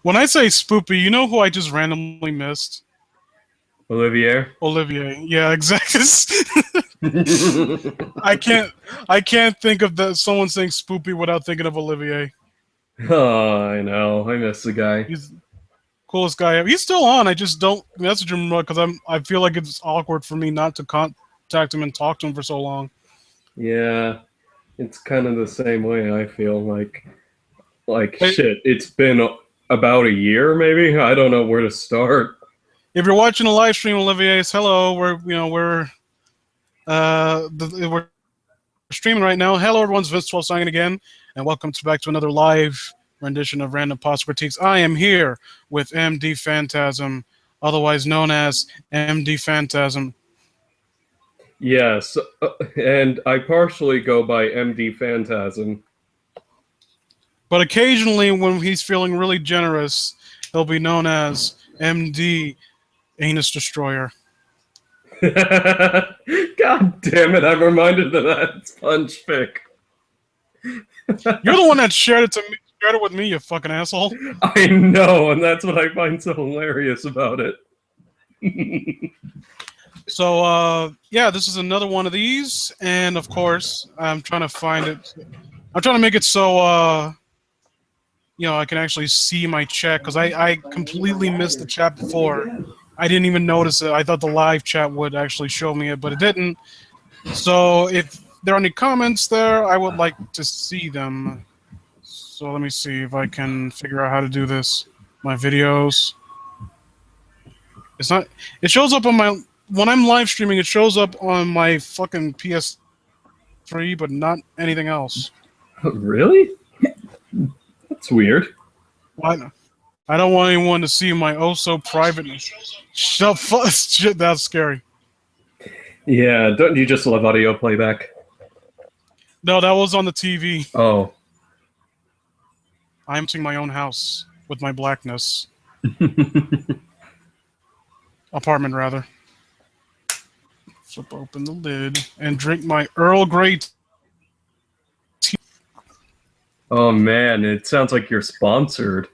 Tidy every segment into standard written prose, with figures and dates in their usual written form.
When I say spoopy, you know who I just randomly missed? Olivier. Olivier. Yeah, exactly. I can't. I can't think of someone saying spoopy without thinking of Olivier. Oh, I know. I miss the guy. He's the coolest guy ever. He's still on. I just don't message him because I feel like it's awkward for me not to contact him and talk to him for so long. Yeah, it's kind of the same way I feel like Hey, shit. It's been about a year, maybe. I don't know where to start. if you're watching a live stream, Olivier's hello. We're streaming right now. Hello, everyone's Vince 12 signing again, and welcome back to another live rendition of Random Pasta Critiques. I am here with M.D Phantasm, otherwise known as M.D Phantasm. Yes, and I partially go by M.D Phantasm. But occasionally, when he's feeling really generous, he'll be known as M.D Anus Destroyer. God damn it! I'm reminded of that sponge pic. You're the one that shared it with me, you fucking asshole. I know, and that's what I find so hilarious about it. So, yeah, this is another one of these, and of course, I'm trying to find it. I'm trying to make it so, I can actually see my chat, because I completely missed the chat before. I didn't even notice it. I thought the live chat would actually show me it, but it didn't. So, if there are any comments there, I would like to see them. So, let me see if I can figure out how to do this. My videos. It's not. It shows up on my. When I'm live streaming, it shows up on my fucking PS3, but not anything else. Really? That's weird. Why? I don't want anyone to see my oh so private. Shut shit. That's scary. Yeah, don't you just love audio playback? No, that was on the TV. Oh. I'm seeing my own house with my blackness. Apartment, rather. Flip open the lid and drink my Earl Grey tea. Oh man, it sounds like you're sponsored.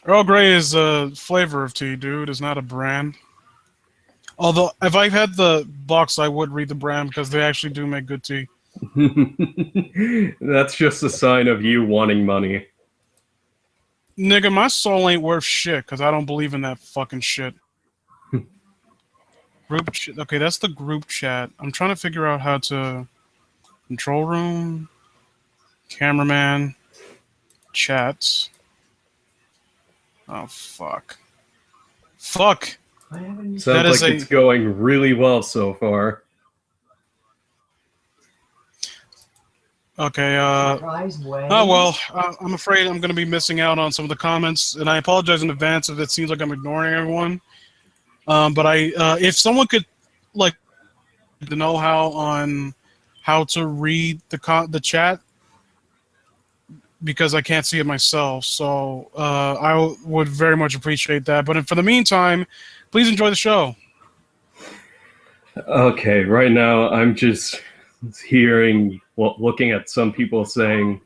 Earl Grey is a flavor of tea, dude. It's not a brand. Although, if I had the box, I would read the brand because they actually do make good tea. That's just a sign of you wanting money. Nigga, my soul ain't worth shit because I don't believe in that fucking shit. Group chat. Okay, that's the group chat. I'm trying to figure out how to control room, cameraman, chats. Oh fuck. Fuck. Sounds like it's going really well so far. Okay, oh well, I'm afraid I'm going to be missing out on some of the comments, and I apologize in advance if it seems like I'm ignoring everyone. But if someone could, like, the know-how on how to read the chat, because I can't see it myself, so I would very much appreciate that. But for the meantime, please enjoy the show. Okay, right now I'm just hearing, looking at some people saying,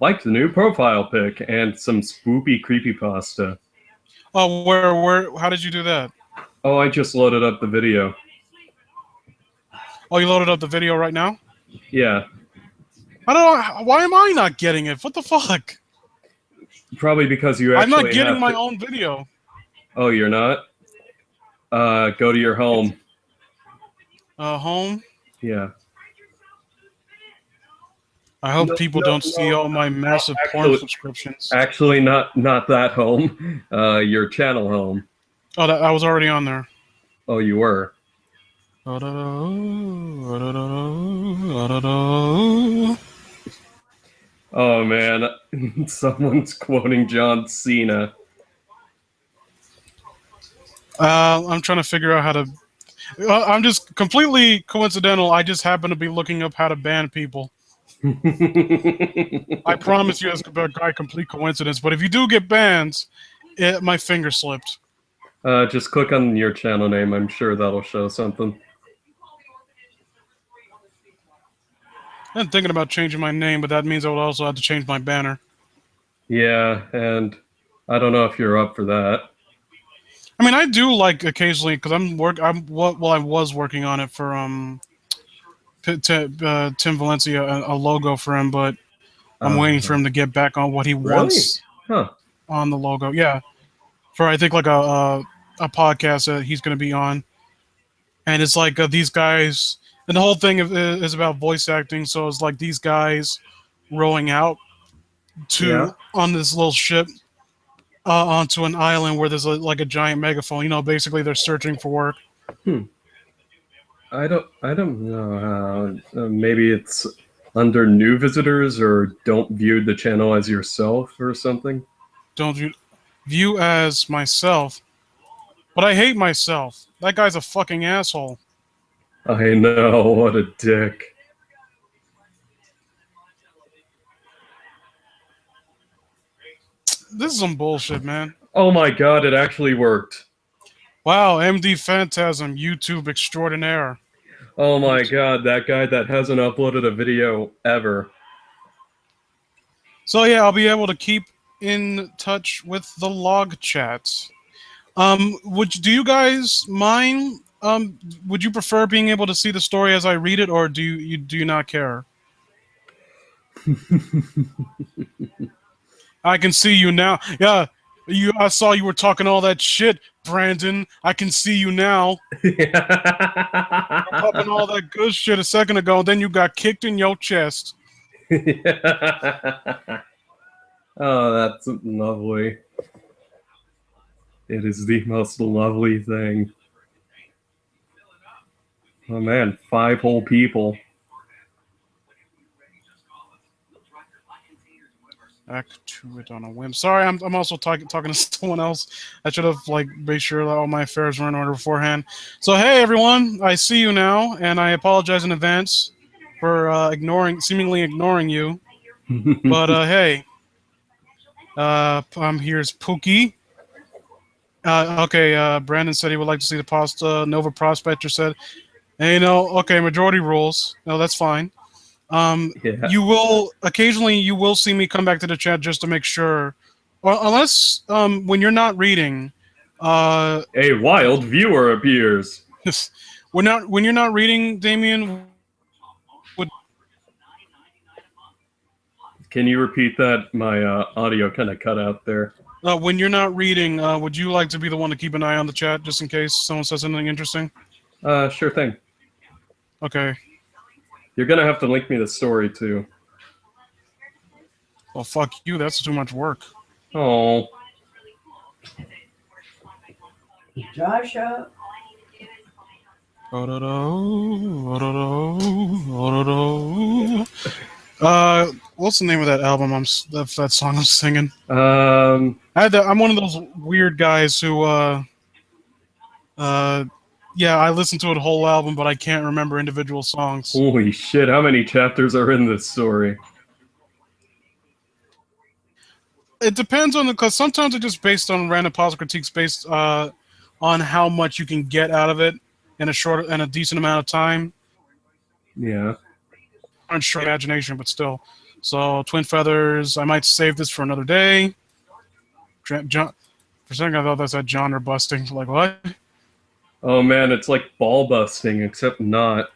like the new profile pic and some spoopy creepypasta. Oh, how did you do that? Oh, I just loaded up the video. Oh, you loaded up the video right now? Yeah. I don't know. Why am I not getting it? What the fuck? Probably because you actually I'm not getting my own video. Oh, you're not? Go to your home. Home? Yeah. I hope people don't see all my massive porn subscriptions. Actually, not that home. Your channel home. Oh, I was already on there. Oh, you were? Oh, man. Someone's quoting John Cena. I'm trying to figure out how to... I'm just completely coincidental. I just happen to be looking up how to ban people. I promise you, it's a complete coincidence. But if you do get bans, my finger slipped. Just click on your channel name. I'm sure that'll show something. I'm thinking about changing my name, but that means I would also have to change my banner. Yeah, and I don't know if you're up for that. I mean, I do like occasionally because I was working on it for Tim Valencia, a logo for him, but I'm waiting for him to get back on what he Really? wants Huh. on the logo. Yeah, for I think like a podcast that he's going to be on, and it's like these guys, and the whole thing is about voice acting. So it's like these guys rowing out Yeah. to on this little ship onto an island where there's like a giant megaphone. You know, basically they're searching for work. Hmm. I don't know how. Maybe it's under new visitors or don't view the channel as yourself or something. Don't view as myself, but I hate myself. That guy's a fucking asshole. I know, what a dick. This is some bullshit, man. Oh my god, it actually worked. Wow, M.D Phantasm, YouTube extraordinaire. Oh my god, that guy that hasn't uploaded a video ever. So yeah, I'll be able to keep in touch with the log chats. Do you guys mind? Would you prefer being able to see the story as I read it, or do you not care? I can see you now. Yeah, I saw you were talking all that shit, Brandon. I can see you now. You're popping all that good shit a second ago, then you got kicked in your chest. Oh, that's lovely. It is the most lovely thing. Oh man, 5 whole people. Back to it on a whim. Sorry, I'm also talking to someone else. I should have like made sure that all my affairs were in order beforehand. So hey everyone, I see you now, and I apologize in advance for seemingly ignoring you. But hey, here's Pookie. Okay, Brandon said he would like to see the pasta. Nova Prospector said, hey, okay, majority rules. No, that's fine. Yeah. You will occasionally see me come back to the chat just to make sure, or unless when you're not reading, A wild viewer appears. when you're not reading, Damien. Can you repeat that? My audio kind of cut out there. When you're not reading, would you like to be the one to keep an eye on the chat just in case someone says something interesting? Sure thing. Okay. You're gonna have to link me the story too. Well, fuck you. That's too much work. Oh. Joshua. What's the name of that album? That song I'm singing. Um. I'm one of those weird guys who, yeah, I listen to a whole album, but I can't remember individual songs. Holy shit! How many chapters are in this story? It depends on because sometimes it's just based on random puzzle critiques based on how much you can get out of it in a decent amount of time. Yeah. On short imagination, but still. So Twin Feathers, I might save this for another day. John, for a second I thought that said genre busting. Like what? Oh man, it's like ball busting, except not.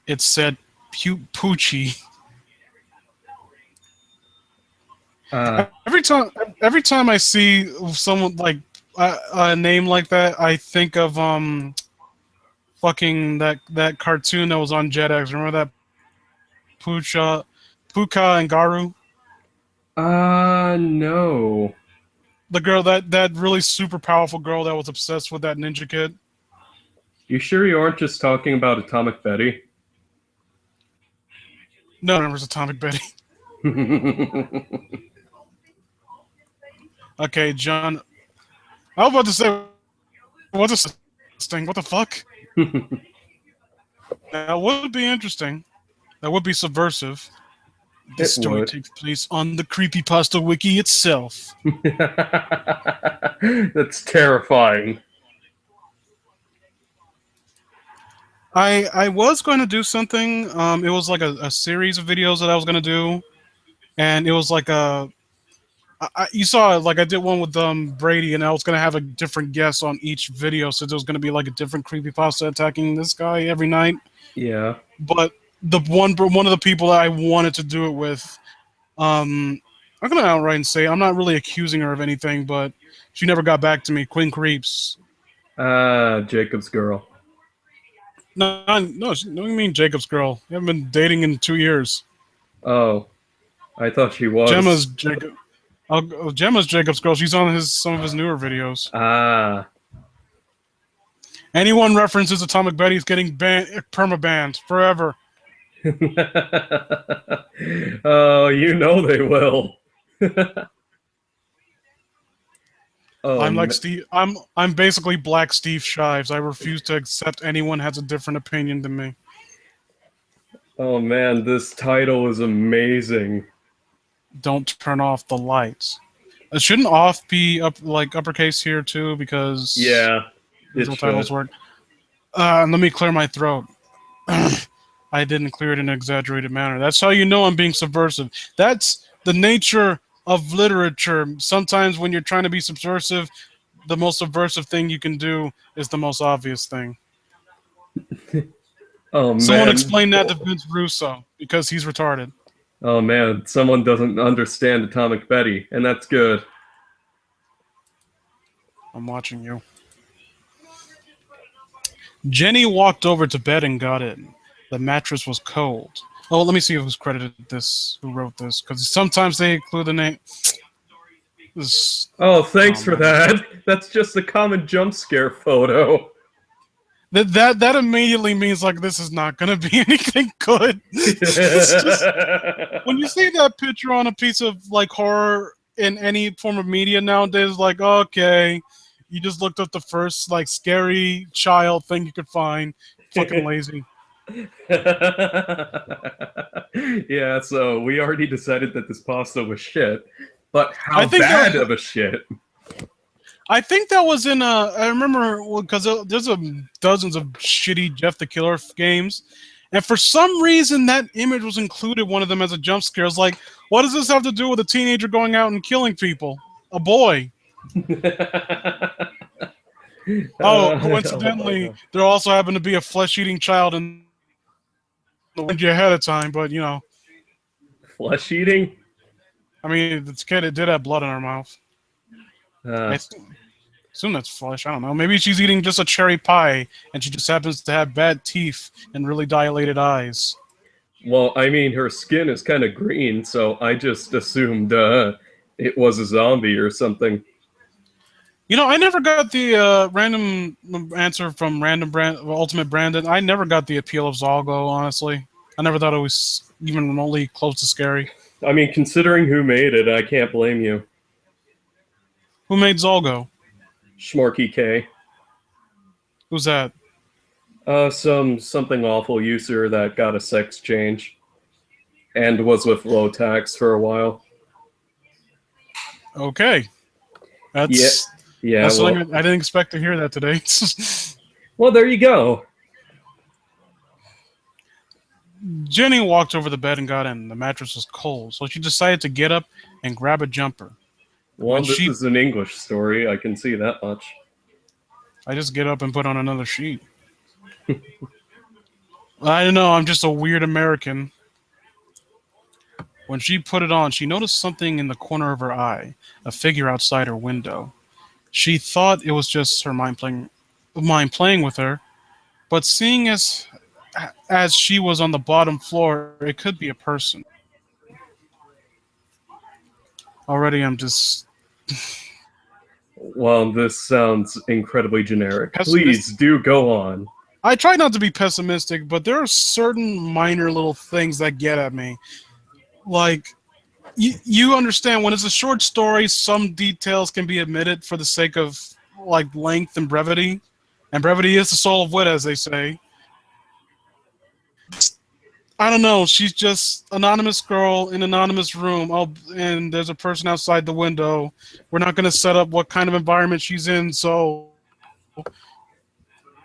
It said Poochie. Every time I see someone like a name like that, I think of fucking that cartoon that was on Jetix. Remember that Puka and Garu? No. The girl that really super powerful girl that was obsessed with that ninja kid. You sure you aren't just talking about Atomic Betty? No, it was Atomic Betty. Okay, John. I was about to say, what's this thing? What the fuck? That would be interesting. That would be subversive. This story takes place on the Creepypasta wiki itself. That's terrifying. I was going to do something. It was like a series of videos that I was going to do. and it was like you saw it, like I did one with Brady, and I was gonna have a different guest on each video, so there was gonna be like a different creepypasta attacking this guy every night. Yeah. But the one of the people that I wanted to do it with, I'm gonna outright and say I'm not really accusing her of anything, but she never got back to me. Quinn Creeps. Jacob's girl. No, no, no. You mean Jacob's girl? You haven't been dating in 2 years. Oh, I thought she was. Gemma's Jacob. Gemma's Jacob's girl. She's on some of his newer videos. Ah. Anyone references Atomic Betty's getting perma-banned forever. Oh, you know they will. Oh, I'm like Steve. I'm basically Black Steve Shives. I refuse to accept anyone has a different opinion than me. oh man, this title is amazing. Don't turn off the lights. Shouldn't off be uppercase here too? Because Yeah, it visual titles should. work. And let me clear my throat. I didn't clear it in an exaggerated manner. That's how you know I'm being subversive. That's the nature of literature. Sometimes when you're trying to be subversive, the most subversive thing you can do is the most obvious thing. Oh man. Someone explain that to Vince Russo, because he's retarded. Oh man, someone doesn't understand Atomic Betty, and that's good. I'm watching you. Jenny walked over to bed and got in. The mattress was cold. Oh, let me see who's credited this, who wrote this, because sometimes they include the name. Oh, thanks for that. That's just a common jump scare photo. That immediately means like this is not going to be anything good. When you see that picture on a piece of like horror in any form of media nowadays, like okay, you just looked up the first like scary child thing you could find. Fucking lazy. Yeah, so we already decided that this pasta was shit, but how bad of a shit? I think that was in I remember because there's dozens of shitty Jeff the Killer games, and for some reason that image was included, one of them as a jump scare. I was like, what does this have to do with a teenager going out and killing people? A boy. Oh, coincidentally, there also happened to be a flesh-eating child in the window ahead of time, but you know. Flesh-eating? I mean, this kid, it did have blood in her mouth. I assume that's flesh. I don't know. Maybe she's eating just a cherry pie, and she just happens to have bad teeth and really dilated eyes. Well, I mean, her skin is kind of green, so I just assumed it was a zombie or something. You know, I never got the random answer from Ultimate Brandon. I never got the appeal of Zalgo, honestly. I never thought it was even remotely close to scary. I mean, considering who made it, I can't blame you. Who made Zalgo? Schmarky K. Who's that? Something awful user that got a sex change and was with low tax for a while. Okay. That's something I didn't expect to hear that today. Well, there you go. Jenny walked over the bed and got in. The mattress was cold, so she decided to get up and grab a jumper. Well, this is an English story. I can see that much. I just get up and put on another sheet. I don't know. I'm just a weird American. When she put it on, she noticed something in the corner of her eye, a figure outside her window. She thought it was just her mind playing with her, but seeing as she was on the bottom floor, it could be a person. Already, I'm just... Well, this sounds incredibly generic. Please do go on. I try not to be pessimistic, but there are certain minor little things that get at me. Like, you understand, when it's a short story, some details can be omitted for the sake of, like, length and brevity. And brevity is the soul of wit, as they say. I don't know. She's just anonymous girl in anonymous room. And there's a person outside the window. We're not going to set up what kind of environment she's in. So I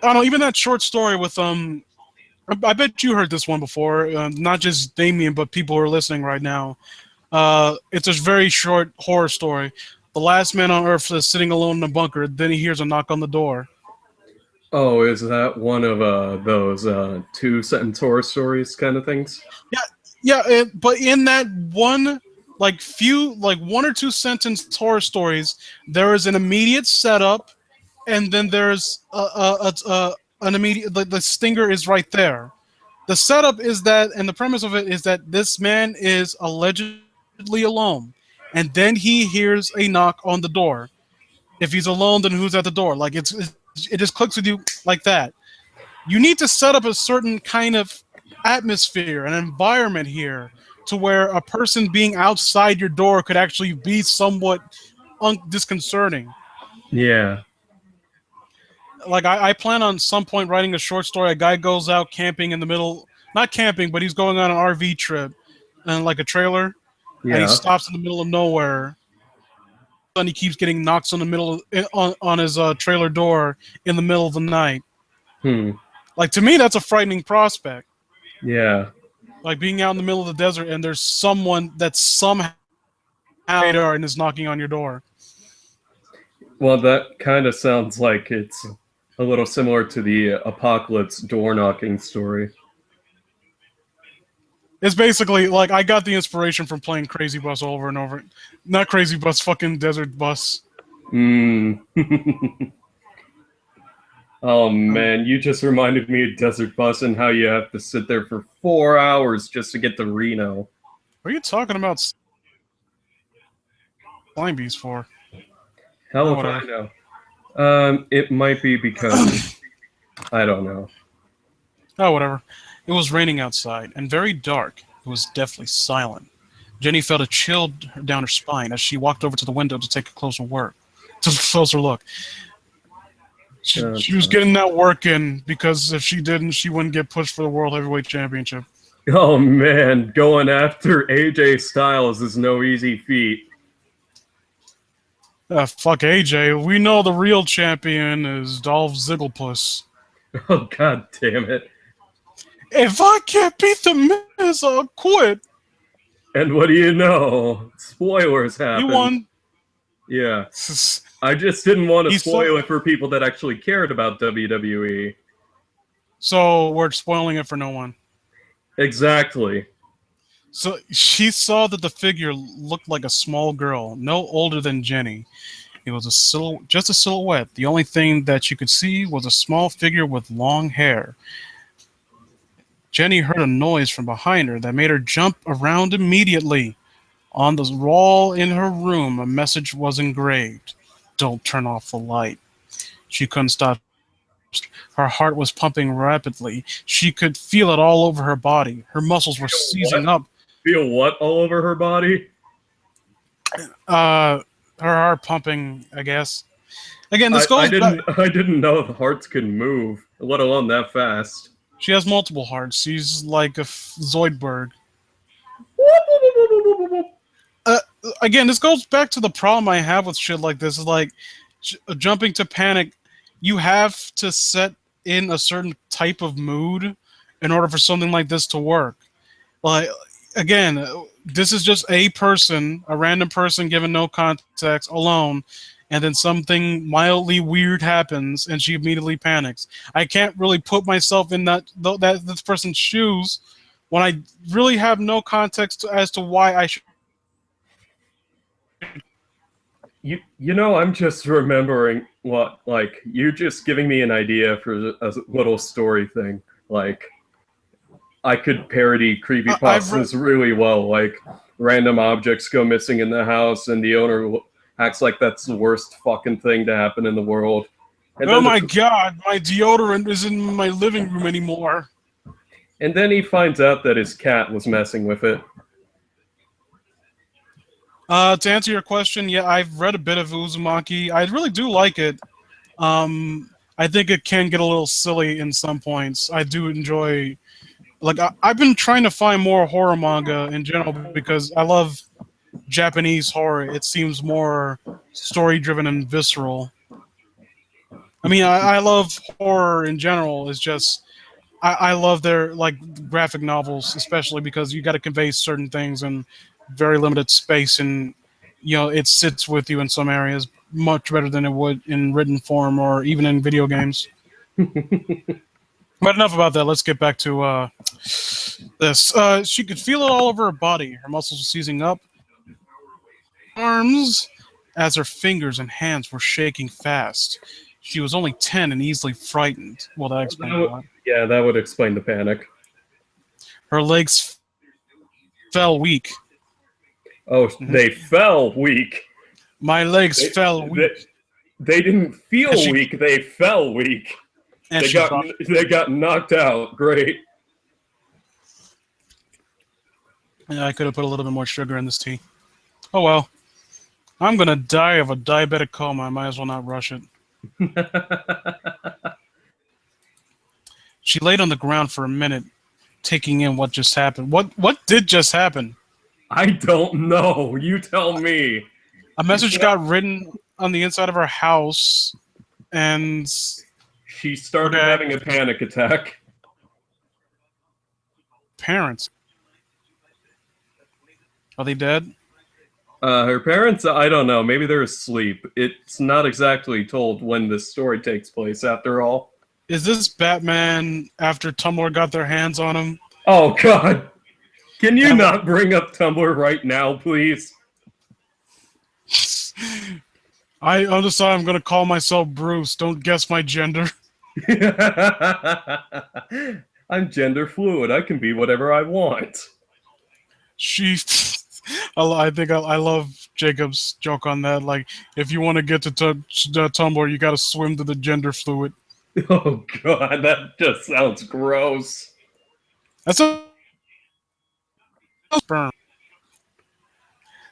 don't know. Even that short story with I bet you heard this one before. Not just Damien, but people who are listening right now. It's a very short horror story. The last man on Earth is sitting alone in a bunker. Then he hears a knock on the door. Oh, is that one of those two-sentence horror stories kind of things? Yeah, but in that one, like one or two sentence horror stories, there is an immediate setup, and then there's an immediate. The stinger is right there. The setup is that, and the premise of it is that this man is allegedly alone, and then he hears a knock on the door. If he's alone, then who's at the door? Like it just clicks with you like that. You need to set up a certain kind of atmosphere, an environment here, to where a person being outside your door could actually be somewhat disconcerting. Yeah. Like I plan on some point writing a short story. A guy goes out camping in the middle, not camping, but he's going on an RV trip, and like a trailer, and he Yeah. stops in the middle of nowhere. And he keeps getting knocks on the middle on his trailer door in the middle of the night. Hmm. Like to me, that's a frightening prospect. Yeah. Like being out in the middle of the desert and there's someone that's somehow radar and is knocking on your door. Well, that kind of sounds like it's a little similar to the apocalypse door knocking story. It's basically like I got the inspiration from playing Crazy Bus over and over. Not Crazy Bus, fucking Desert Bus. Mm. Oh man, you just reminded me of Desert Bus and how you have to sit there for 4 hours just to get to Reno. What are you talking about Slime Bees for? Hell Oh, if I know. It might be because I don't know. Oh, whatever. It was raining outside and very dark. It was deathly silent. Jenny felt a chill down her spine as she walked over to the window to take a closer look. She was getting that work in because if she didn't, she wouldn't get pushed for the World Heavyweight Championship. Oh man, going after AJ Styles is no easy feat. Fuck AJ. We know the real champion is Dolph Zigglepuss. Oh god damn it. If I can't beat the Miz, I'll quit. And what do you know? Spoilers happen. He won. Yeah. I just didn't want to He spoil saw- it for people that actually cared about WWE. So we're spoiling it for no one. Exactly. So she saw that the figure looked like a small girl, no older than Jenny. It was just a silhouette. The only thing that you could see was a small figure with long hair. Jenny heard a noise from behind her that made her jump around immediately. On the wall in her room, a message was engraved. Don't turn off the light. She couldn't stop. Her heart was pumping rapidly. She could feel it all over her body. Her muscles were seizing up. Feel what all over her body? Her heart pumping, I guess. Again, this goes back. I didn't know the hearts could move, let alone that fast. She has multiple hearts. She's like a Zoidberg. Again, this goes back to the problem I have with shit like this. Is like jumping to panic. You have to set in a certain type of mood in order for something like this to work. Like, again, this is just a person, a random person given no context, alone, and then something mildly weird happens, and she immediately panics. I can't really put myself in that this person's shoes when I really have no context as to why I should. You know, I'm just remembering what, like, you just giving me an idea for a little story thing. Like, I could parody creepypastas really well. Like, random objects go missing in the house, and the owner acts like that's the worst fucking thing to happen in the world. And Oh my god, my deodorant isn't in my living room anymore. And then he finds out that his cat was messing with it. To answer your question, yeah, I've read a bit of Uzumaki. I really do like it. I think it can get a little silly in some points. I do enjoy... Like, I've been trying to find more horror manga in general because I love Japanese horror. It seems more story-driven and visceral. I mean, I love horror in general. It's just... I love their, like, graphic novels, especially because you got to convey certain things, and very limited space, and it sits with you in some areas much better than it would in written form or even in video games. But enough about that. Let's get back to this. She could feel it all over her body. Her muscles were seizing up, arms, as her fingers and hands were shaking fast. She was only 10 and easily frightened. Well, that explains a lot. Yeah, that would explain the panic. Her legs fell weak. Oh, they fell weak. My legs fell weak. They didn't feel weak. They fell weak. And they got knocked out. Great. Yeah, I could have put a little bit more sugar in this tea. Oh well. I'm gonna die of a diabetic coma. I might as well not rush it. She laid on the ground for a minute, taking in what just happened. What did just happen? I don't know. You tell me. A message got written on the inside of her house, and she started having a panic attack. Parents. Are they dead? Her parents, I don't know. Maybe they're asleep. It's not exactly told when this story takes place, after all. Is this Batman after Tumblr got their hands on him? Oh, God. Can you not bring up Tumblr right now, please? I decided I'm going to call myself Bruce. Don't guess my gender. I'm gender fluid. I can be whatever I want. I think I love Jacob's joke on that. Like, if you want to get to Tumblr, you got to swim to the gender fluid. Oh, God. That just sounds gross. That's a sperm.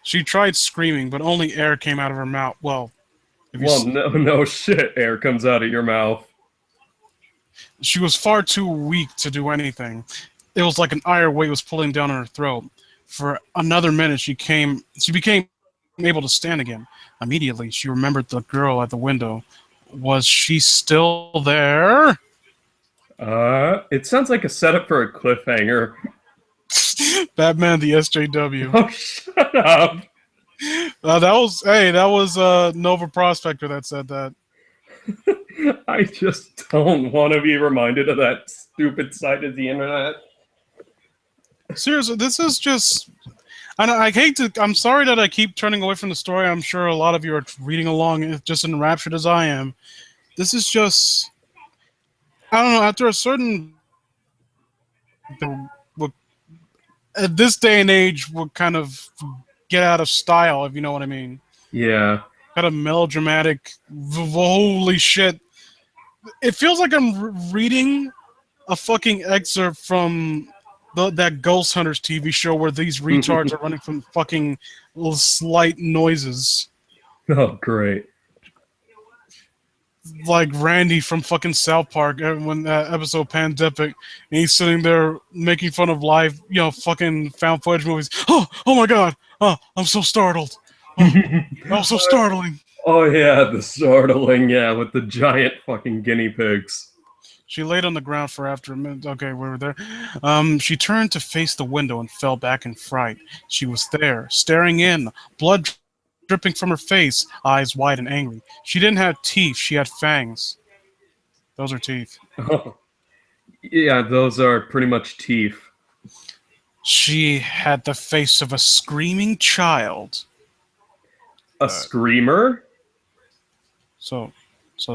She tried screaming, but only air came out of her mouth. Well, no shit. Air comes out of your mouth. She was far too weak to do anything. It was like an iron weight was pulling down on her throat. For another minute, she became able to stand again. Immediately, she remembered the girl at the window. Was she still there? It sounds like a setup for a cliffhanger. Batman the SJW. Oh, shut up. That was Nova Prospector that said that. I just don't want to be reminded of that stupid side of the internet. Seriously, this is just... I'm sorry that I keep turning away from the story. I'm sure a lot of you are reading along just enraptured as I am. This is just... I don't know, after a certain... At this day and age, would kind of get out of style, if you know what I mean. Yeah. Kind of melodramatic, holy shit. It feels like I'm reading a fucking excerpt from that Ghost Hunters TV show where these retards are running from fucking little slight noises. Oh, great. Like Randy from fucking South Park when that episode Pandemic, and he's sitting there making fun of live, fucking found footage movies. Oh my god! Oh, I'm so startled. Oh, that was so startling. Oh yeah, the startling, with the giant fucking guinea pigs. She laid on the ground for after a minute. Okay, we were there. She turned to face the window and fell back in fright. She was there, staring in, blood dripping from her face, eyes wide and angry. She didn't have teeth, she had fangs. Those are teeth. Oh. Yeah, those are pretty much teeth. She had the face of a screaming child. A screamer? So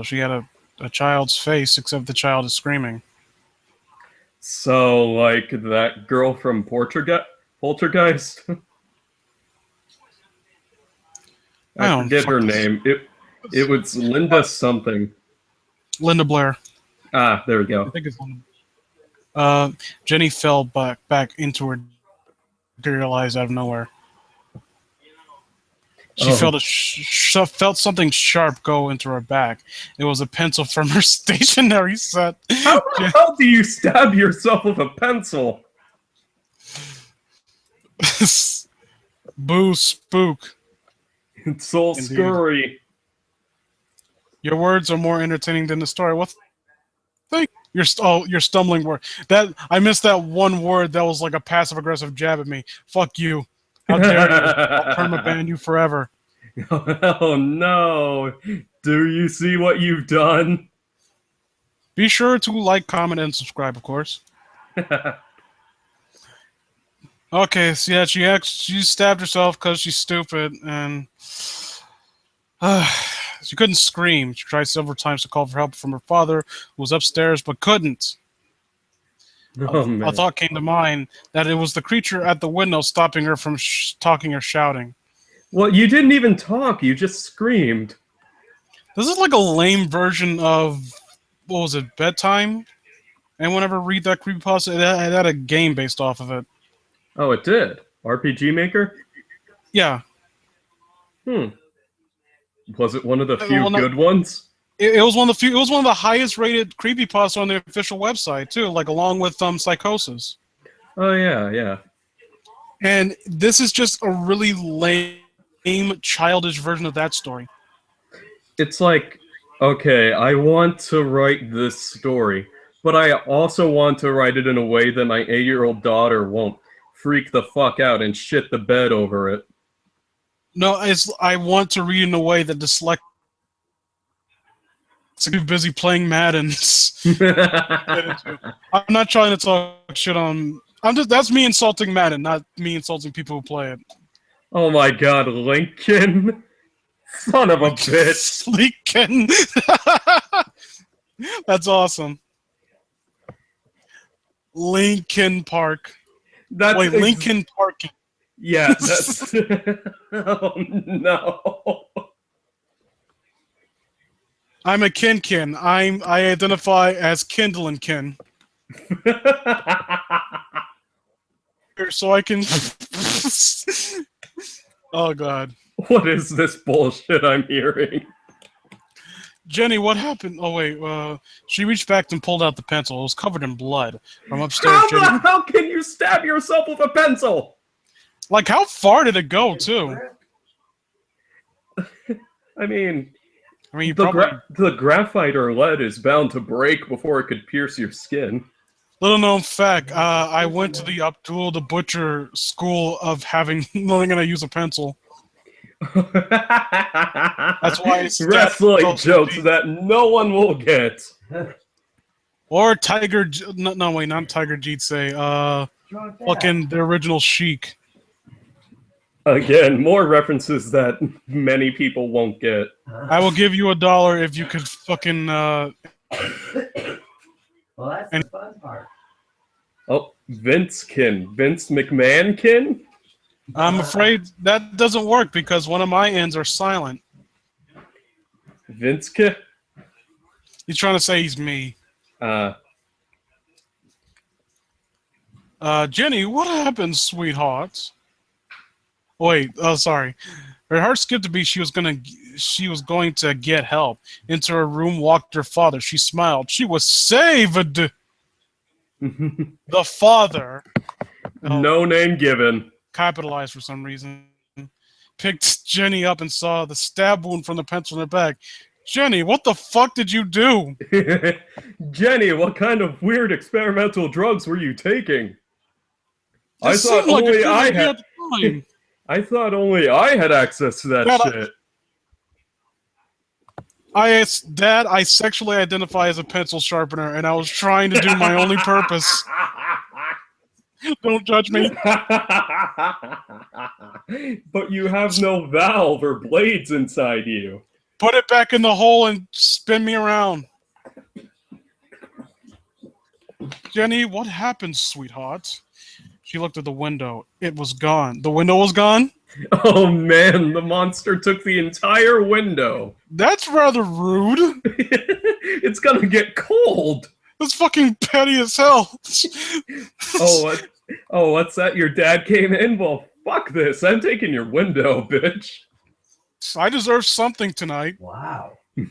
she had a child's face, except the child is screaming. So, like that girl from Poltergeist? I forget her name. It was Linda something. Linda Blair. Ah, there we go. I think it's Linda. Jenny fell back into her, materialized out of nowhere. She felt something sharp go into her back. It was a pencil from her stationery set. How do you stab yourself with a pencil? Boo, spook. It's so scurry. Your words are more entertaining than the story. What? Your stumbling word. That I missed that one word that was like a passive aggressive jab at me. Fuck you. How dare you? I'll permaban you forever. Oh no! Do you see what you've done? Be sure to like, comment, and subscribe, of course. Okay, so yeah, she stabbed herself because she's stupid, and she couldn't scream. She tried several times to call for help from her father, who was upstairs, but couldn't. Oh A man! thought came to mind that it was the creature at the window stopping her from talking or shouting. Well, you didn't even talk. You just screamed. This is like a lame version of, what was it, Bedtime? Anyone ever read that creepypasta? It had a game based off of it. Oh, it did. RPG Maker? Yeah. Was it one of the few Well, no, good ones? it was one of the few. It was one of the highest rated creepypasta on the official website too, like along with Psychosis. Oh yeah, yeah. And this is just a really lame, childish version of that story. It's like, okay, I want to write this story, but I also want to write it in a way that my 8-year-old daughter won't freak the fuck out and shit the bed over it. No, I want to read in a way that dyslexic too busy playing Madden. I'm not trying to talk shit on. That's me insulting Madden, not me insulting people who play it. Oh my god, Lincoln. Son of a bitch. Lincoln. That's awesome. Lincoln Park. Wait, Lincoln Parking. Yeah, that's... Oh no. I'm a kin. I identify as Kindle and Kin. So I can... Oh god. What is this bullshit I'm hearing? Jenny, what happened? Oh wait, she reached back and pulled out the pencil. It was covered in blood. From upstairs, How the hell can you stab yourself with a pencil? Like, how far did it go, too? I mean, the graphite or lead is bound to break before it could pierce your skin. Little known fact, I went to the Abdul the Butcher school of knowing how to use a pencil. That's why wrestling jokes that no one will get. Or Tiger, no wait, not Tiger Jeet, fucking the original Sheik. Again, more references that many people won't get. I will give you $1 if you could fucking. Well, that's the fun part. Oh, Vince McMahon-kin? I'm afraid that doesn't work because one of my ends are silent. Vince-kin? He's trying to say he's me. Jenny, what happened, sweetheart? Wait, sorry. Her heart skipped a beat. She was going to get help. Into her room walked her father. She smiled. She was saved. The father. No name given. Capitalized for some reason. Picked Jenny up and saw the stab wound from the pencil in her back. Jenny, what the fuck did you do? Jenny, what kind of weird experimental drugs were you taking? I thought only I had access to that shit. Dad, I sexually identify as a pencil sharpener, and I was trying to do my only purpose. Don't judge me. But you have no valve or blades inside you. Put it back in the hole and spin me around. Jenny, what happened, sweetheart? She looked at the window. It was gone. The window was gone? Oh man, the monster took the entire window. That's rather rude. It's gonna get cold. That's fucking petty as hell. Oh, what's that? Your dad came in? Well, fuck this. I'm taking your window, bitch. I deserve something tonight. Wow. It's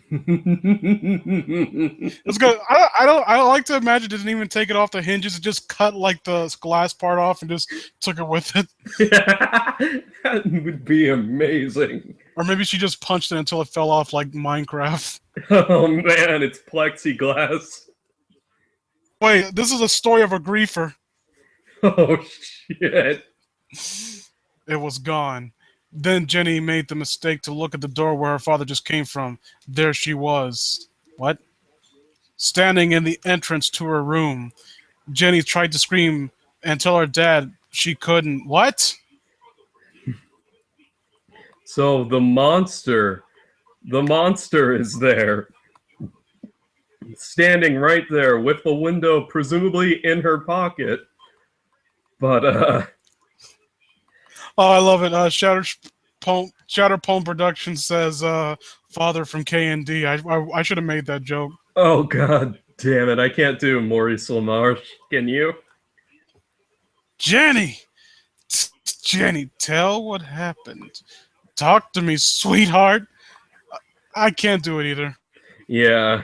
good. I like to imagine it didn't even take it off the hinges. It just cut like the glass part off and just took it with it. That would be amazing. Or maybe she just punched it until it fell off like Minecraft. Oh man, it's plexiglass. Wait, this is a story of a griefer. Oh shit. It was gone. Then Jenny made the mistake to look at the door where her father just came from. There she was. What? Standing in the entrance to her room. Jenny tried to scream and tell her dad she couldn't. What? So the monster is there, standing right there with the window presumably in her pocket. But Oh, I love it. Shatter Poem Productions says, "Father from K&D." I should have made that joke. oh god damn it, I can't do Maurice LaMarche. Can you? Jenny, Jenny, tell what happened. Talk to me, sweetheart. I can't do it either. Yeah.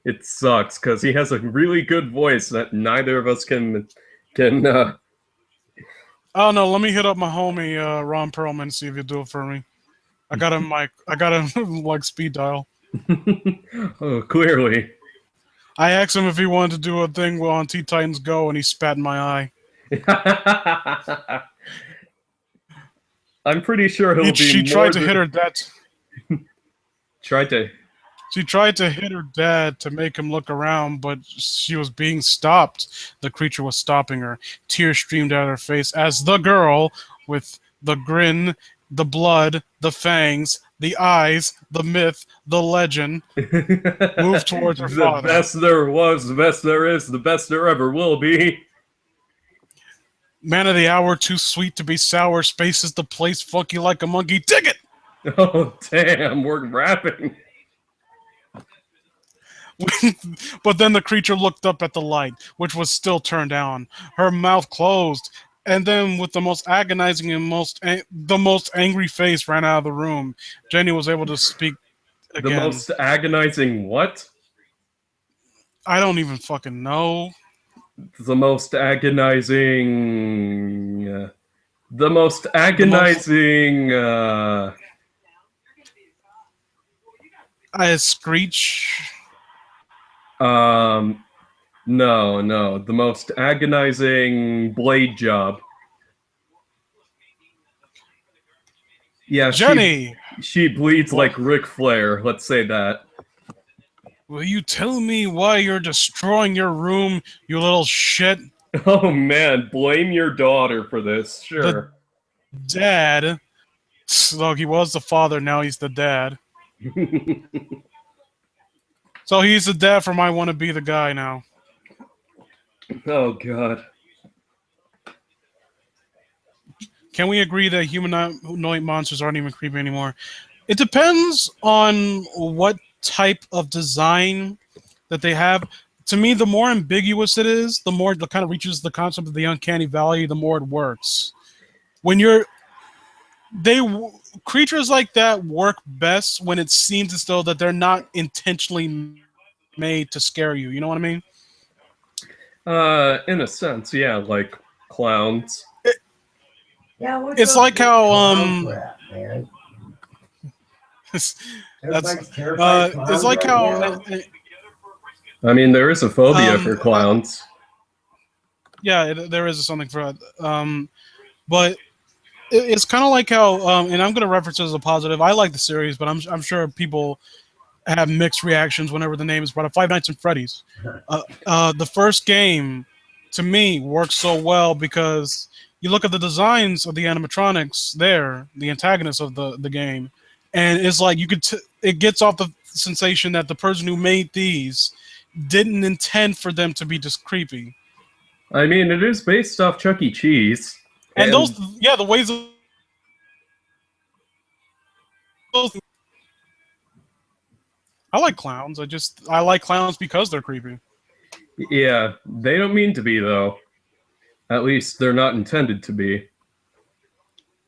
It sucks because he has a really good voice that neither of us can. Oh no, let me hit up my homie Ron Perlman and see if he'll do it for me. I got him like speed dial. Oh, clearly. I asked him if he wanted to do a thing on Teen Titans Go, and he spat in my eye. I'm pretty sure he'll be. She tried to hit her dad. Tried to. She tried to hit her dad to make him look around, but she was being stopped. The creature was stopping her. Tears streamed out of her face as the girl, with the grin, the blood, the fangs, the eyes, the myth, the legend, moved towards her father. The best there was, the best there is, the best there ever will be. Man of the hour, too sweet to be sour. Space is the place, funky like a monkey. Dig it! Oh, damn, we're rapping. But then the creature looked up at the light, which was still turned on. Her mouth closed, and then with the most agonizing and the most angry face ran out of the room. Jenny was able to speak again. The most agonizing what? I don't even fucking know. The most agonizing... the most agonizing... I screech... No. The most agonizing blade job. Yeah, Jenny! She bleeds like Ric Flair, let's say that. Will you tell me why you're destroying your room, you little shit? Oh man, blame your daughter for this, sure. The dad... Look, he was the father, now he's the dad. So he's the dad from I Want to Be the Guy now. Oh, God. Can we agree that humanoid monsters aren't even creepy anymore? It depends on what type of design that they have. To me, the more ambiguous it is, the more it kind of reaches the concept of the uncanny valley, the more it works. Creatures like that work best when it seems as though that they're not intentionally made to scare you. You know what I mean? In a sense, yeah, like clowns. It's like how it's like how I mean, there is a phobia for clowns. Yeah, there is something for that. But it's kind of like how, and I'm going to reference it as a positive. I like the series, but I'm sure people have mixed reactions whenever the name is brought up. Five Nights at Freddy's. The first game, to me, works so well because you look at the designs of the animatronics there, the antagonists of the game, and it's like it gets off the sensation that the person who made these didn't intend for them to be just creepy. I mean, it is based off Chuck E. Cheese. And the ways of I like clowns. I like clowns because they're creepy. Yeah, they don't mean to be, though. At least they're not intended to be.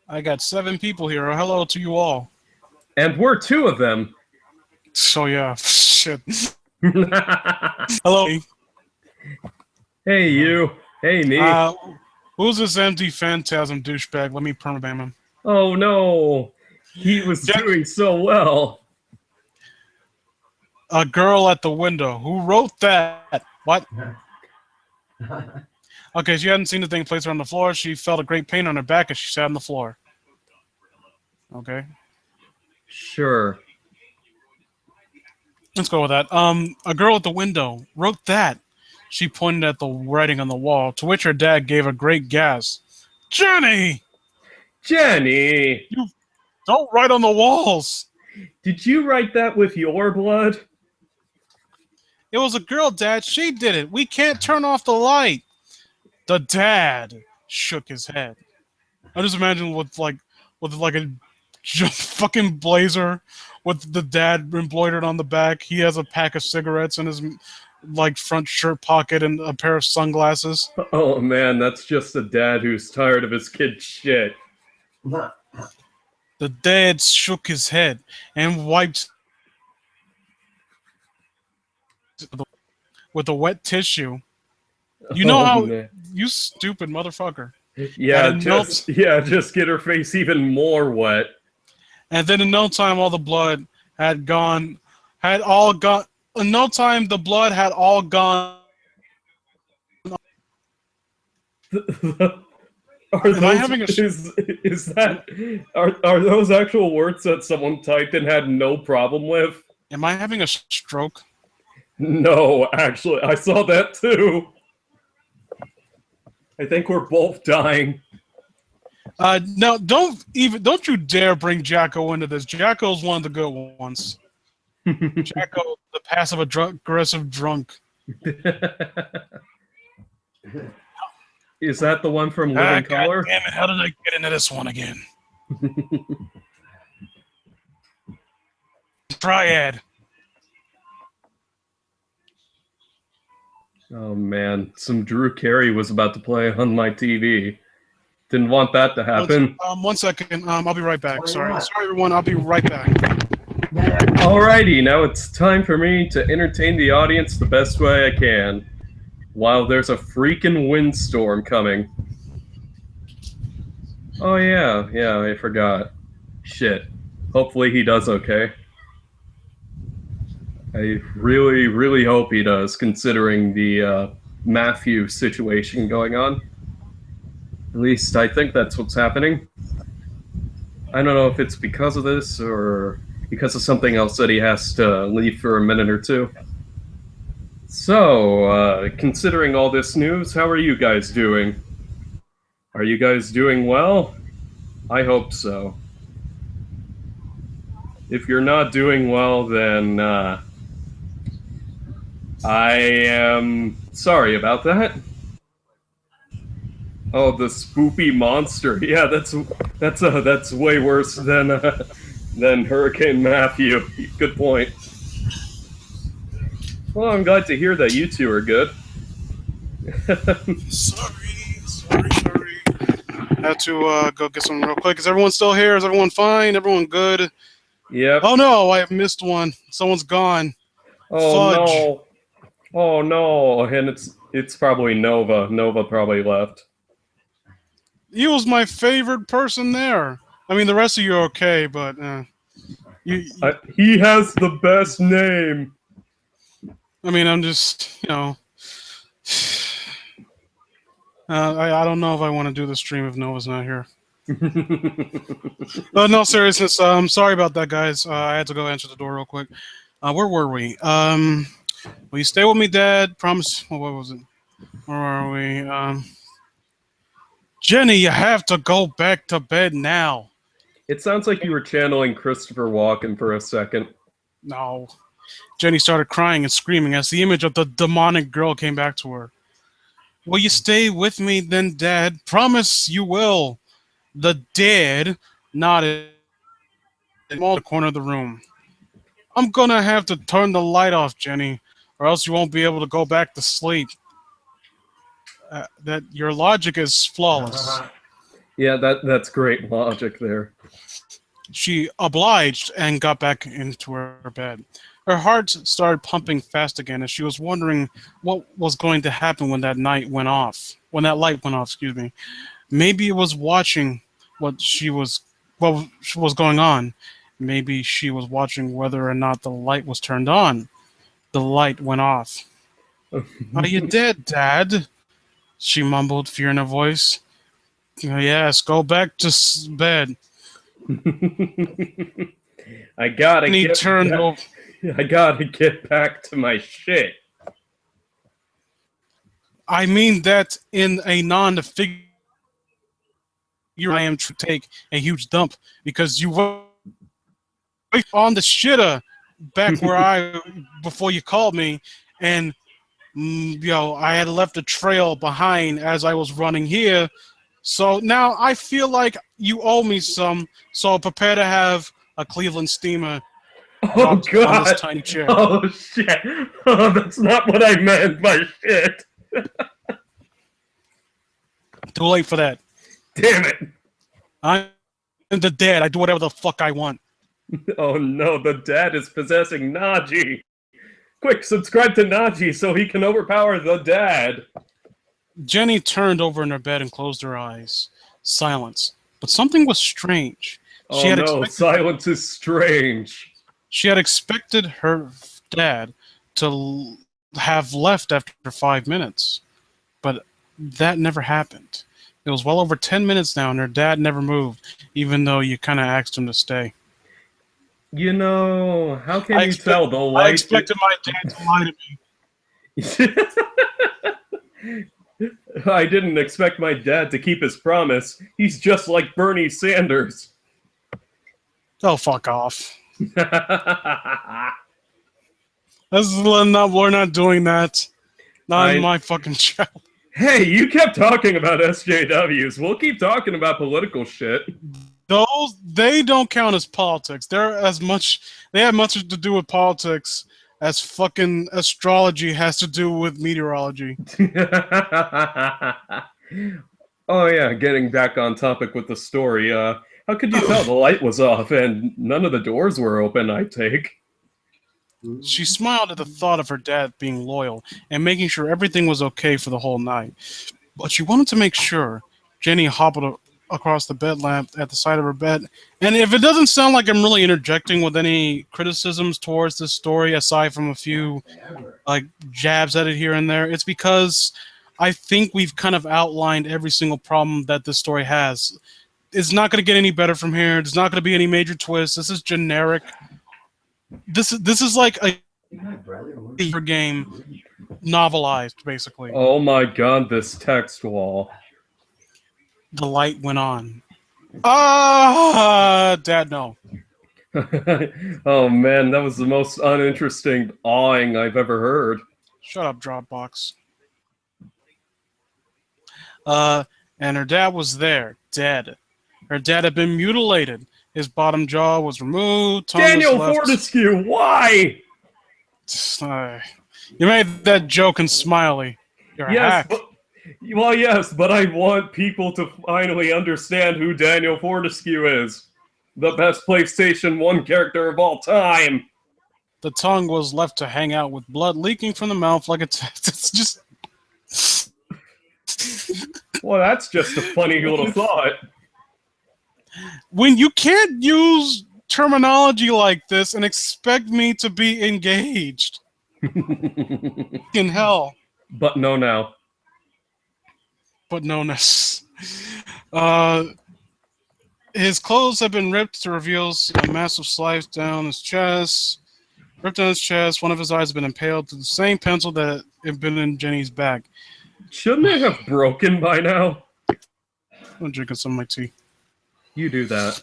I got 7 people here. Hello to you all. And we're 2 of them. So yeah, shit. Hello. Hey, you. Hey, me. Who's this M.D Phantasm douchebag? Let me permaban him. Oh, no. He was doing so well. A girl at the window. Who wrote that? What? Okay, she hadn't seen the thing place her on the floor. She felt a great pain on her back as she sat on the floor. Okay. Sure. Let's go with that. A girl at the window wrote that. She pointed at the writing on the wall, to which her dad gave a great gasp. Jenny! Jenny! You don't write on the walls! Did you write that with your blood? It was a girl, Dad. She did it. We can't turn off the light. The dad shook his head. I just imagine with like a fucking blazer with the dad embroidered on the back. He has a pack of cigarettes in his like front shirt pocket and a pair of sunglasses. Oh man, that's just a dad who's tired of his kid's shit. The dad shook his head and wiped with a wet tissue. You know how man. you stupid motherfucker. Yeah, just get her face even more wet. And then in no time, all the blood had gone. In no time, the blood had all gone. Are those actual words that someone typed and had no problem with? Am I having a stroke? No, actually, I saw that too. I think we're both dying. No, don't you dare bring Jacko into this. Jacko's one of the good ones. Jacko, the passive aggressive drunk. Is that the one from Living Color? Damn it! How did I get into this one again? Triad. Oh man, some Drew Carey was about to play on my TV. Didn't want that to happen. 1 second. I'll be right back. Sorry, everyone. I'll be right back. Alrighty, now it's time for me to entertain the audience the best way I can, while there's a freaking windstorm coming. Oh yeah, I forgot. Shit. Hopefully he does okay. I really, really hope he does, considering the Matthew situation going on. At least I think that's what's happening. I don't know if it's because of this or because of something else that he has to leave for a minute or two. So, considering all this news, how are you guys doing? Are you guys doing well? I hope so. If you're not doing well, then I am sorry about that. Oh, the spoopy monster. Yeah, that's way worse than Hurricane Matthew. Good point. Well, I'm glad to hear that you two are good. Sorry. Had to go get some real quick. Is everyone still here? Is everyone fine? Everyone good? Yep. Oh no, I missed one. Someone's gone. Oh Fudge. no. Oh no. And it's probably Nova. Nova probably left. He was my favorite person there. I mean, the rest of you are okay, but he has the best name. I mean, I'm just, I don't know if I want to do the stream if Nova's not here. No seriousness. I'm sorry about that, guys. I had to go answer the door real quick. Where were we? Will you stay with me, Dad? Promise. What was it? Where are we? Jenny, you have to go back to bed now. It sounds like you were channeling Christopher Walken for a second. No. Jenny started crying and screaming as the image of the demonic girl came back to her. Will you stay with me then, Dad? Promise you will. The dad nodded in the corner of the room. I'm gonna have to turn the light off, Jenny, or else you won't be able to go back to sleep. That your logic is flawless. Yeah, that's great logic there. She obliged and got back into her bed. Her heart started pumping fast again as she was wondering what was going to happen when that light went off. Excuse me. Maybe it was watching what was going on. Maybe she was watching whether or not the light was turned on. The light went off. Are you dead, Dad? she mumbled, fear in her voice. Yes, go back to bed. I gotta And he get turned back. over. I gotta get back to my shit. I mean that in a non-figure. I am to take a huge dump because you were on the shitter back where I before you called me, and I had left a trail behind as I was running here. So now I feel like you owe me some. So prepare to have a Cleveland steamer Oh dropped on this god! tiny chair. Oh shit! Oh, that's not what I meant by shit. Too late for that. Damn it! I'm the dad. I do whatever the fuck I want. Oh no, the dad is possessing Naji. Quick, subscribe to Naji so he can overpower the dad. Jenny turned over in her bed and closed her eyes. Silence. But something was strange. Oh no, silence is strange. She had expected her dad to have left after 5 minutes, but that never happened. It was well over 10 minutes now, and her dad never moved, even though you kind of asked him to stay. You know, how can you tell the light? I expected my dad to lie to me. I didn't expect my dad to keep his promise. He's just like Bernie Sanders. Oh, fuck off. We're not doing that. Not in my fucking channel. Hey, you kept talking about SJWs. We'll keep talking about political shit. They don't count as politics. They have much to do with politics as fucking astrology has to do with meteorology. Oh yeah, getting back on topic with the story. How could you tell the light was off and none of the doors were open, I take? She smiled at the thought of her dad being loyal and making sure everything was okay for the whole night. But she wanted to make sure. Jenny hobbled across the bed lamp at the side of her bed. And if it doesn't sound like I'm really interjecting with any criticisms towards this story, aside from a few like jabs at it here and there, it's because I think we've kind of outlined every single problem that this story has. It's not going to get any better from here. There's not going to be any major twists. This is generic. This is like a game novelized, basically. Oh my god, this text wall. The light went on. Dad, no. Oh man, that was the most uninteresting awing I've ever heard. Shut up, Dropbox. And her dad was there, dead. Her dad had been mutilated. His bottom jaw was removed. Daniel Fortescue, why? You made that joke and smiley. You're a hack. Well, yes, but I want people to finally understand who Daniel Fortescue is. The best PlayStation 1 character of all time. The tongue was left to hang out with blood leaking from the mouth like it's just... Well, that's just a funny little thought. When you can't use terminology like this and expect me to be engaged. In hell. But no now. But no-ness. His clothes have been ripped to reveal a massive slice down his chest. Ripped down his chest, one of his eyes has been impaled to the same pencil that had been in Jenny's bag. Shouldn't it have broken by now? I'm drinking some of my tea. You do that.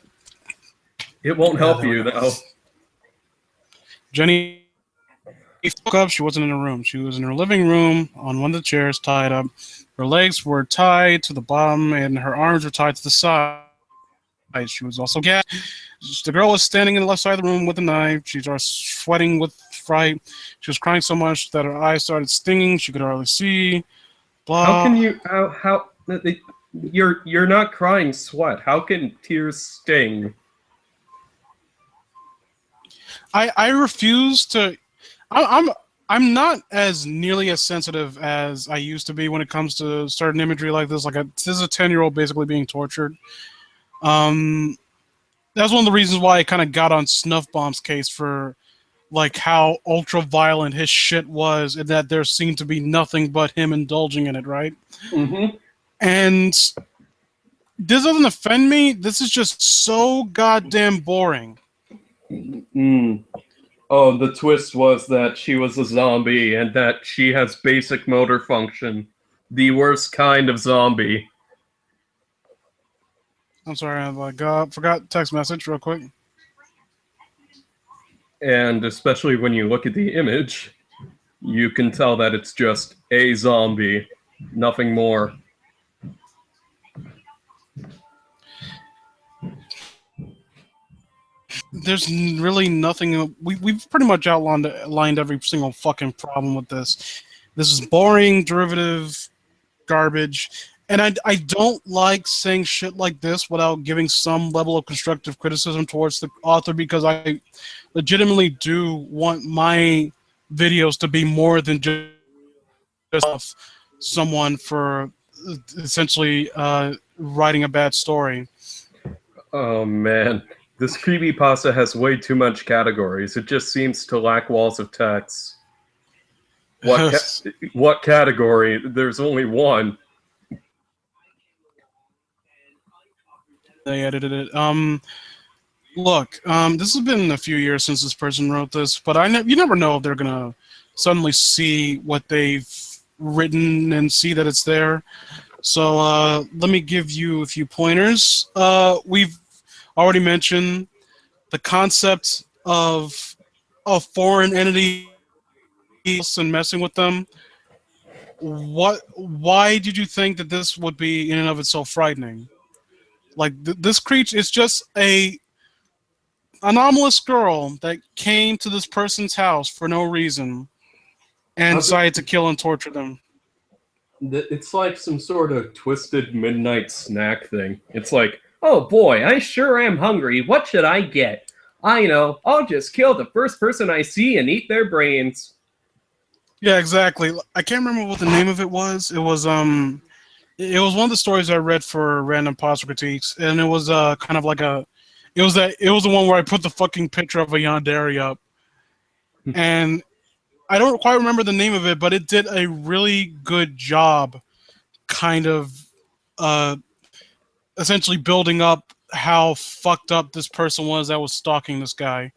It won't help you, though. Jenny woke up. She wasn't in her room. She was in her living room on one of the chairs, tied up. Her legs were tied to the bottom, and her arms were tied to the side. She was also gagged. The girl was standing in the left side of the room with a knife. She started sweating with fright. She was crying so much that her eyes started stinging. She could hardly see. Blah. How can you... How you're not crying sweat. How can tears sting? I refuse to... I'm not as nearly as sensitive as I used to be when it comes to certain imagery like this. This is a 10-year-old basically being tortured. That's one of the reasons why I kind of got on Snuff Bomb's case for like how ultra violent his shit was, and that there seemed to be nothing but him indulging in it, right? Mm-hmm. And this doesn't offend me. This is just so goddamn boring. Mm. Oh, the twist was that she was a zombie and that she has basic motor function. The worst kind of zombie. I'm sorry, I forgot text message real quick. And especially when you look at the image, you can tell that it's just a zombie, nothing more. There's really nothing. We've pretty much outlined every single fucking problem with this. This is boring, derivative, garbage. And I don't like saying shit like this without giving some level of constructive criticism towards the author, because I legitimately do want my videos to be more than just someone for essentially writing a bad story. Oh man, this creepypasta has way too much categories. It just seems to lack walls of text. What category? There's only one. They edited it. Look, this has been a few years since this person wrote this, but you never know if they're gonna suddenly see what they've written and see that it's there. So let me give you a few pointers. We've already mentioned the concept of a foreign entity and messing with them. Why did you think that this would be in and of itself frightening? Like this creature is just a anomalous girl that came to this person's house for no reason and decided to kill and torture them. It's like some sort of twisted midnight snack thing. It's like, oh boy, I sure am hungry. What should I get? I know, I'll just kill the first person I see and eat their brains. Yeah, exactly. I can't remember what the name of it was. It was one of the stories I read for random pasta critiques, and it was kind of like it was the one where I put the fucking picture of a yandere up, and I don't quite remember the name of it, but it did a really good job, kind of uh, essentially building up how fucked up this person was that was stalking this guy.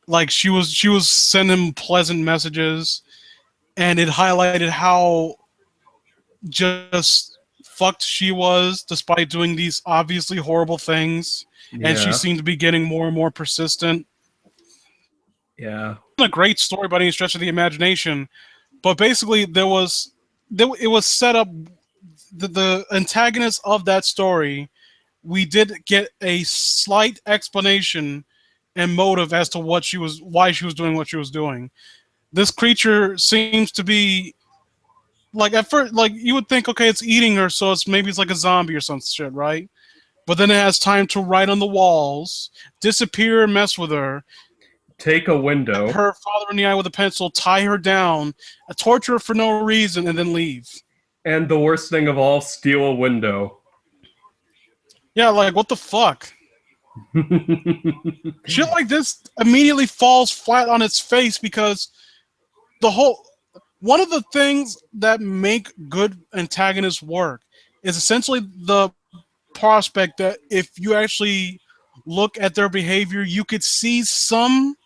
Like she was sending pleasant messages, and it highlighted how just fucked she was despite doing these obviously horrible things, and she Yeah, seemed to be getting more and more persistent. yeah. A great story by any stretch of the imagination, but basically it was set up. The antagonist of that story, we did get a slight explanation and motive as to why she was doing what she was doing. This creature seems to be like, at first, like you would think, okay, it's eating her, so it's like a zombie or some shit, right? But then it has time to write on the walls, disappear, mess with her, Take a window. her father in the eye with a pencil, tie her down, torture her for no reason, and then leave. And the worst thing of all, steal a window. Yeah, like what the fuck? Shit like this immediately falls flat on its face, because one of the things that make good antagonists work is essentially the prospect that if you actually look at their behavior, you could see some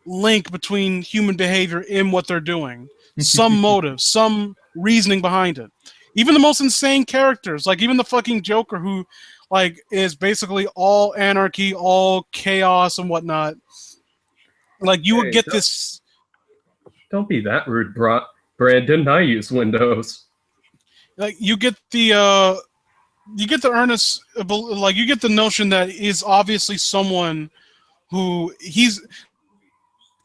link between human behavior in what they're doing, some motive, some reasoning behind it. Even the most insane characters, like even the fucking Joker, who like is basically all anarchy, all chaos and whatnot. Like you would get this. Don't be that rude, Brandon. I use Windows. Like you get the earnest, like you get the notion that is obviously someone who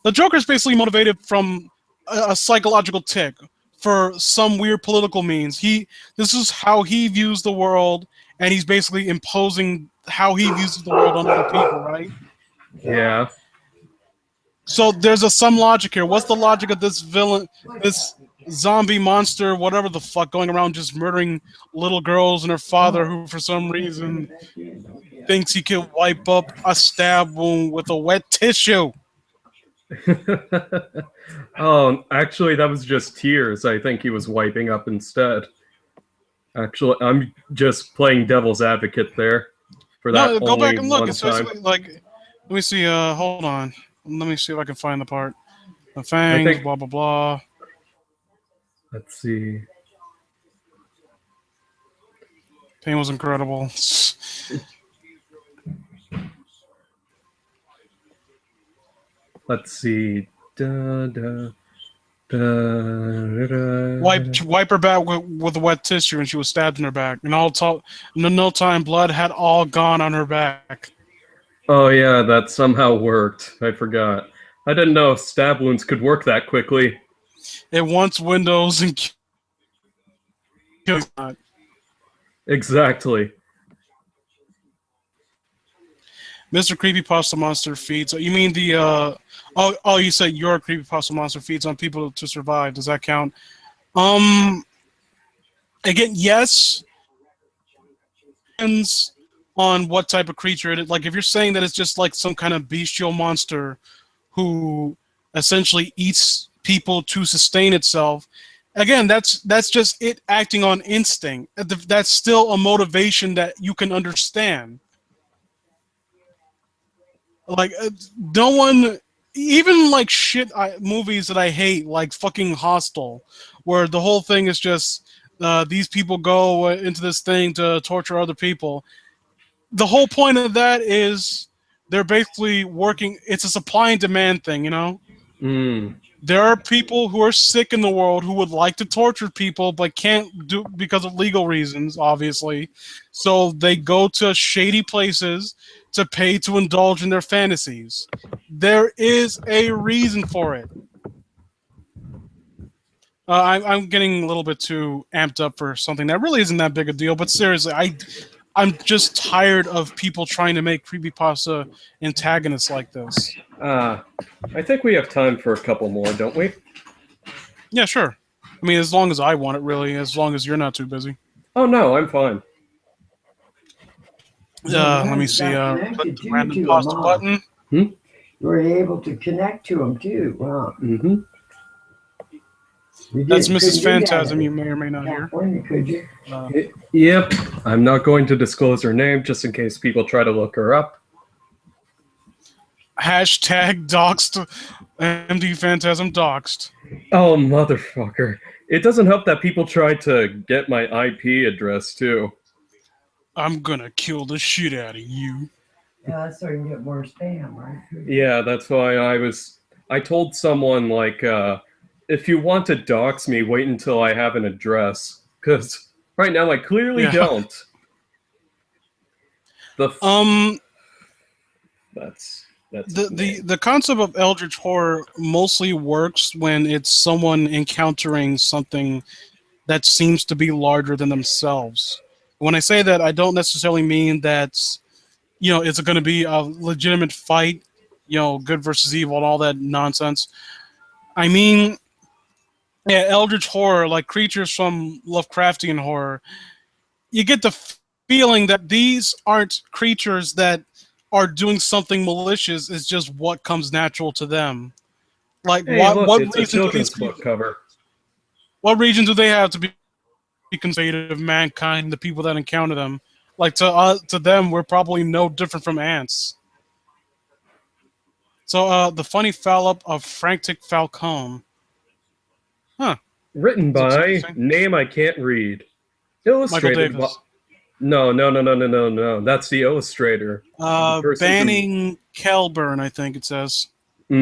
the Joker is basically motivated from a psychological tick for some weird political means. This is how he views the world, and he's basically imposing how he views the world on other people, right? Yeah. So there's some logic here. What's the logic of this villain, this zombie monster, whatever the fuck, going around just murdering little girls and her father, who for some reason thinks he can wipe up a stab wound with a wet tissue? Oh, actually, that was just tears. I think he was wiping up instead. Actually, I'm just playing devil's advocate there for that No, go back only and look. one It's time. basically like, let me see. Hold on. Let me see if I can find the part. The I fangs, think. blah blah blah. Let's see. Pain was incredible. Let's see. Da, da, da, da, da. Wipe her back with wet tissue, and she was stabbed in her back. And no time, blood had all gone on her back. Oh yeah, that somehow worked. I forgot. I didn't know stab wounds could work that quickly. It wants windows and kills. Exactly. Mr. Creepypasta Monster feeds. You mean the oh, you said your Creepypasta Monster feeds on people to survive. Does that count? Again, yes. Depends on what type of creature it is. Like, if you're saying that it's just like some kind of bestial monster who essentially eats people to sustain itself, again, that's just it acting on instinct. That's still a motivation that you can understand. Like, no one, even like movies that I hate, like fucking Hostel, where the whole thing is just these people go into this thing to torture other people. The whole point of that is they're basically working. It's a supply and demand thing, you know. Mm. There are people who are sick in the world who would like to torture people but can't do because of legal reasons, obviously. So they go to shady places to pay to indulge in their fantasies. There is a reason for it. I'm getting a little bit too amped up for something that really isn't that big a deal. But seriously, I'm just tired of people trying to make creepypasta antagonists like this. I think we have time for a couple more, don't we? Yeah, sure. I mean, as long as I want it, really. As long as you're not too busy. Oh no, I'm fine. Let me see. Click the random pasta button. You were able to connect to them too. Wow. Mm-hmm. That's Mrs. Phantasm. You may or may not hear. Could you? Yep. I'm not going to disclose her name just in case people try to look her up. Hashtag doxed. M.D Phantasm doxed. Oh, motherfucker. It doesn't help that people try to get my IP address, too. I'm gonna kill the shit out of you. Yeah, so you can get more spam, right? Yeah, that's why I told someone, like, if you want to dox me, wait until I have an address. Because right now I clearly don't. That's the concept of eldritch horror mostly works when it's someone encountering something that seems to be larger than themselves. When I say that, I don't necessarily mean that, you know, it's going to be a legitimate fight, you know, good versus evil and all that nonsense. I mean, yeah, eldritch horror, like creatures from Lovecraftian horror, you get the feeling that these aren't creatures that are doing something malicious. It's just what comes natural to them. Like, hey, what it's reason a children's book cover. What reason do they have to be considerate of mankind, the people that encounter them? Like, to them, we're probably no different from ants. So, the funny foul-up of Frantic Falcone. Huh. Written by name I can't read. Illustrated Michael Davis. No. That's the illustrator. Banning Kelburn, I think it says. I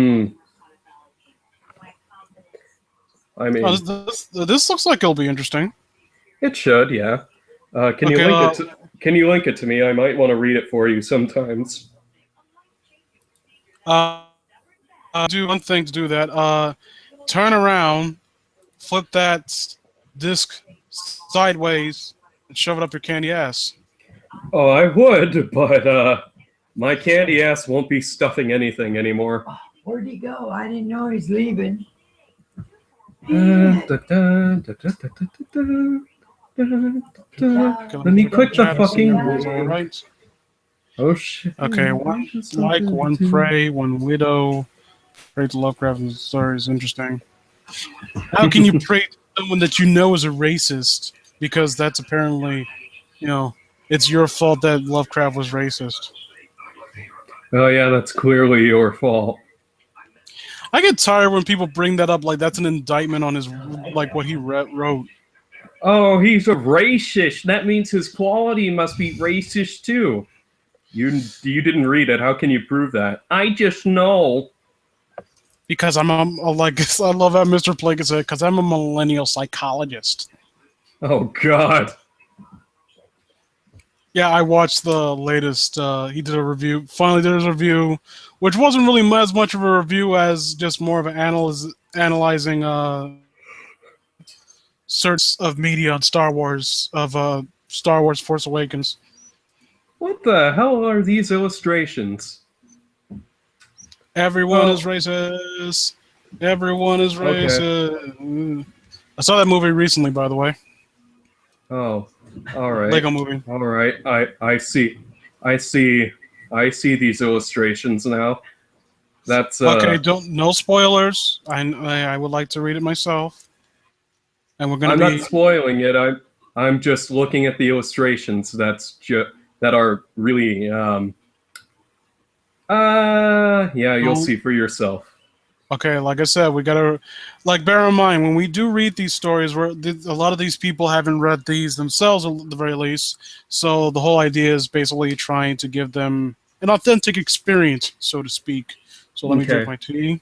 mean, this looks like it'll be interesting. It should, yeah. Can you link it to me? I might want to read it for you sometimes. Do one thing to do that. Turn around, flip that disc sideways, and shove it up your candy ass. Oh, I would, but my candy ass won't be stuffing anything anymore. Where'd he go? I didn't know he's leaving. Let me click the fucking. Right. Oh shit. Okay, one like, one pray, one widow, Pray to Lovecraft story is interesting. How can you pray to someone that you know is a racist? Because that's apparently, it's your fault that Lovecraft was racist. Oh yeah, that's clearly your fault. I get tired when people bring that up like that's an indictment on his, like what he wrote. Oh, he's a racist. That means his quality must be racist too. You didn't read it. How can you prove that? I just know. Because I'm like I love how Mr. Plinkett said, because I'm a millennial psychologist. Oh God. Yeah, I watched the latest. He did a review. Finally, did his review, which wasn't really as much of a review as just more of an analyzing sorts of media on Star Wars Star Wars Force Awakens. What the hell are these illustrations? Everyone is racist. Everyone is racist. Okay. I saw that movie recently, by the way. Oh, all right. Lego movie. All right. I see these illustrations now. That's okay. No spoilers. I would like to read it myself. And we're gonna. I'm not spoiling it. I'm just looking at the illustrations. That are really yeah. You'll see for yourself. Okay, like I said, we gotta bear in mind when we do read these stories, a lot of these people haven't read these themselves at the very least. So the whole idea is basically trying to give them an authentic experience, so to speak. So let me drink my tea.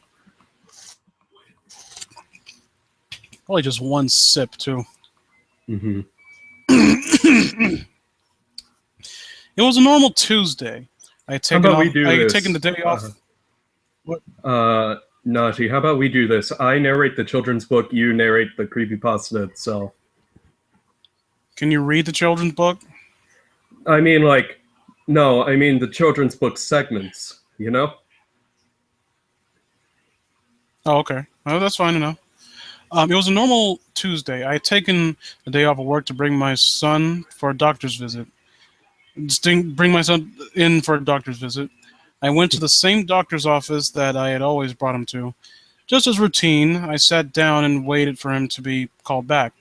Probably just one sip too. Mm-hmm. It was a normal Tuesday. I had taken the day off. What? Naji, how about we do this? I narrate the children's book, you narrate the creepypasta itself. Can you read the children's book? I mean, the children's book segments, you know? Oh, okay. Oh, that's fine enough. It was a normal Tuesday. I had taken the day off of work to bring my son for a doctor's visit. Bring my son in for a doctor's visit. I went to the same doctor's office that I had always brought him to. Just as routine, I sat down and waited for him to be called back.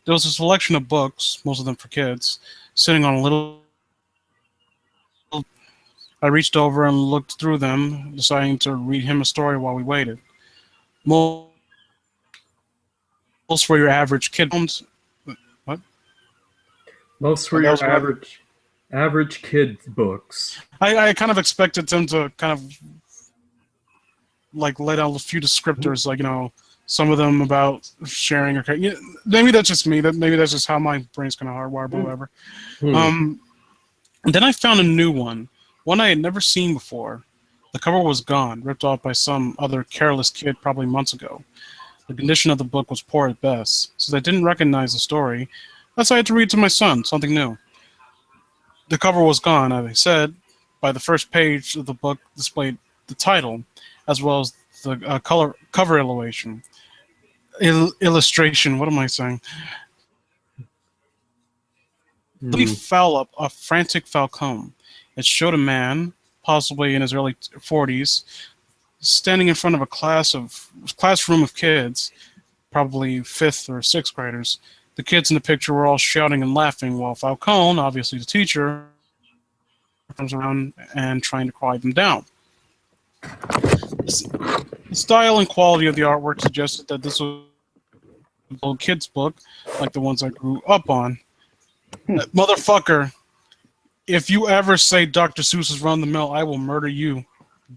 There was a selection of books, most of them for kids, sitting on a little... I reached over and looked through them, deciding to read him a story while we waited. Most for your average kid. What? Most for your average kid books. I kind of expected them to kind of lay down a few descriptors, some of them about sharing or maybe that's just me. Maybe that's just how my brain's kind of hardwired, but whatever. And then I found a new one I had never seen before. The cover was gone, ripped off by some other careless kid probably months ago. The condition of the book was poor at best, since I didn't recognize the story. I decided to read it to my son, something new. The cover was gone, as I said. By the first page of the book displayed the title, as well as the cover illustration. What am I saying? A frantic falcon. It showed a man, possibly in his early 40s, standing in front of a classroom of kids, probably 5th or 6th graders. The kids in the picture were all shouting and laughing, while Falcone, obviously the teacher, comes around and trying to quiet them down. The style and quality of the artwork suggested that this was a little kid's book, like the ones I grew up on. Motherfucker, if you ever say Dr. Seuss is run the mill, I will murder you.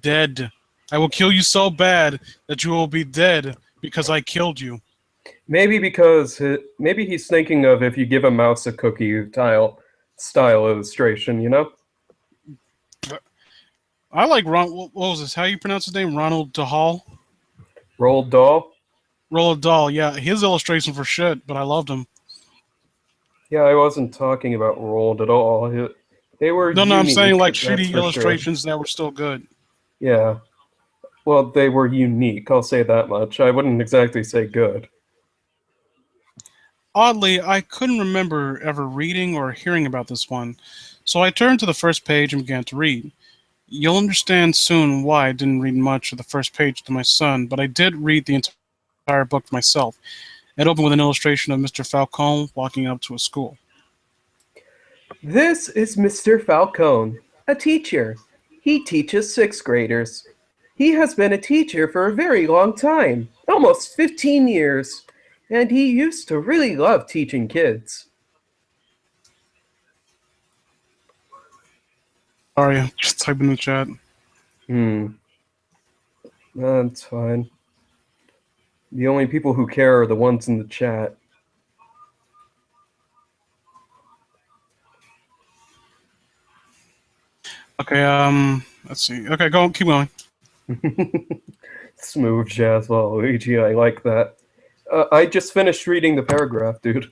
Dead. I will kill you so bad that you will be dead because I killed you. Maybe he's thinking of if you give a mouse a cookie style illustration, you know? I like what was this? How you pronounce his name? Ronald Dahl? Roald Dahl? Roald Dahl, yeah. His illustrations were shit, but I loved him. Yeah, I wasn't talking about Roald at all. They were No, I'm saying shitty illustrations that were still good. Yeah. Well, they were unique, I'll say that much. I wouldn't exactly say good. Oddly, I couldn't remember ever reading or hearing about this one, so I turned to the first page and began to read. You'll understand soon why I didn't read much of the first page to my son, but I did read the entire book for myself. It opened with an illustration of Mr. Falcone walking up to a school. This is Mr. Falcone, a teacher. He teaches sixth graders. He has been a teacher for a very long time, almost 15 years, and he used to really love teaching kids. Sorry, just type in the chat. That's fine. The only people who care are the ones in the chat. Okay, let's see. Okay, keep going. Smooth jazz, Luigi, I like that. I just finished reading the paragraph, dude.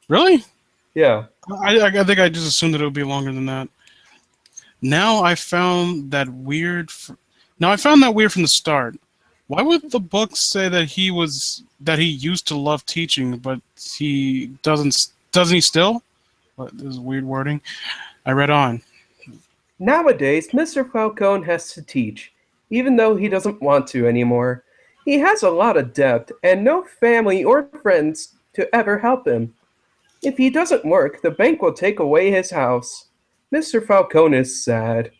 Really? Yeah. I think I just assumed that it would be longer than that. Now I found that weird. Now I found that weird from the start. Why would the book say that he used to love teaching, but he doesn't? Doesn't he still? This is weird wording. I read on. Nowadays, Mr. Falcone has to teach, even though he doesn't want to anymore. He has a lot of debt and no family or friends to ever help him. If he doesn't work, the bank will take away his house. Mr. Falcone is sad.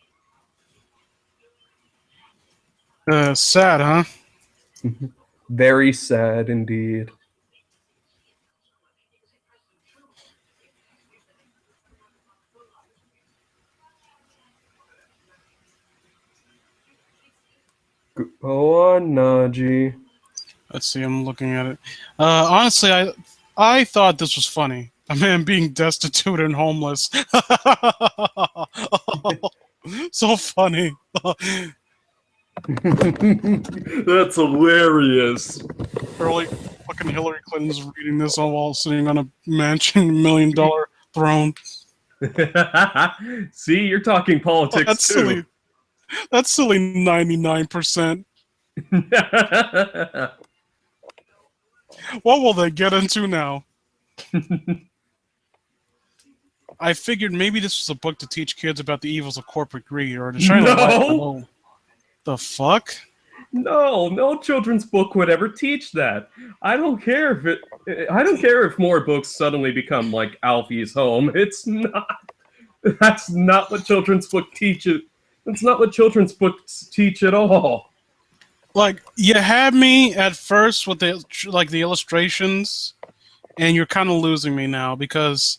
Sad, huh? Very sad indeed. Go on, Najee. Let's see, I'm looking at it. Honestly, I thought this was funny. A man being destitute and homeless. So funny. That's hilarious. Early fucking Hillary Clinton's reading this while sitting on a mansion, $1 million throne. See, you're talking politics That's too. silly. That's silly 99%. What will they get into now? I figured maybe this was a book to teach kids about the evils of corporate greed, or to shine a light. Oh, the fuck? No children's book would ever teach that. I don't care if more books suddenly become like Alfie's Home. It's not. That's not what children's book teaches. That's not what children's books teach at all. Like, you had me at first with the illustrations, and you're kind of losing me now because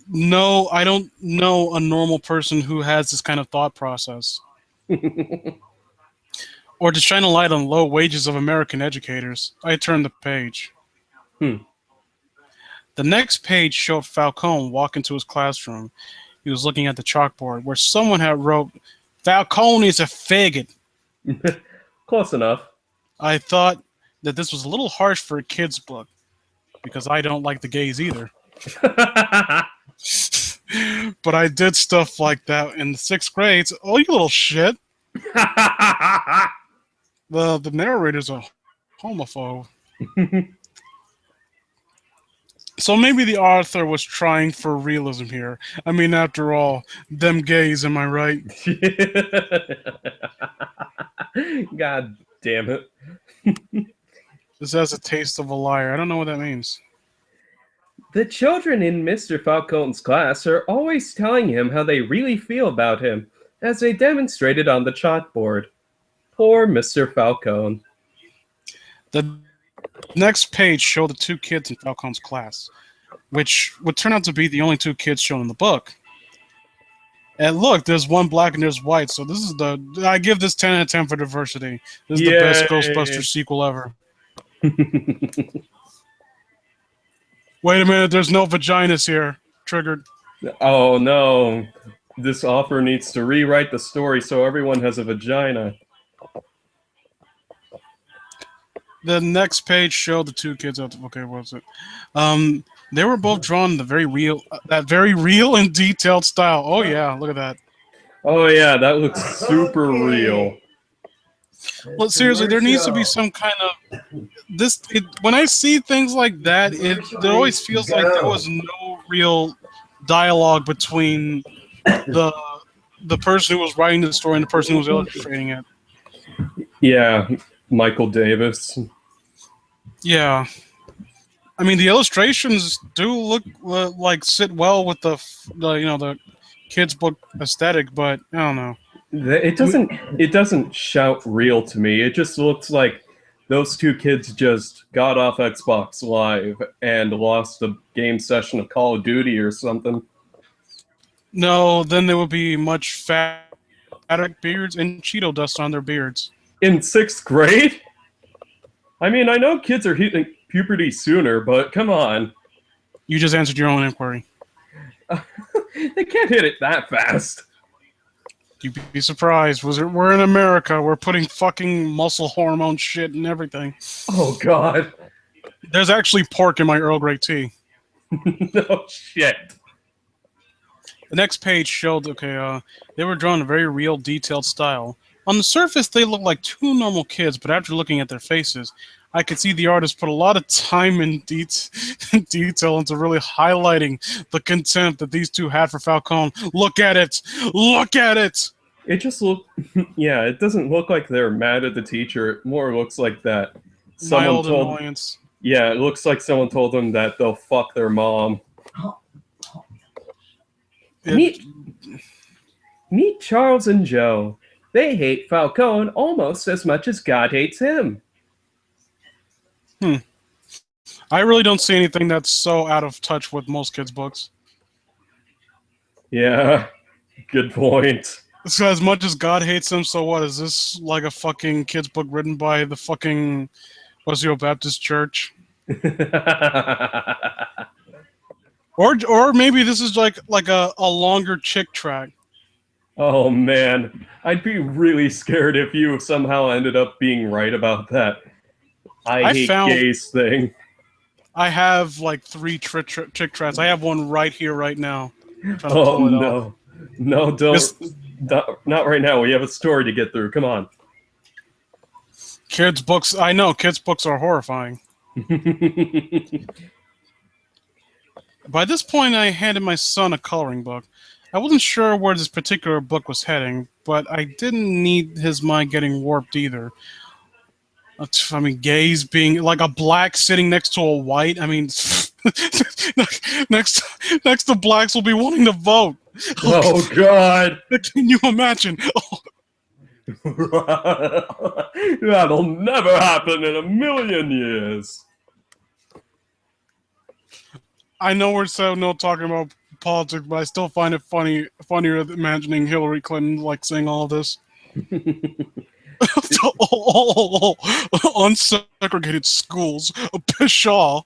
no, I don't know a normal person who has this kind of thought process. Or to shine a light on low wages of American educators. I turned the page. The next page showed Falcone walk into his classroom. He was looking at the chalkboard where someone had wrote, "Falcone is a faggot." Close enough. I thought that this was a little harsh for a kid's book, because I don't like the gays either. But I did stuff like that in the 6th grade. Oh, you little shit. The narrator's a homophobe. So maybe the author was trying for realism here. I mean, after all, them gays, am I right? God damn it. This has a taste of a liar. I don't know what that means. The children in Mr. Falcone's class are always telling him how they really feel about him, as they demonstrated on the chalkboard. Poor Mr. Falcone. The next page showed the 2 kids in Falcone's class, which would turn out to be the only 2 kids shown in the book. And look, there's one black and there's white, so this is I give this 10 out of 10 for diversity. This is the best Ghostbusters sequel ever. Wait a minute, there's no vaginas here. Triggered. Oh no. This author needs to rewrite the story so everyone has a vagina. The next page showed the 2 kids. Okay, what was it? They were both drawn in that very real and detailed style. Oh yeah, look at that. Oh yeah, that looks super real. Well, seriously, there needs to be some kind of when I see things like that, it always feels like there was no real dialogue between the the person who was writing the story and the person who was illustrating it. Yeah, Michael Davis. Yeah. I mean, the illustrations do look like sit well with the kids book aesthetic, but I don't know. It doesn't shout real to me. It just looks like those two kids just got off Xbox Live and lost a game session of Call of Duty or something. No, then there would be much fatter beards and Cheeto dust on their beards. In 6th grade? I mean, I know kids are hitting puberty sooner, but come on. You just answered your own inquiry. They can't hit it that fast. You'd be surprised. We're in America. We're putting fucking muscle hormone shit and everything. Oh, God. There's actually pork in my Earl Grey tea. No shit. The next page showed, they were drawn in a very real, detailed style. On the surface, they looked like two normal kids, but after looking at their faces, I could see the artist put a lot of time and detail into really highlighting the contempt that these two had for Falcone. Look at it! Look at it! It just looked... Yeah, it doesn't look like they're mad at the teacher. It more looks like that someone told... annoyance. Yeah, it looks like someone told them that they'll fuck their mom. Meet Charles and Joe. They hate Falcone almost as much as God hates him. I really don't see anything that's so out of touch with most kids' books. Yeah, good point. So as much as God hates him, so what? Is this like a fucking kids' book written by the fucking Wesleyan Baptist Church? Or maybe this is like a longer chick track. Oh man, I'd be really scared if you somehow ended up being right about that I hate gays thing. I have like 3 chick tracks. I have one right here, right now. Oh no. No, not right now. We have a story to get through. Come on. Kids' books, I know, kids' books are horrifying. By this point, I handed my son a coloring book. I wasn't sure where this particular book was heading, but I didn't need his mind getting warped either. I mean, gays being like a black sitting next to a white. I mean, next to blacks will be wanting to vote. Oh God! Can you imagine? That'll never happen in a million years. I know we're so not talking about politics, but I still find it funnier than imagining Hillary Clinton like saying all of this. Unsegregated schools, a pshaw.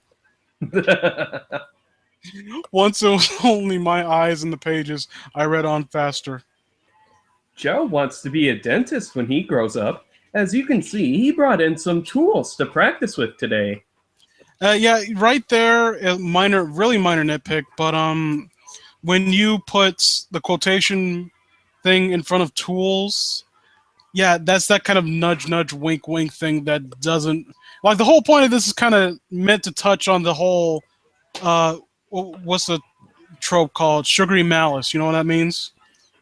Once it was only my eyes in the pages, I read on faster. Joe wants to be a dentist when he grows up. As you can see, he brought in some tools to practice with today. Yeah, right there, really minor nitpick, but when you put the quotation thing in front of tools, yeah, that's that kind of nudge, wink, wink thing that doesn't... Like, the whole point of this is kind of meant to touch on the whole, what's the trope called? Sugary malice, you know what that means?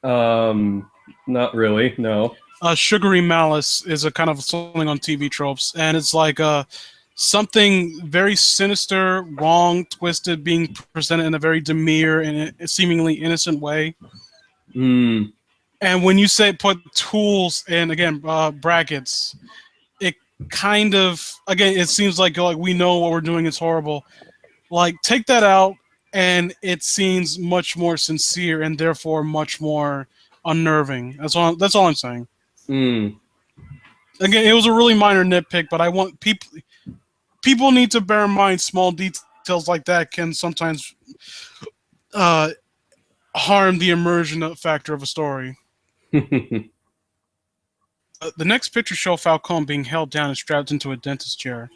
Not really, no. Sugary malice is a kind of something on TV tropes, and it's like something very sinister, wrong, twisted, being presented in a very demure and seemingly innocent way. Mm. And when you say put tools in, again, brackets, it kind of, again, it seems like we know what we're doing is horrible. Like, take that out, and it seems much more sincere and therefore much more unnerving. That's all I'm saying. Mm. Again, it was a really minor nitpick, but I want people need to bear in mind small details like that can sometimes harm the immersion factor of a story. The next picture showed Falcone being held down and strapped into a dentist chair.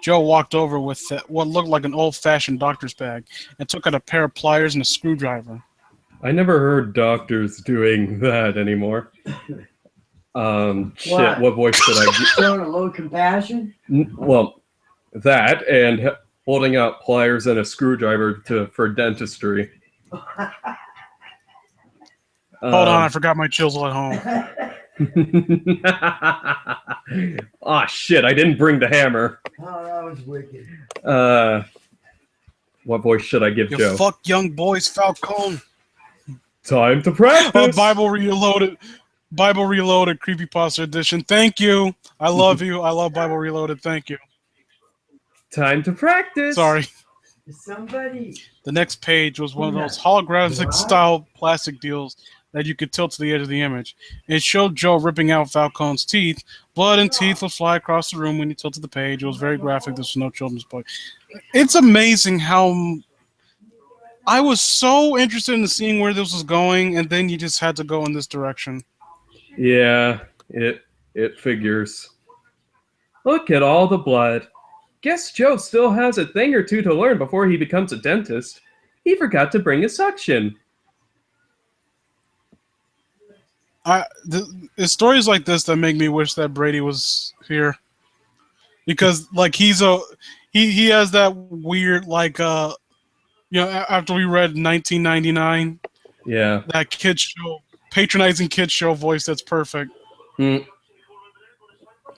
Joe walked over with what looked like an old-fashioned doctor's bag and took out a pair of pliers and a screwdriver. I never heard doctors doing that anymore. Shit, what voice did I get? Showing a little compassion? Well, that and holding out pliers and a screwdriver for dentistry. Hold on, I forgot my chisel at home. Ah, shit, I didn't bring the hammer. Oh, that was wicked. What voice should I give You Joe? fuck young boys, Falcone. Time to practice! Bible Reloaded. Bible Reloaded, Creepypasta Edition. Thank you. I love you. I love Bible Reloaded. Thank you. Time to practice! Sorry. Somebody. The next page was one of those holographic style plastic deals that you could tilt to the edge of the image. It showed Joe ripping out Falcone's teeth. Blood and teeth would fly across the room when you tilted the page. It was very graphic. This was no children's book. It's amazing how I was so interested in seeing where this was going, and then you just had to go in this direction. Yeah, it figures. Look at all the blood. Guess Joe still has a thing or two to learn before he becomes a dentist. He forgot to bring a suction. It's stories like this that make me wish that Brady was here, because like he has that weird after we read 1999, that kids show, patronizing kids show voice that's perfect. I'm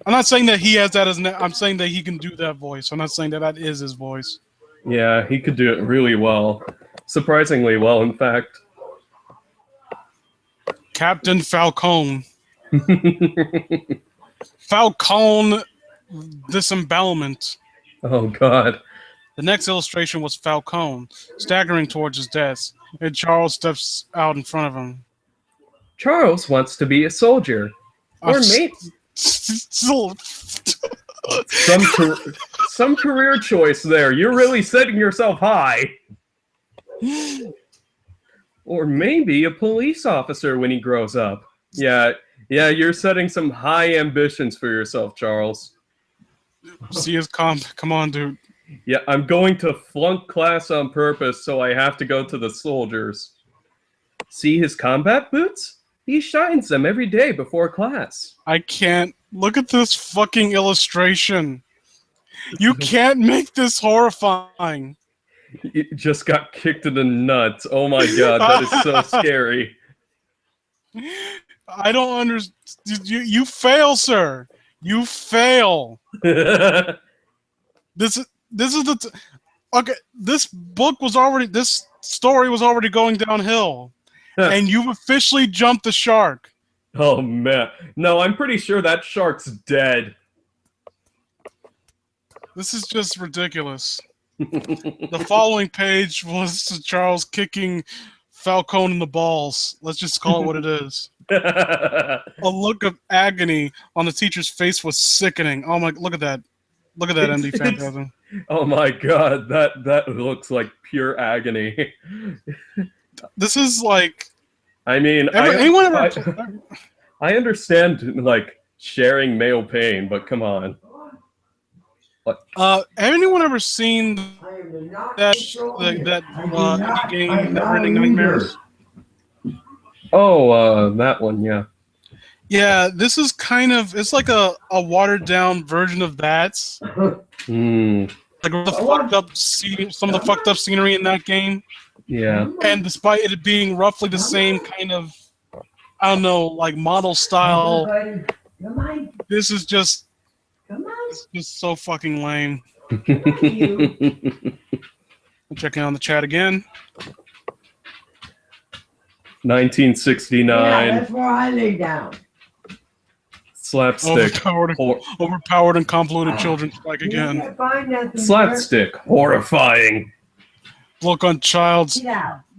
not saying that he has that I'm saying that he can do that voice. I'm not saying that is his voice. Yeah, he could do it really well. Surprisingly well, in fact. Captain Falcone. Falcone disembowelment. Oh, God. The next illustration was Falcone, staggering towards his desk, and Charles steps out in front of him. Charles wants to be a soldier. Or maybe... some career choice there. You're really setting yourself high. Or maybe a police officer when he grows up. Yeah, you're setting some high ambitions for yourself, Charles. See his comp. Come on, dude. Yeah, I'm going to flunk class on purpose, so I have to go to the soldiers. See his combat boots? He shines them every day before class. I can't. Look at this fucking illustration. You can't make this horrifying. It just got kicked in the nuts. Oh my god, that is so scary. I don't understand. You fail, sir. You fail. This is okay. This story was already going downhill, and you've officially jumped the shark. Oh man, no, I'm pretty sure that shark's dead. This is just ridiculous. The following page was Charles kicking Falcone in the balls. Let's just call it what it is. A look of agony on the teacher's face was sickening. Oh my! Look at that! Look at that, M.D Phantasm. Oh my god, that looks like pure agony. This is like. I mean, I understand like sharing male pain, but come on. Have anyone ever seen that game, Never-Ending Nightmares? Oh, that one, yeah. Yeah, this is kind of, it's like a watered down version of that. Like some of the fucked up scenery in that game. Yeah. And despite it being roughly the same kind of, I don't know, like model style, this is just. It's just so fucking lame. I'm checking on the chat again. 1969. Yeah, that's where I lay down. Slapstick. Overpowered and convoluted children strike again. Slapstick. Horrifying. Look on Child's.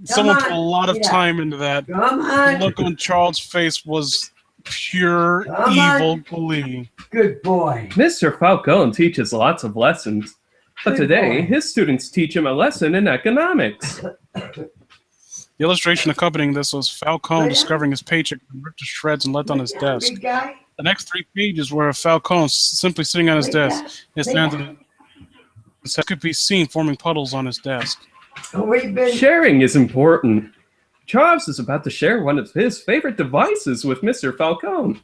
Someone put a lot of time into that. The look on Charles' face was pure evil glee. Good boy. Mr. Falcone teaches lots of lessons, but today his students teach him a lesson in economics. The illustration accompanying this was Falcone discovering his paycheck ripped to shreds and left on his desk. The next 3 pages were of Falcone simply sitting on his desk. His hands could be seen forming puddles on his desk. Sharing is important. Charles is about to share one of his favorite devices with Mr. Falcone.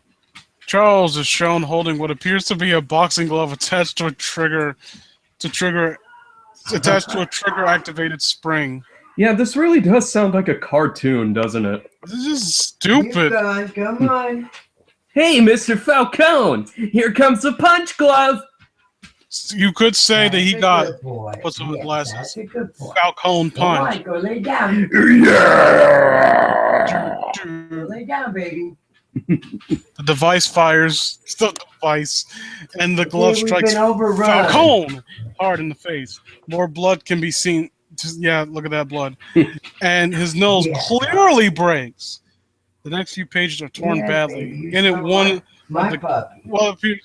Charles is shown holding what appears to be a boxing glove attached to a trigger-activated spring. Yeah, this really does sound like a cartoon, doesn't it? This is Keep stupid. going. Come on. Hey, Mr. Falcone, here comes the punch glove. You could say that he That's a got good boy. what's up with Yes, glasses. that's a good boy. Falcone Come on, punch. go lay down. Go The lay down, baby. device fires the device, and the glove Okay, we've strikes been overrun. Falcone hard in the face. More blood can be seen. Yeah, look at that blood. And his nose Yeah. clearly breaks. The next few pages are torn Yeah, badly. baby, you In it, smell one my the- puppy. well, if you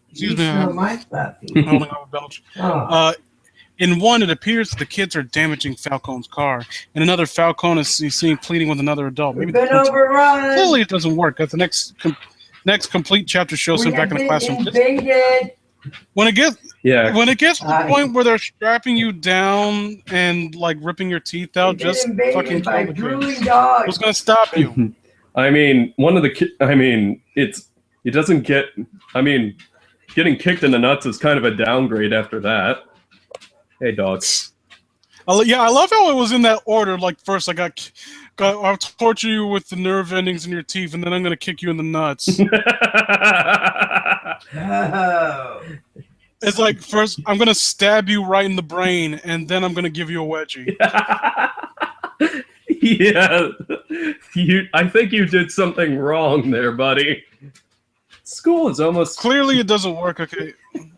excuse You me, smell I'm my puppy. holding up a belch. Oh, In one, it appears that the kids are damaging Falcone's car. In another, Falcone is seen pleading with another adult. we've Maybe been the overrun. clearly it doesn't work. That's the next complete chapter shows We him back have in the been classroom. invaded. When it gets Yeah, to the Hi. point where they're strapping you down and like ripping your teeth out, We've been just fucking invaded by kill the drooling kids. dogs. Who's gonna stop you? I mean, it doesn't get. I mean, getting kicked in the nuts is kind of a downgrade after that. Hey, dogs. Yeah, I love how it was in that order. Like first, I'll torture you with the nerve endings in your teeth, and then I'm gonna kick you in the nuts. Oh. It's It's like first I'm gonna stab you right in the brain, and then I'm gonna give you a wedgie. yeah, I think you did something wrong there, buddy. School is almost Clearly, it doesn't work. Okay.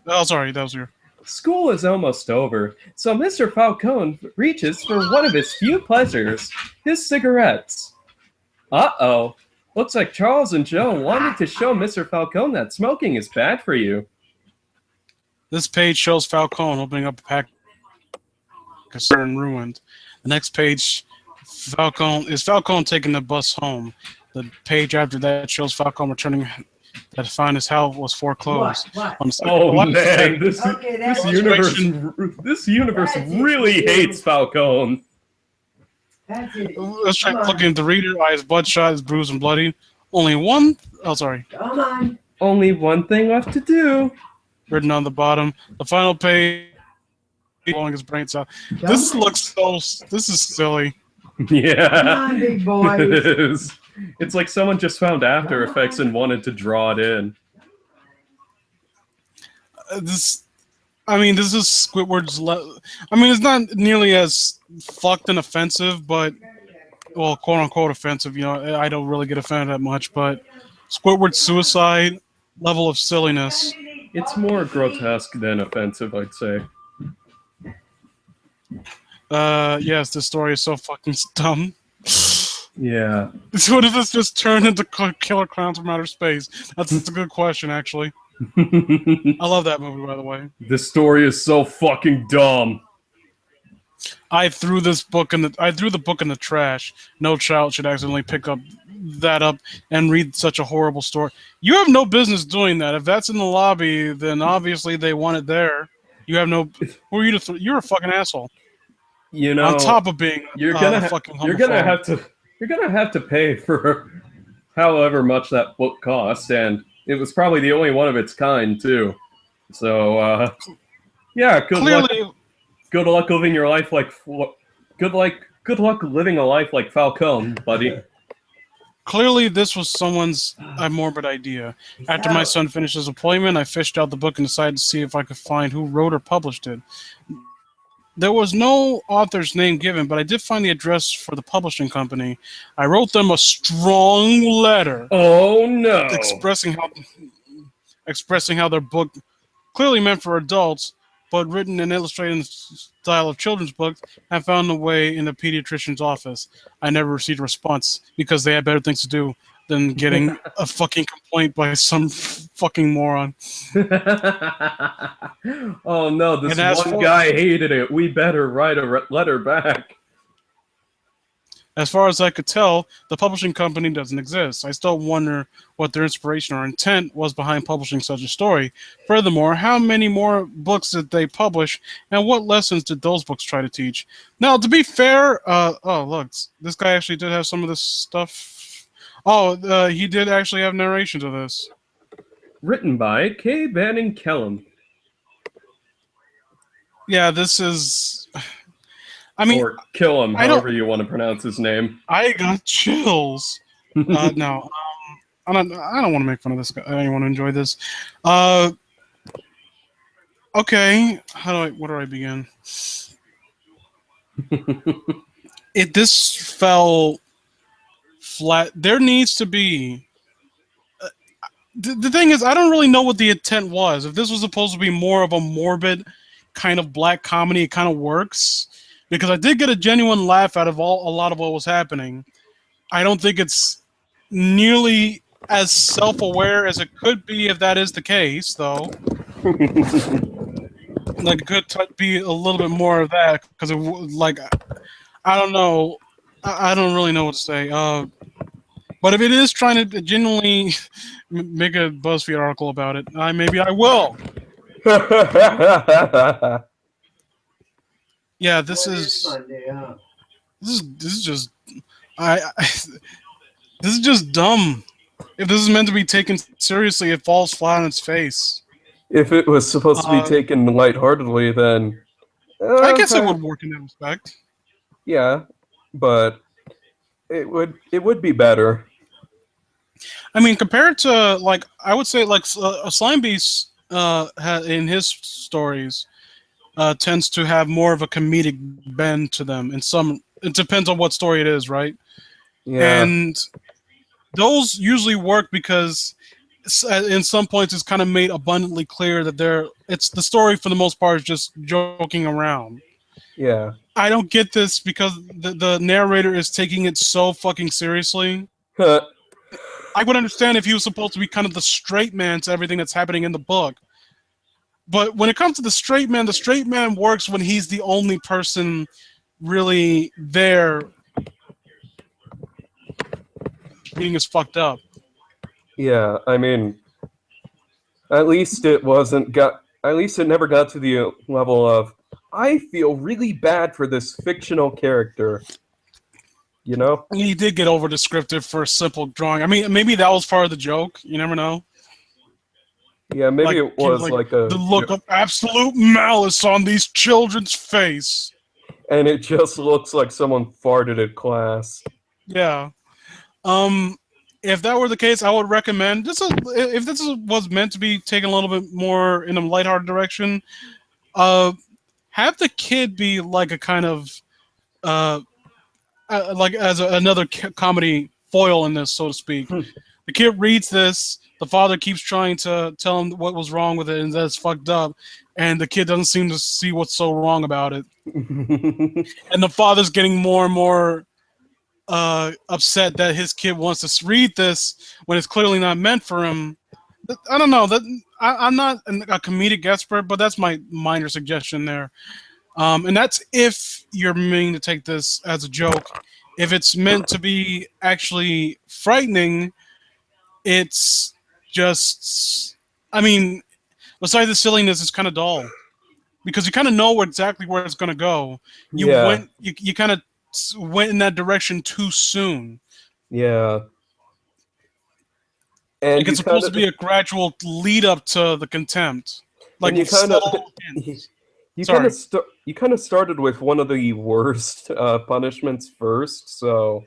Oh, sorry, that was your. School is almost over, so Mr. Falcone reaches for one of his few pleasures, his cigarettes. Uh-oh. Looks like Charles and Joe wanted to show Mr. Falcone that smoking is bad for you. This page shows Falcone opening up a pack of certain ruined. The next page, Falcone taking the bus home. The page after that shows Falcone returning to find his house was foreclosed. What? On the Oh last man, page, this Okay, that's this universe That's it, really you. hates Falcone. That's it. let's try Come on. looking at the reader. Eyes bloodshot, is bruised and bloody. Only one. Oh, sorry. Come on. Only one thing left to do. Written on the bottom. The final page. Blowing his brains out. This looks so. This is silly. Yeah. Come on, big boy. It is. It's like someone just found After Effects and wanted to draw it in. This is Squidward's. It's not nearly as fucked and offensive, but well, quote unquote offensive. You know, I don't really get offended that much, but Squidward's suicide level of silliness. It's more grotesque than offensive, I'd say. Yes, this story is so fucking dumb. Yeah. So what if this just turned into Killer Clowns from Outer Space? That's a good question, actually. I love that movie, by the way. This story is so fucking dumb. I threw the book in the trash. No child should accidentally pick that up and read such a horrible story. You have no business doing that. If that's in the lobby, then obviously they want it there. You have no. Who are you to? You're a fucking asshole. You know, On top of being you're gonna fucking you're gonna homophobe. have to pay for however much that book cost, and it was probably the only one of its kind too. So yeah, good luck living your life like good luck living a life like Falcone, buddy. Clearly, this was someone's morbid idea. After my son finished his appointment, I fished out the book and decided to see if I could find who wrote or published it. There was no author's name given, but I did find the address for the publishing company. I wrote them a strong letter Oh no! expressing how their book, clearly meant for adults, but written and illustrated in the style of children's books, had found a way in the pediatrician's office. I never received a response because they had better things to do than getting a fucking complaint by some fucking moron. Oh no, this one guy hated it. We better write a letter back. As far as I could tell, the publishing company doesn't exist. I still wonder what their inspiration or intent was behind publishing such a story. Furthermore, how many more books did they publish, and what lessons did those books try to teach? Now, to be fair, oh, look, this guy actually did have some of this stuff. Oh, he did actually have narration to this. Written by K. Bannon Kellum. Yeah, this is... I mean, or kill him, I don't- however you want to pronounce his name. I got chills. No, I don't want to make fun of this guy. I don't want to enjoy this. Okay, where do I begin? This fell flat. There needs to be. The thing is, I don't really know what the intent was. If this was supposed to be more of a morbid kind of black comedy, it kind of works because I did get a genuine laugh out of a lot of what was happening. I don't think it's nearly as self-aware as it could be if that is the case, though. Like, it could be a little bit more of that because, like, I don't know. I don't really know what to say. But if it is trying to genuinely make a BuzzFeed article about it, maybe I will. Yeah, this is just this is just dumb. If this is meant to be taken seriously, it falls flat on its face. If it was supposed to be taken lightheartedly, then I guess it would work in that respect. Yeah, but it would be better. I mean, compared to, like, I would say, like, a Slime Beast in his stories tends to have more of a comedic bend to them. It depends on what story it is, right? Yeah. And those usually work because in some points it's kind of made abundantly clear that the story for the most part is just joking around. Yeah. I don't get this because the narrator is taking it so fucking seriously. I would understand if he was supposed to be kind of the straight man to everything that's happening in the book. But when it comes to the straight man works when he's the only person really there being as fucked up. Yeah, I mean, at least it never got to the level of, I feel really bad for this fictional character. You know? He did get over descriptive for a simple drawing. I mean, maybe that was part of the joke. You never know. Yeah, maybe it was like the look of absolute malice on these children's face. And it just looks like someone farted at class. Yeah. If that were the case, I would recommend if this was meant to be taken a little bit more in a lighthearted direction, have the kid be like a kind of like as another comedy foil in this, so to speak. The kid reads this, the father keeps trying to tell him what was wrong with it and that it's fucked up, and the kid doesn't seem to see what's so wrong about it. And the father's getting more and more upset that his kid wants to read this when it's clearly not meant for him. I don't know. I'm not a comedic expert, but that's my minor suggestion there. And that's if you're meaning to take this as a joke. If it's meant to be actually frightening, it's just, I mean, besides the silliness, it's kind of dull. Because you kind of know exactly where it's going to go. You kind of went in that direction too soon. Yeah. And like it's supposed to be a gradual lead up to the contempt. Like you kind of started with one of the worst punishments first, so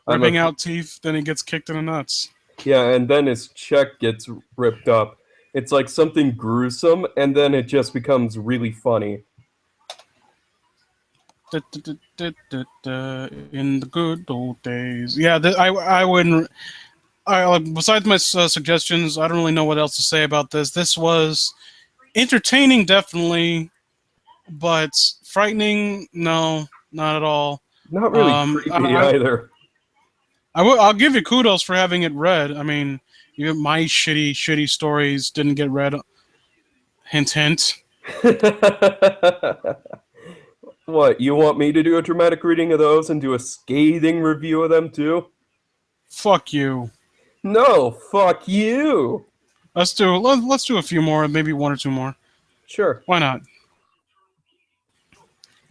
ripping out teeth, then he gets kicked in the nuts. Yeah, and then his cheek gets ripped up. It's like something gruesome, and then it just becomes really funny. In the good old days. Yeah, I wouldn't. Besides my suggestions, I don't really know what else to say about this. This was entertaining, definitely, but frightening, no, not at all. Not really creepy either. I'll give you kudos for having it read. I mean, even my shitty stories didn't get read. Hint, hint. What, you want me to do a dramatic reading of those and do a scathing review of them too? Fuck you. No, fuck you. Let's do a few more, maybe one or two more. Sure. Why not?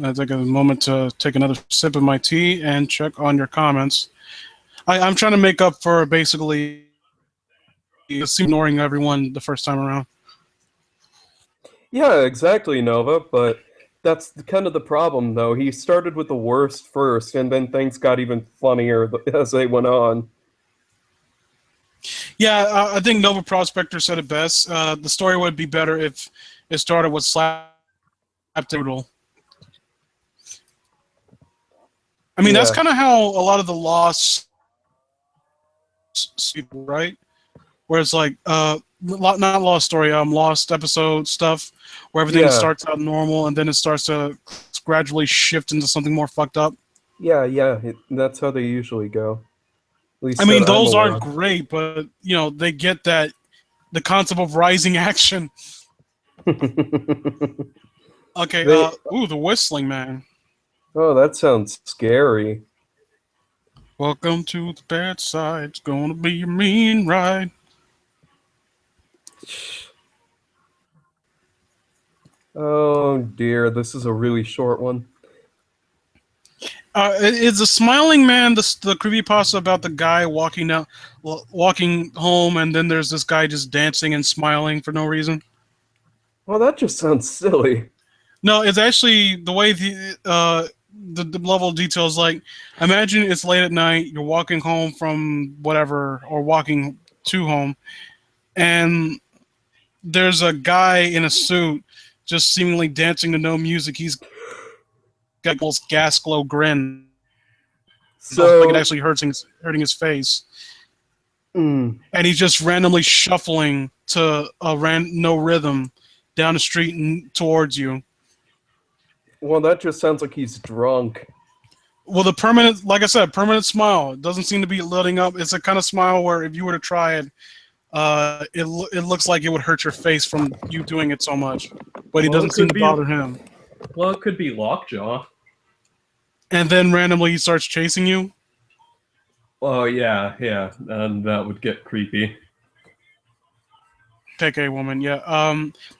I'll take a moment to take another sip of my tea and check on your comments. I'm trying to make up for basically ignoring everyone the first time around. Yeah, exactly, Nova, but That's kind of the problem, though. He started with the worst first, and then things got even funnier as they went on. Yeah, I think Nova Prospector said it best. The story would be better if it started with Slapdoodle. I mean, that's Yeah. kind of how a lot of the Lost people, right? Where it's like, not Lost Story, Lost episode stuff, where everything Yeah. starts out normal and then it starts to gradually shift into something more fucked up. Yeah, that's how they usually go. At least I mean, that I'm those aware aren't great, but you know, they get that the concept of rising action. of. Okay, They, ooh, the Whistling Man. oh, that sounds scary. Welcome to the bad side. It's gonna be a mean ride. Oh dear, this is a really short one. It's a Smiling Man, the creepypasta about the guy walking home, and then there's this guy just dancing and smiling for no reason. Well, that just sounds silly. No, it's actually the way the level of detail is like. Imagine it's late at night. You're walking home from whatever, or walking to home, and there's a guy in a suit just seemingly dancing to no music. He's got a gas glow grin. So, Like it actually hurting his face. And he's just randomly shuffling to no rhythm down the street and towards you. well, that just sounds like he's drunk. Well, the permanent, like I said, permanent smile. It doesn't seem to be letting up. It's a kind of smile where if you were to try it, it looks like it would hurt your face from you doing it so much. But it doesn't seem to bother him. Well, it could be Lockjaw. And then randomly he starts chasing you. Oh, yeah, and that would get creepy. KK woman, yeah.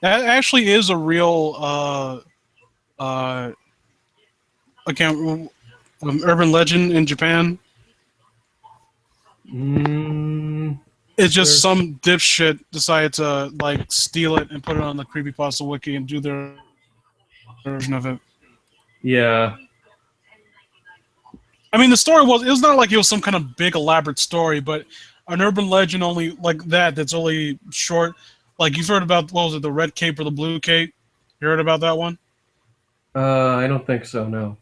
That actually is a real account, urban legend in Japan. It's just some dipshit decided to like steal it and put it on the creepypasta wiki and do their version of it. Yeah. I mean, it was not like it was some kind of big elaborate story, but an urban legend only like that's only short. Like you've heard about, what was it, the red cape or the blue cape? You heard about that one? I don't think so, no.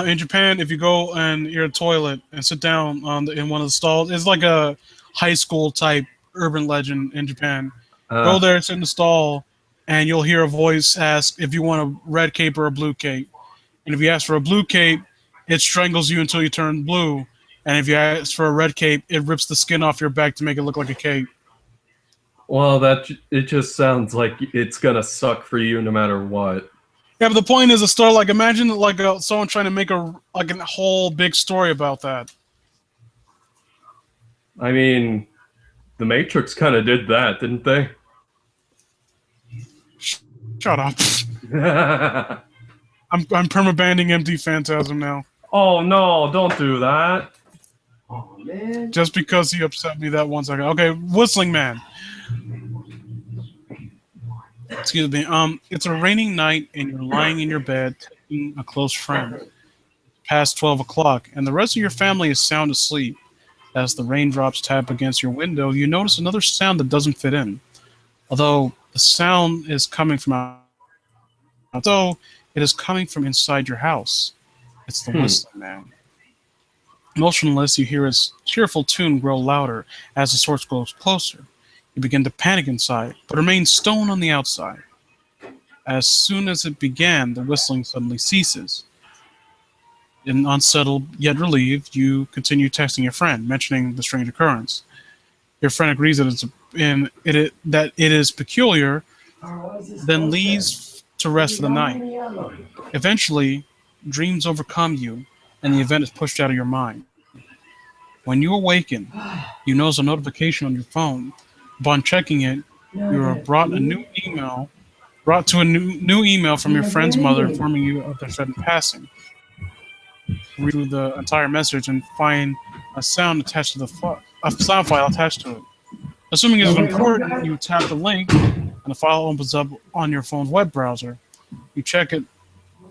In Japan, if you go and you're a toilet and sit down in one of the stalls, it's like a high school type urban legend in Japan. Go there, sit in the stall, and you'll hear a voice ask if you want a red cape or a blue cape. And if you ask for a blue cape, it strangles you until you turn blue. And if you ask for a red cape, it rips the skin off your back to make it look like a cape. Well, it just sounds like it's gonna suck for you no matter what. Yeah, but the point is, a story like imagine like someone trying to make a whole big story about that. I mean, The Matrix kind of did that, didn't they? Shut up. I'm permabanning M.D Phantasm now. Oh no! Don't do that. Oh man. Just because he upset me that 1 second. Okay, Whistling Man. Excuse me. It's a raining night and you're lying in your bed taking a close friend. Past 12 o'clock, and the rest of your family is sound asleep. As the raindrops tap against your window, you notice another sound that doesn't fit in. Although the sound is coming from it is coming from inside your house. It's the Whistling Man. Motionless, you hear his cheerful tune grow louder as the source grows closer. You begin to panic inside, but remain stone on the outside. As soon as it began, the whistling suddenly ceases. Unsettled yet relieved, you continue texting your friend, mentioning the strange occurrence. Your friend agrees that it is peculiar, then leaves to rest for the night. Eventually, dreams overcome you, and the event is pushed out of your mind. When you awaken, you notice a notification on your phone. Upon checking it, you are brought to a new email from your friend's mother informing you of their sudden passing. Read through the entire message and find a sound sound file attached to it. Assuming it's important, you tap the link, and the file opens up on your phone's web browser. You check it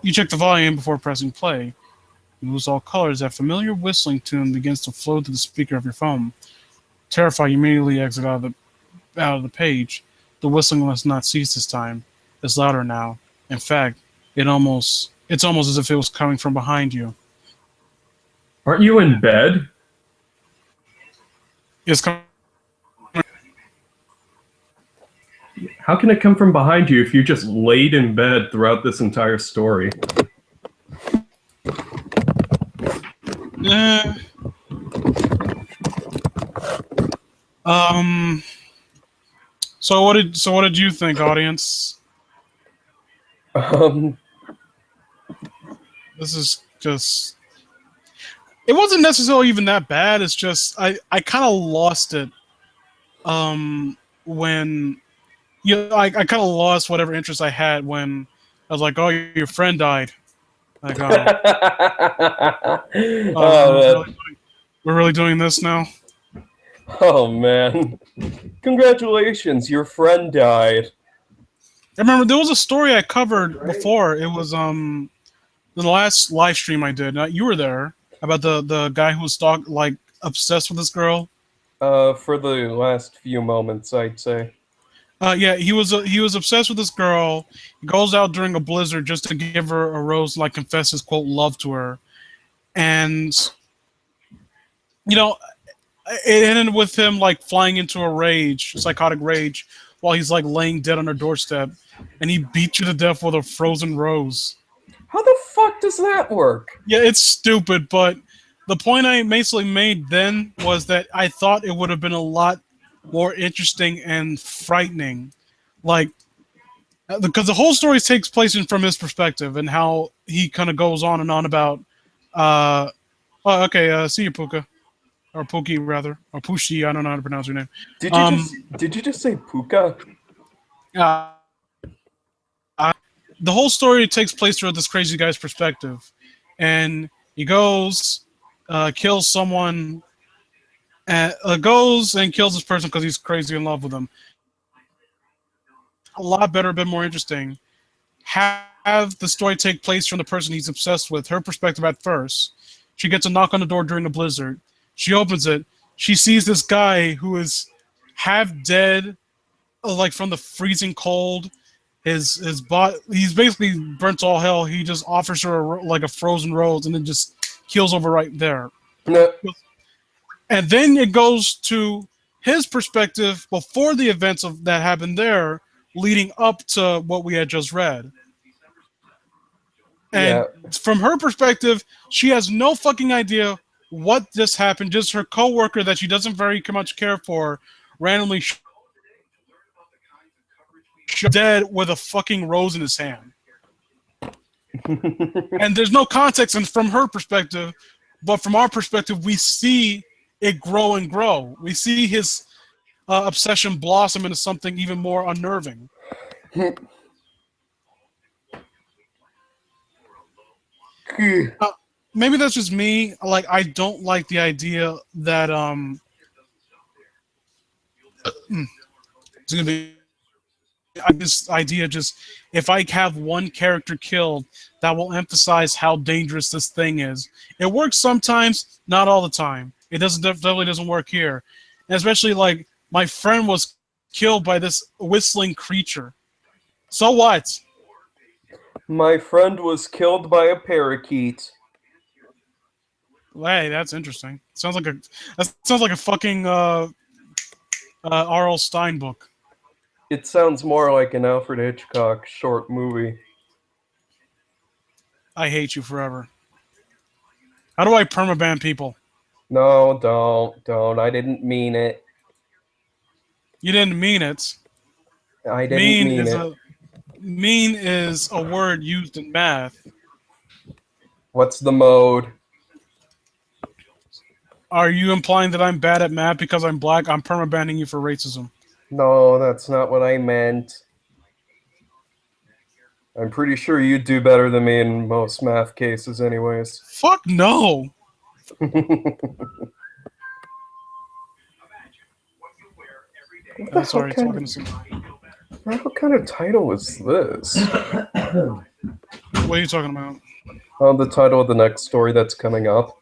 You check the volume before pressing play. You lose all color as that familiar whistling tune begins to flow through the speaker of your phone. Terrified, you immediately exit out of the page. The whistling must not cease this time. It's louder now. In fact, it's almost as if it was coming from behind you. Aren't you in bed? It's coming. How can it come from behind you if you just laid in bed throughout this entire story? Eh. So what did you think, audience? This is just. It wasn't necessarily even that bad. It's just I kind of lost it. When I kind of lost whatever interest I had when I was like, oh, your friend died. Like, we're really doing this now. Oh man. Congratulations, your friend died. I remember there was a story I covered before. It was the last live stream I did. You were there, about the guy who was obsessed with this girl. For the last few moments, I'd say. Yeah, he was obsessed with this girl. He goes out during a blizzard just to give her a rose, like confess his quote love to her, and it ended with him like flying into a rage, psychotic rage, while he's like laying dead on her doorstep, and he beat you to death with a frozen rose. How the fuck does that work? Yeah, it's stupid, but the point I basically made then was that I thought it would have been a lot more interesting and frightening, like because the whole story takes place from his perspective and how he kind of goes on and on about. See you, Puka, or Pookie rather, or Pushi. I don't know how to pronounce your name. Did you just say Puka? The whole story takes place through this crazy guy's perspective, and he goes, kills someone, goes and kills this person because he's crazy in love with them. A lot better, a bit more interesting. Have the story take place from the person he's obsessed with, her perspective at first. She gets a knock on the door during the blizzard. She opens it. She sees this guy who is half dead, like from the freezing cold. His body, he's basically burnt to all hell. He just offers her a frozen rose and then just keels over right there. No. And then it goes to his perspective before the events that happened there, leading up to what we had just read. And from her perspective, she has no fucking idea what just happened. Just her coworker that she doesn't very much care for randomly dead with a fucking rose in his hand. And there's no context from her perspective, but from our perspective, we see it grow and grow. We see his obsession blossom into something even more unnerving. Maybe that's just me. Like, I don't like the idea that it's gonna be this idea. Just if I have one character killed, that will emphasize how dangerous this thing is. It works sometimes, not all the time. It definitely doesn't work here, and especially like my friend was killed by this whistling creature. So what? My friend was killed by a parakeet. Hey, that's interesting. Sounds like a fucking R.L. Stein book. It sounds more like an Alfred Hitchcock short movie. I hate you forever. How do I permaban people? No, don't. I didn't mean it. You didn't mean it. I didn't mean it. Mean is a word used in math. What's the mode? Are you implying that I'm bad at math because I'm black? I'm permabanning you for racism. No, that's not what I meant. I'm pretty sure you do better than me in most math cases anyways. Fuck no! Sorry, talking to somebody. What kind of title is this? What are you talking about? The title of the next story that's coming up.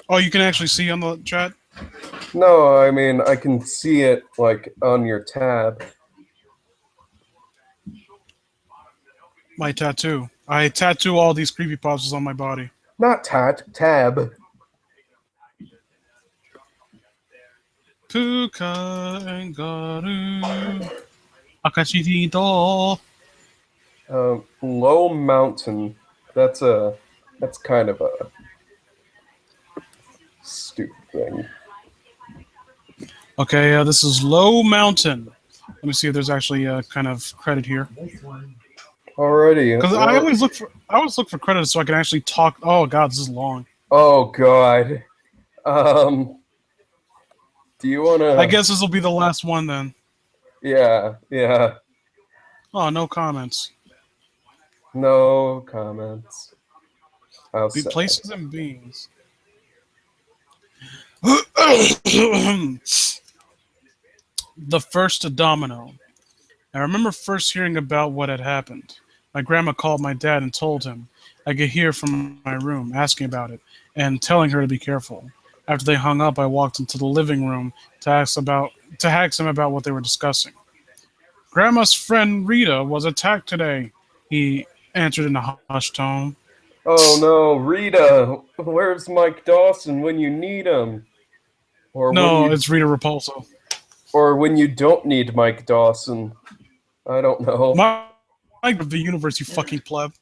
Oh, you can actually see on the chat? No, I mean, I can see it, like, on your tab. My tattoo. I tattoo all these creepypastas on my body. Not tab. Puka and Garu. Akashihito. Low Mountain. That's kind of a stupid thing. Okay, this is Low Mountain. Let me see if there's actually a kind of credit here. Alrighty. Because I always look for credits so I can actually talk. Oh god, this is long. Oh god. Do you wanna? I guess this will be the last one then. Yeah. Oh, no comments. No comments. How Be sad. places and beings. The first domino. I remember first hearing about what had happened. My grandma called my dad and told him. I could hear from my room asking about it and telling her to be careful. After they hung up, I walked into the living room to ask him about what they were discussing. Grandma's friend Rita was attacked today, he answered in a hushed tone. Oh no, Rita! Where's Mike Dawson when you need him? No, it's Rita Repulso. Or when you don't need Mike Dawson. I don't know. Mike of the universe, you fucking pleb.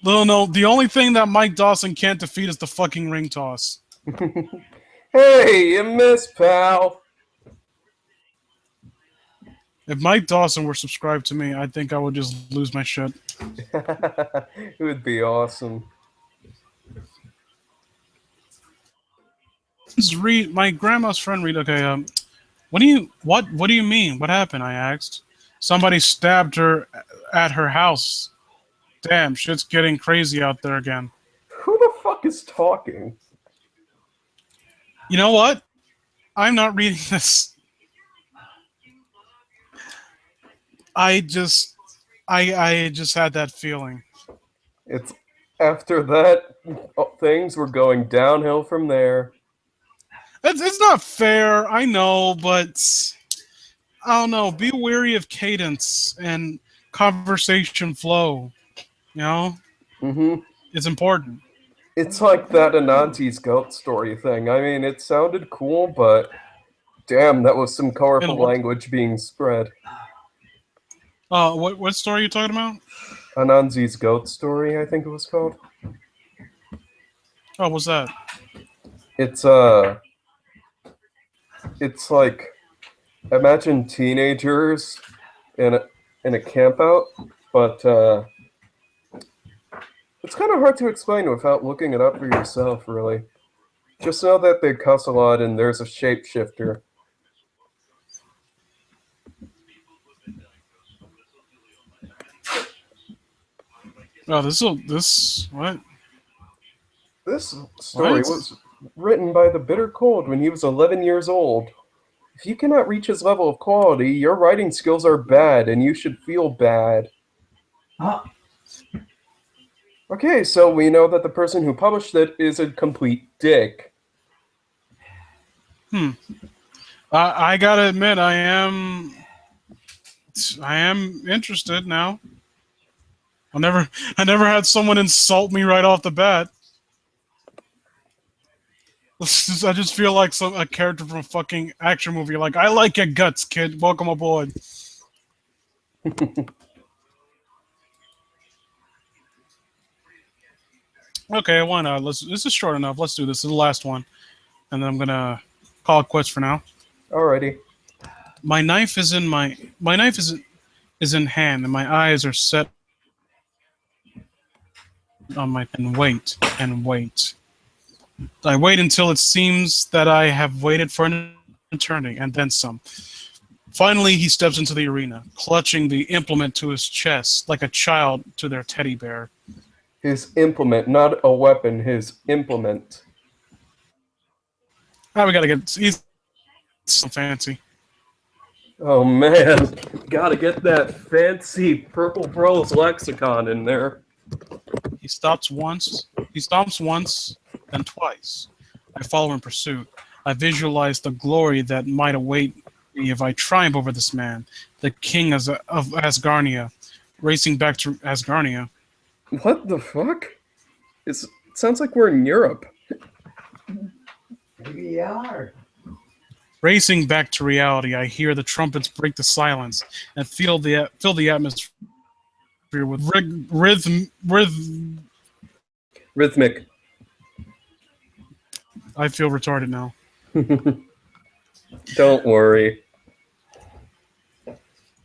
No, the only thing that Mike Dawson can't defeat is the fucking ring toss. Hey, you missed, pal. If Mike Dawson were subscribed to me, I think I would just lose my shit. It would be awesome. My grandma's friend Rita. Okay, what do you mean? What happened? I asked. Somebody stabbed her at her house. Damn, shit's getting crazy out there again. Who the fuck is talking? You know what? I'm not reading this. I just had that feeling. It's after that, things were going downhill from there. It's not fair, I know, but I don't know. Be wary of cadence and conversation flow. You know, it's important. It's like that Anansi's goat story thing. I mean, it sounded cool, but damn, that was some colorful language being spread. What story are you talking about? Anansi's goat story, I think it was called. Oh, what's that? It's like, imagine teenagers in a camp out, but it's kind of hard to explain without looking it up for yourself, really. Just know that they cuss a lot and there's a shapeshifter. Oh, what? This story was written by the Bitter Cold when he was 11 years old. If you cannot reach his level of quality, your writing skills are bad and you should feel bad. Okay, so we know that the person who published it is a complete dick. I gotta admit, I am interested now. I never had someone insult me right off the bat. I just feel like a character from a fucking action movie. Like, I like your guts, kid. Welcome aboard. Okay, why not? This is short enough. Let's do this. This is the last one, and then I'm gonna call it quits for now. Alrighty. My knife is in hand, and my eyes are set on and wait. I wait until it seems that I have waited for an eternity, and then some. Finally, he steps into the arena, clutching the implement to his chest like a child to their teddy bear. His implement, not a weapon, his implement. We gotta get... He's so fancy. Oh man, gotta get that fancy Purple Bros lexicon in there. He stomps once, then twice. I follow in pursuit. I visualize the glory that might await me if I triumph over this man, the king of Asgarnia, racing back to Asgarnia. What the fuck? It sounds like we're in Europe. Maybe you are. Racing back to reality, I hear the trumpets break the silence and fill the atmosphere with Rhythmic. I feel retarded now. Don't worry.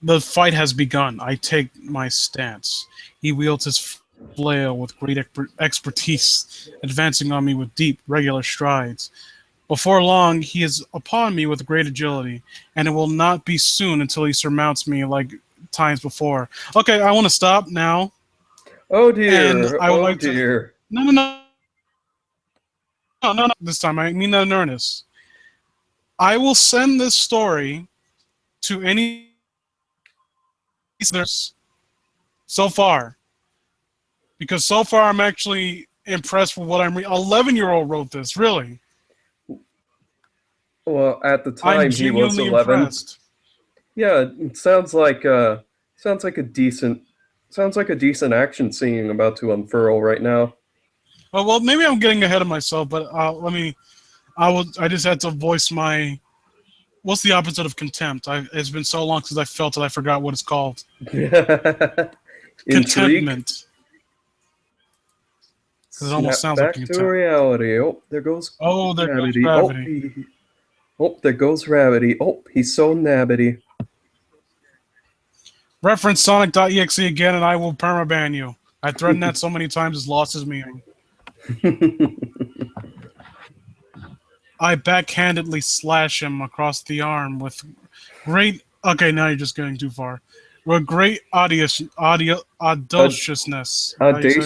The fight has begun. I take my stance. He wields his flail with great expertise, advancing on me with deep, regular strides. Before long, he is upon me with great agility, and it will not be soon until he surmounts me like times before. Okay, I want to stop now. Oh dear. And I would like dear. No. This time, I mean that in earnest. I will send this story to any listeners so far, because so far I'm actually impressed with what I'm reading. 11-year-old wrote this, really. Well, at the time he was 11. Impressed. Yeah, it sounds like a decent action scene about to unfurl right now. Well, maybe I'm getting ahead of myself, but I just had to voice my. What's the opposite of contempt? It's been so long since I felt it, I forgot what it's called. Contentment. It almost sounds like back to reality. Oh, there goes. Oh, there goes gravity. There goes Rabbity. Oh, he's so nabbity. Reference Sonic.exe again, and I will permaban you. I threatened that so many times it's lost his meaning. I backhandedly slash him across the arm with great. Okay, now you're just getting too far. With great audaciousness. Audaciousness, I think.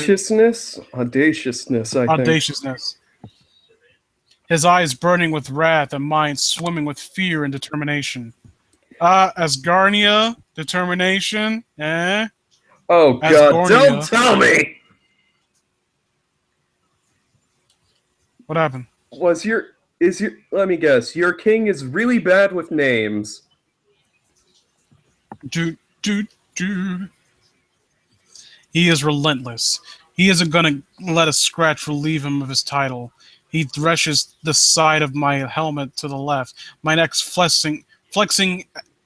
Audaciousness. His eyes burning with wrath and mine swimming with fear and determination. Asgarnia, determination, eh? Oh God! Asgarnia. Don't tell me. What happened? Let me guess. Your king is really bad with names. He is relentless. He isn't going to let a scratch relieve him of his title. He threshes the side of my helmet to the left, my neck flexing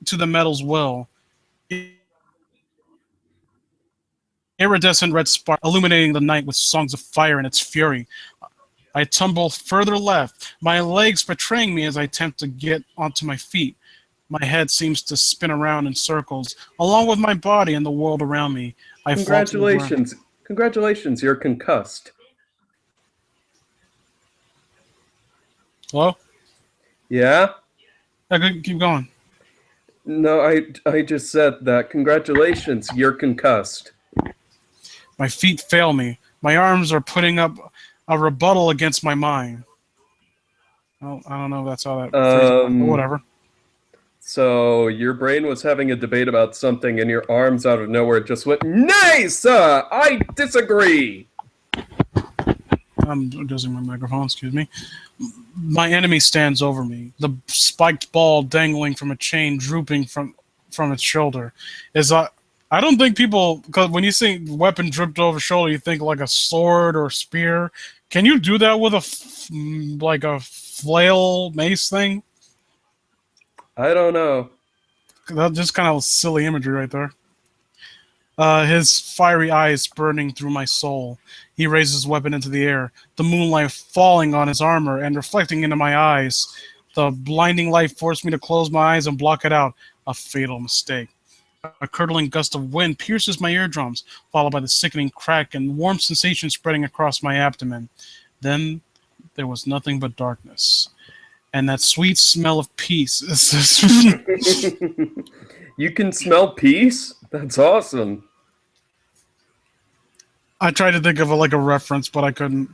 to the metal's will. Iridescent red spark illuminating the night with songs of fire and its fury. I tumble further left, my legs betraying me as I attempt to get onto my feet. My head seems to spin around in circles, along with my body and the world around me. Congratulations. Congratulations, you're concussed. Hello? Yeah? Keep going. No, I just said that. Congratulations, you're concussed. My feet fail me. My arms are putting up a rebuttal against my mind. Well, I don't know if that's how that phrase works, whatever. So your brain was having a debate about something and your arms out of nowhere just went, nice! I disagree! I'm adjusting my microphone, excuse me. My enemy stands over me, the spiked ball dangling from a chain drooping from its shoulder. I don't think people, because when you say weapon dripped over shoulder, you think like a sword or spear. Can you do that with a flail mace thing? I don't know. That's just kind of silly imagery right there. His fiery eyes burning through my soul. He raises his weapon into the air, the moonlight falling on his armor and reflecting into my eyes. The blinding light forced me to close my eyes and block it out. A fatal mistake. A curdling gust of wind pierces my eardrums, followed by the sickening crack and warm sensation spreading across my abdomen. Then there was nothing but darkness. And that sweet smell of peace. You can smell peace? That's awesome. I tried to think of a reference, but I couldn't.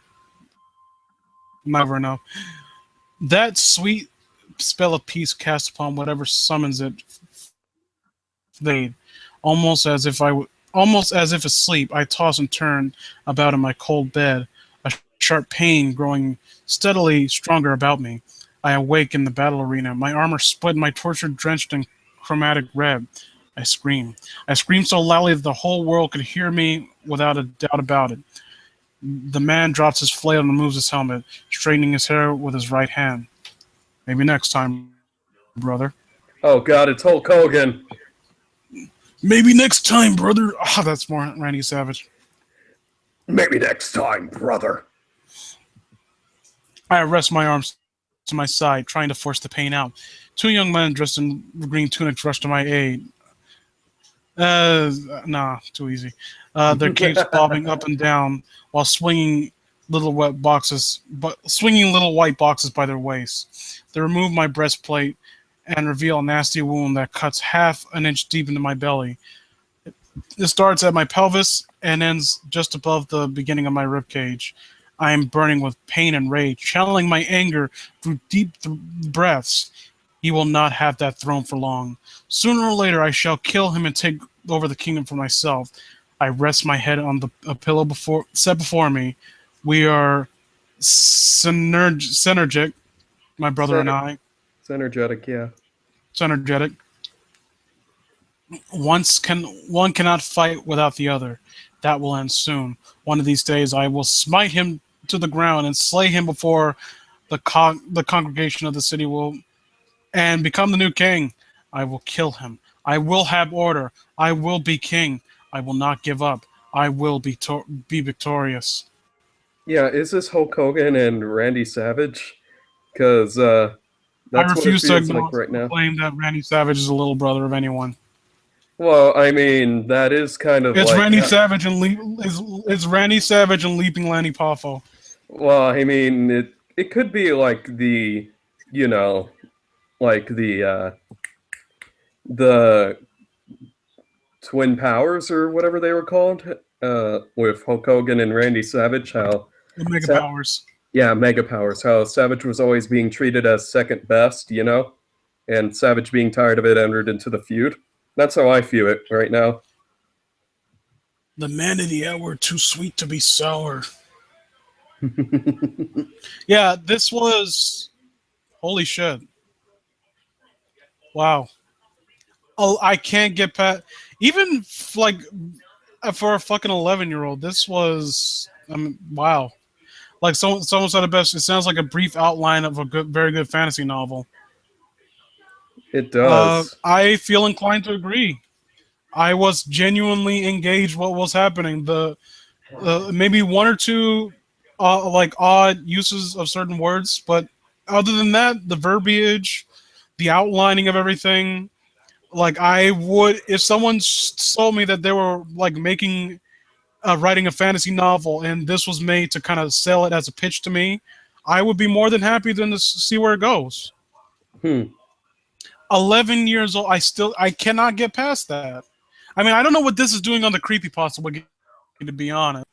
Never know. That sweet spell of peace cast upon whatever summons it fade. Almost as if asleep, I toss and turn about in my cold bed, a sharp pain growing steadily stronger about me. I awake in the battle arena, my armor split, my torture drenched in chromatic red. I scream. I scream so loudly that the whole world could hear me without a doubt about it. The man drops his flail and removes his helmet, straightening his hair with his right hand. Maybe next time, brother. Oh God, it's Hulk Hogan. Maybe next time, brother. Ah, that's more Randy Savage. Maybe next time, brother. I rest my arms to my side, trying to force the pain out. Two young men dressed in green tunics rush to my aid. Nah, too easy. Their capes bobbing up and down while swinging little white boxes by their waists. They remove my breastplate and reveal a nasty wound that cuts half an inch deep into my belly. It starts at my pelvis and ends just above the beginning of my rib cage. I am burning with pain and rage, channeling my anger through deep breaths. He will not have that throne for long. Sooner or later, I shall kill him and take over the kingdom for myself. I rest my head on a pillow set before me. We are synergic, my brother and I. Synergetic, yeah. Synergetic. One cannot fight without the other. That will end soon. One of these days, I will smite him to the ground and slay him before the congregation of the city will, and become the new king. I will kill him. I will have order. I will be king. I will not give up. I will be victorious. Yeah, is this Hulk Hogan and Randy Savage? Because I that's what it refuse to feels acknowledge like right the now. claim that Randy Savage is the little brother of anyone. Well, I mean, that is kind of It's like... Randy Savage and it's Randy Savage and Leaping Lanny Poffo. Well, I mean, it could be like the, you know, like the Twin Powers or whatever they were called, with Hulk Hogan and Randy Savage. How The Mega Powers. Yeah, Mega Powers. How Savage was always being treated as second best, you know, and Savage being tired of it entered into the feud. That's how I feel it right now. The man of the hour, too sweet to be sour. Yeah, this was... Holy shit. Wow. Oh, I can't get past... Even, like, for a fucking 11-year-old, this was... wow. Like, someone said it best, it sounds like a brief outline of a very good fantasy novel. It does. I feel inclined to agree. I was genuinely engaged what was happening. The maybe one or two like odd uses of certain words, but other than that, the verbiage, the outlining of everything, like I would, if someone told me that they were like writing a fantasy novel and this was made to kind of sell it as a pitch to me, I would be more than happy to see where it goes. 11 years old, I cannot get past that. I mean, I don't know what this is doing on the creepypasta wiki, to be honest.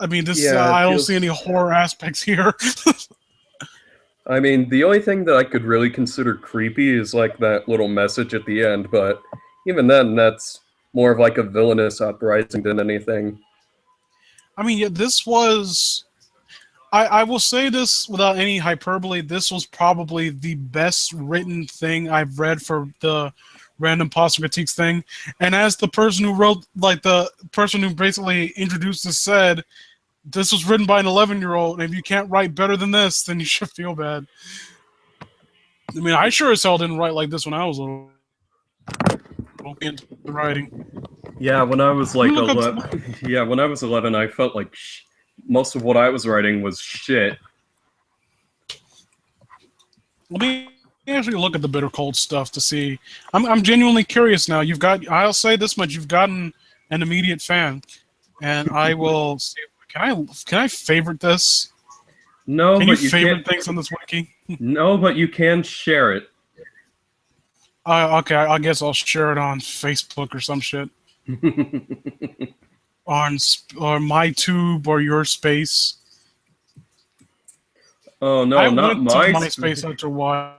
I mean, this Yeah, I don't see any horror aspects here. I mean, the only thing that I could really consider creepy is like that little message at the end, but even then, that's more of like a villainous uprising than anything. I mean, yeah, this was... I will say this without any hyperbole. This was probably the best written thing I've read for the Random Pasta Critiques thing. And as the person who wrote, like the person who basically introduced this said, this was written by an 11-year-old, and if you can't write better than this, then you should feel bad. I mean, I sure as hell didn't write like this when I was little. Into writing. Yeah, when I was like 11, yeah, when I was 11, I felt like most of what I was writing was shit. Let me actually look at the Bitter Cold stuff to see. I'm genuinely curious now. I'll say this much: you've gotten an immediate fan, and I will see. Can I favorite this? No, can but you favorite things on this wiki? No, but you can share it. Okay, I guess I'll share it on Facebook or some shit. or my tube or your space. Oh no, I not went to my MySpace after a while.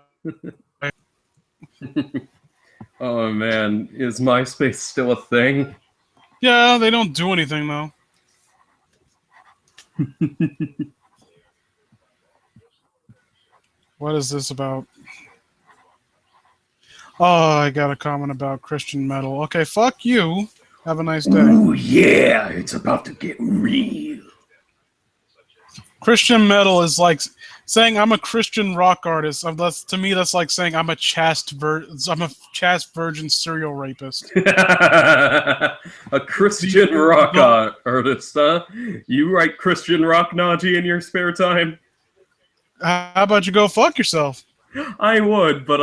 Oh man, is MySpace still a thing? Yeah, they don't do anything though. What is this about? Oh, I got a comment about Christian metal. Okay, fuck you. Have a nice day. Ooh yeah, it's about to get real. Christian metal is like saying I'm a Christian rock artist. To me, that's like saying I'm a chaste virgin serial rapist. A Christian rock artist, huh? You write Christian rock, Najee, in your spare time? How about you go fuck yourself? I would, but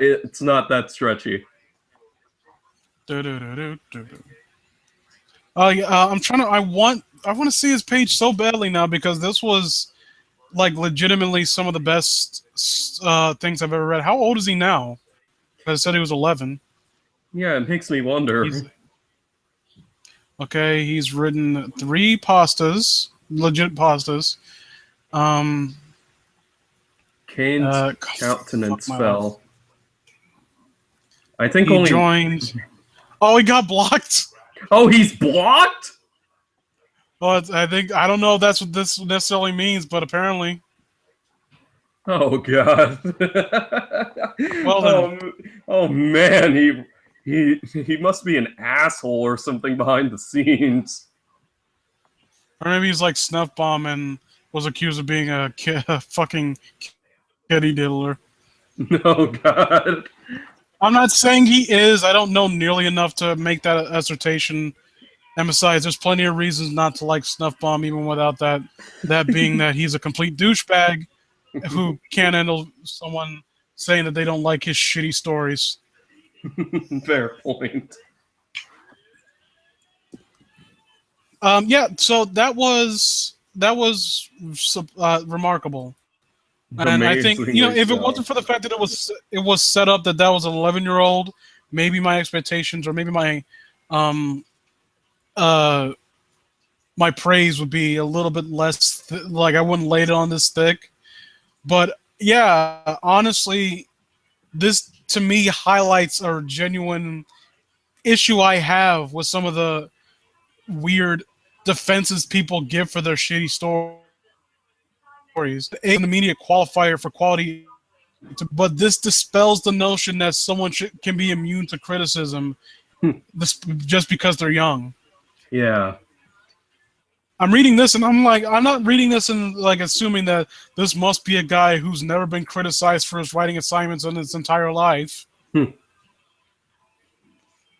it's not that stretchy. I'm trying to. I want to see his page so badly now because this was like legitimately some of the best things I've ever read. How old is he now? Because I said he was 11. Yeah, it makes me wonder. Okay, he's written 3 pastas, legit pastas. Kane's countenance fell. I think he only joined. Oh, he got blocked. Oh, he's blocked? Well, I don't know if that's what this necessarily means, but apparently. Oh God. Well then. Oh man, he must be an asshole or something behind the scenes. Or maybe he's like Snuff Bomb and was accused of being a fucking kitty diddler. Oh God. I'm not saying he is. I don't know nearly enough to make that assertion. And besides, there's plenty of reasons not to like Snuff Bomb, even without that being that he's a complete douchebag who can't handle someone saying that they don't like his shitty stories. Fair point. Yeah, so that was remarkable. And I think, if it wasn't for the fact that it was set up that was an 11-year-old, maybe my expectations or maybe my my praise would be a little bit less. Like I wouldn't lay it on this thick. But yeah, honestly, this to me highlights a genuine issue I have with some of the weird defenses people give for their shitty stories. In the media qualifier for quality, but this dispels the notion that someone can be immune to criticism just because they're young. Yeah. I'm reading this and I'm like, I'm not reading this and like assuming that this must be a guy who's never been criticized for his writing assignments in his entire life.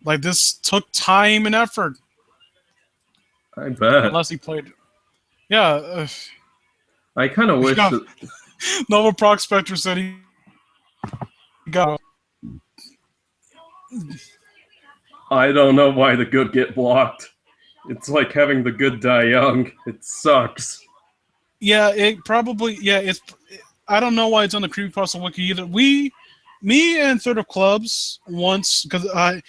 Like this took time and effort. I bet. Unless he played. Yeah. I kind of wish that Nova Prospector said he got. I don't know why the good get blocked. It's like having the good die young. It sucks. Yeah, it probably. Yeah, I don't know why it's on the Creepypasta Wiki either. Me and Third of Clubs once, because I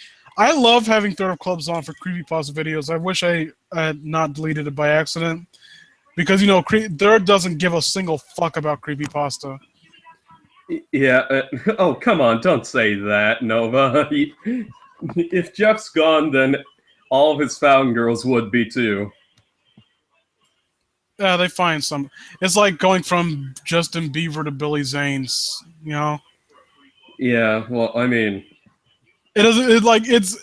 love having Third of Clubs on for Creepypasta videos. I wish I had not deleted it by accident. Because, Third doesn't give a single fuck about Creepypasta. Yeah. Oh, come on. Don't say that, Nova. If Jeff's gone, then all of his found girls would be too. Yeah, they find some. It's like going from Justin Bieber to Billy Zane's, Yeah, well, I mean, it's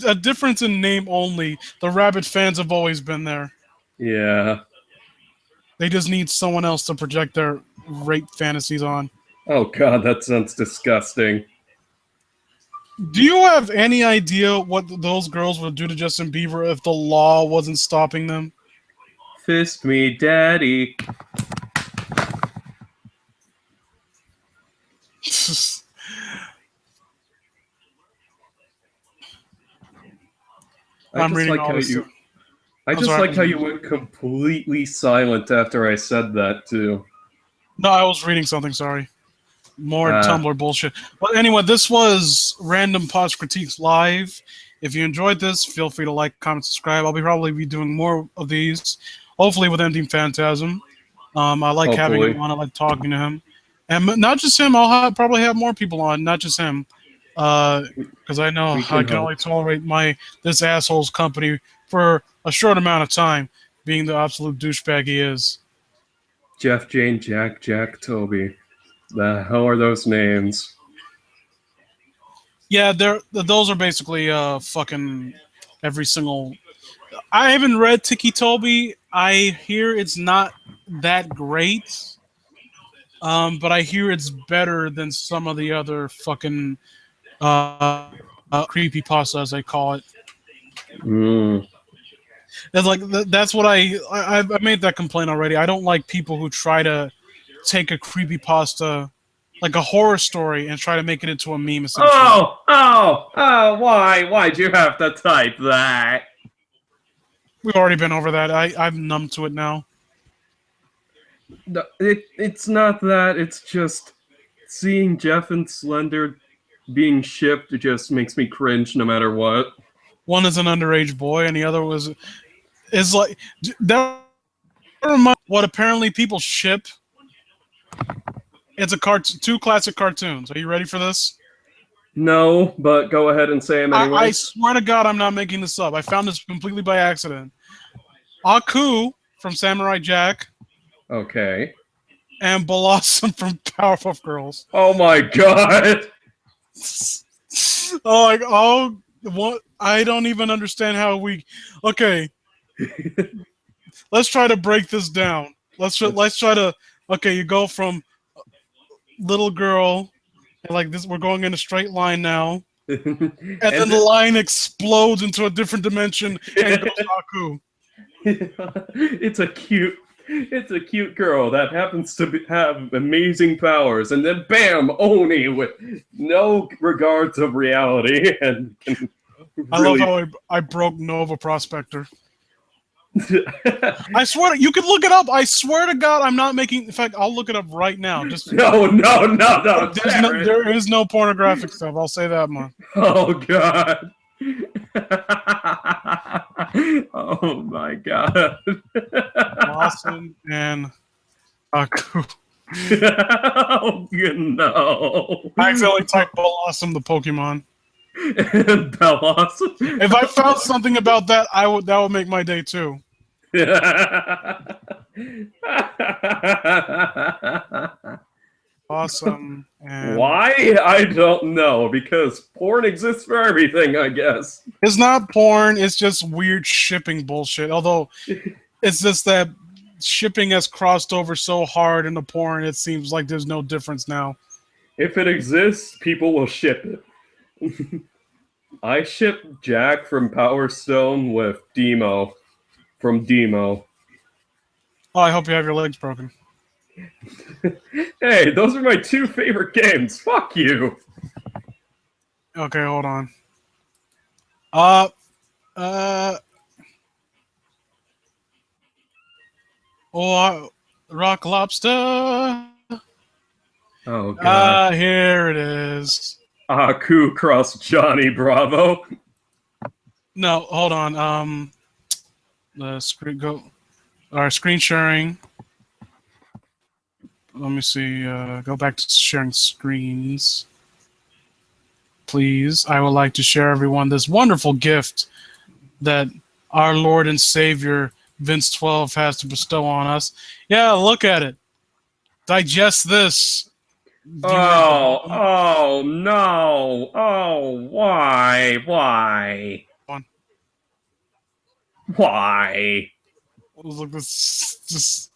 a difference in name only. The Rabbit fans have always been there. Yeah. They just need someone else to project their rape fantasies on. Oh God, that sounds disgusting. Do you have any idea what those girls would do to Justin Bieber if the law wasn't stopping them? Fist me, daddy. I'm reading all this. I just like how you went completely silent after I said that too. No, I was reading something. Sorry. More Tumblr bullshit. But anyway, this was Random Pods Critiques Live. If you enjoyed this, feel free to like, comment, subscribe. I'll probably be doing more of these, hopefully with M.D Phantasm. I like having him on. I like talking to him. And not just him, I'll probably have more people on, not just him. Because I know We I can can only hope. tolerate this asshole's company for a short amount of time, being the absolute douchebag he is. Jeff, Jane, Jack, Jack, Toby. The hell are those names? Yeah, those are basically fucking every single. I haven't read Tiki Toby. I hear it's not that great, but I hear it's better than some of the other fucking creepy pasta, as they call it. Mm. It's like that's what I made that complaint already. I don't like people who try to take a creepy pasta, like a horror story, and try to make it into a meme. Essentially, Why'd you have to type that? we've already been over that. I'm numb to it now. No, it's not that. It's just seeing Jeff and Slender being shipped just makes me cringe no matter what. One is an underage boy, and the other is like that. Reminds what apparently people ship. It's two classic cartoons. Are you ready for this? No, but go ahead and say them I anyways. swear to God, I'm not making this up. I found this completely by accident. Aku from Samurai Jack Okay. and Blossom from Powerpuff Girls. Oh my god! Oh, like what? I don't even understand how we. Okay, let's try to break this down. Let's try to. Okay, you go from little girl, and like this. We're going in a straight line now, and then the line explodes into a different dimension and goes Aku. it's a cute girl that happens to have amazing powers, and then bam, Oni with no regards of reality, and can I love how I broke Nova Prospector. I swear, you can look it up. I swear to God, I'm not making. In fact, I'll look it up right now. No. There is no pornographic stuff. I'll say that much. Oh god. Oh my god. Blossom and Aku. Oh no. I accidentally typed Blossom the Pokemon. Blossom. If I found something about that, that would make my day too. Awesome. And why? I don't know, because porn exists for everything, I guess. it's not porn, it's just weird shipping bullshit. Although it's just that shipping has crossed over so hard into porn, it seems like there's no difference now. If it exists, people will ship it. I ship Jack from Power Stone with Demo from Demo. Oh, I hope you have your legs broken. Hey, those are my two favorite games. Fuck you. Okay, hold on. Rock Lobster. Oh god. Here it is. Aku cross Johnny Bravo. No, hold on. The screen screen sharing. Let me see. Go back to sharing screens, please. I would like to share everyone this wonderful gift that our Lord and Savior Vince 12 has to bestow on us. Yeah, look at it. Digest this. Oh no. Oh, why? Why? Look, this just.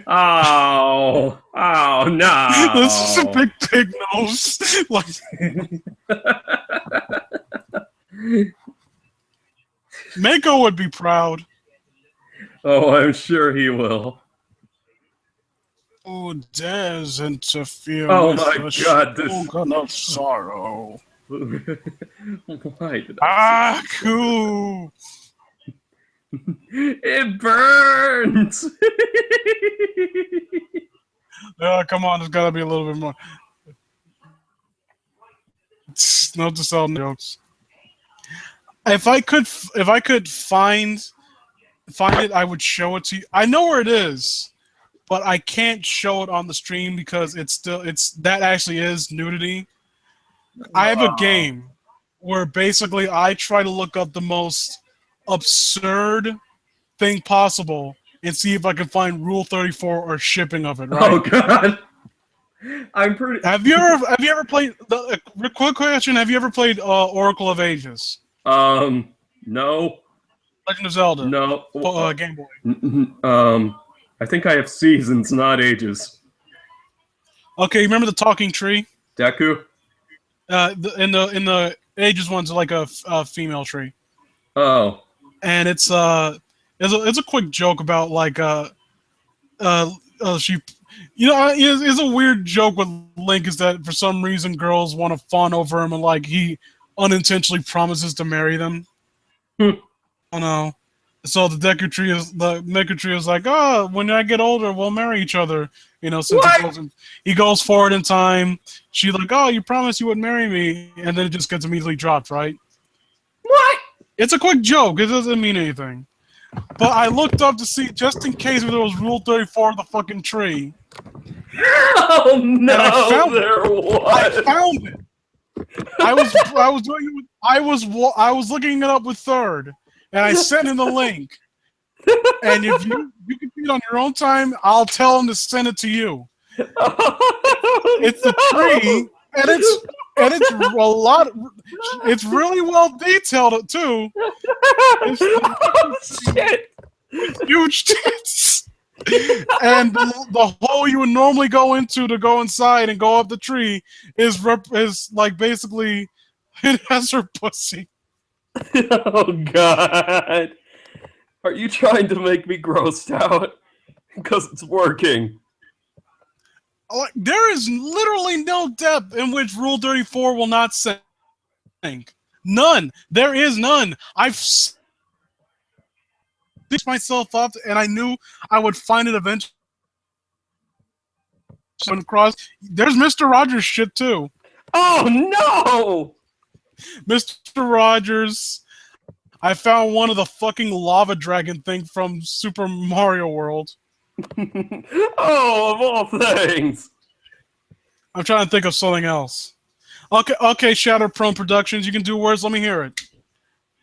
Oh no. This is a big pig nose. Like, Mako would be proud. Oh, I'm sure he will. Who dares interfere Oh with my the god, this slogan of sorrow? Why did I Aku! It burns. Come on, there's gotta be a little bit more. No to sell jokes. If I could find it, I would show it to you. I know where it is, but I can't show it on the stream because that actually is nudity. I have a game where basically I try to look up the most absurd thing possible and see if I can find Rule 34 or shipping of it, right? Oh god. I'm pretty. Have you ever played quick question, have you ever played Oracle of Ages? No. Legend of Zelda? No. Game Boy. I think I have seasons, not ages. Okay, you remember the talking tree? Deku? In the Ages one's like a female tree. Oh. And it's a quick joke about like she, it's a weird joke with Link is that for some reason girls want to fawn over him and like he unintentionally promises to marry them. Oh no. So the Deku tree is like, oh, when I get older, we'll marry each other. Since he goes forward in time. She's like, oh, you promised you would marry me, and then it just gets immediately dropped, right? What? It's a quick joke. It doesn't mean anything. But I looked up to see, just in case there was Rule 34 of the fucking tree. Oh no! And I found I found it. I was looking it up with Third, and I sent him the link. And if you can see it on your own time, I'll tell him to send it to you. It's a tree, and it's a lot. It's really well detailed too. Shit! Huge tits. And the hole you would normally go into to go inside and go up the tree is like basically it has her pussy. Oh god! Are you trying to make me grossed out? Because it's working. There is literally no depth in which Rule 34 will not sink. None. There is none. I've stitched myself up, and I knew I would find it eventually. Across. There's Mr. Rogers shit too. Oh no! Mr. Rogers. I found one of the fucking lava dragon thing from Super Mario World. Oh, of all things! I'm trying to think of something else. Okay, Shatter Prone Productions, you can do words. Let me hear it.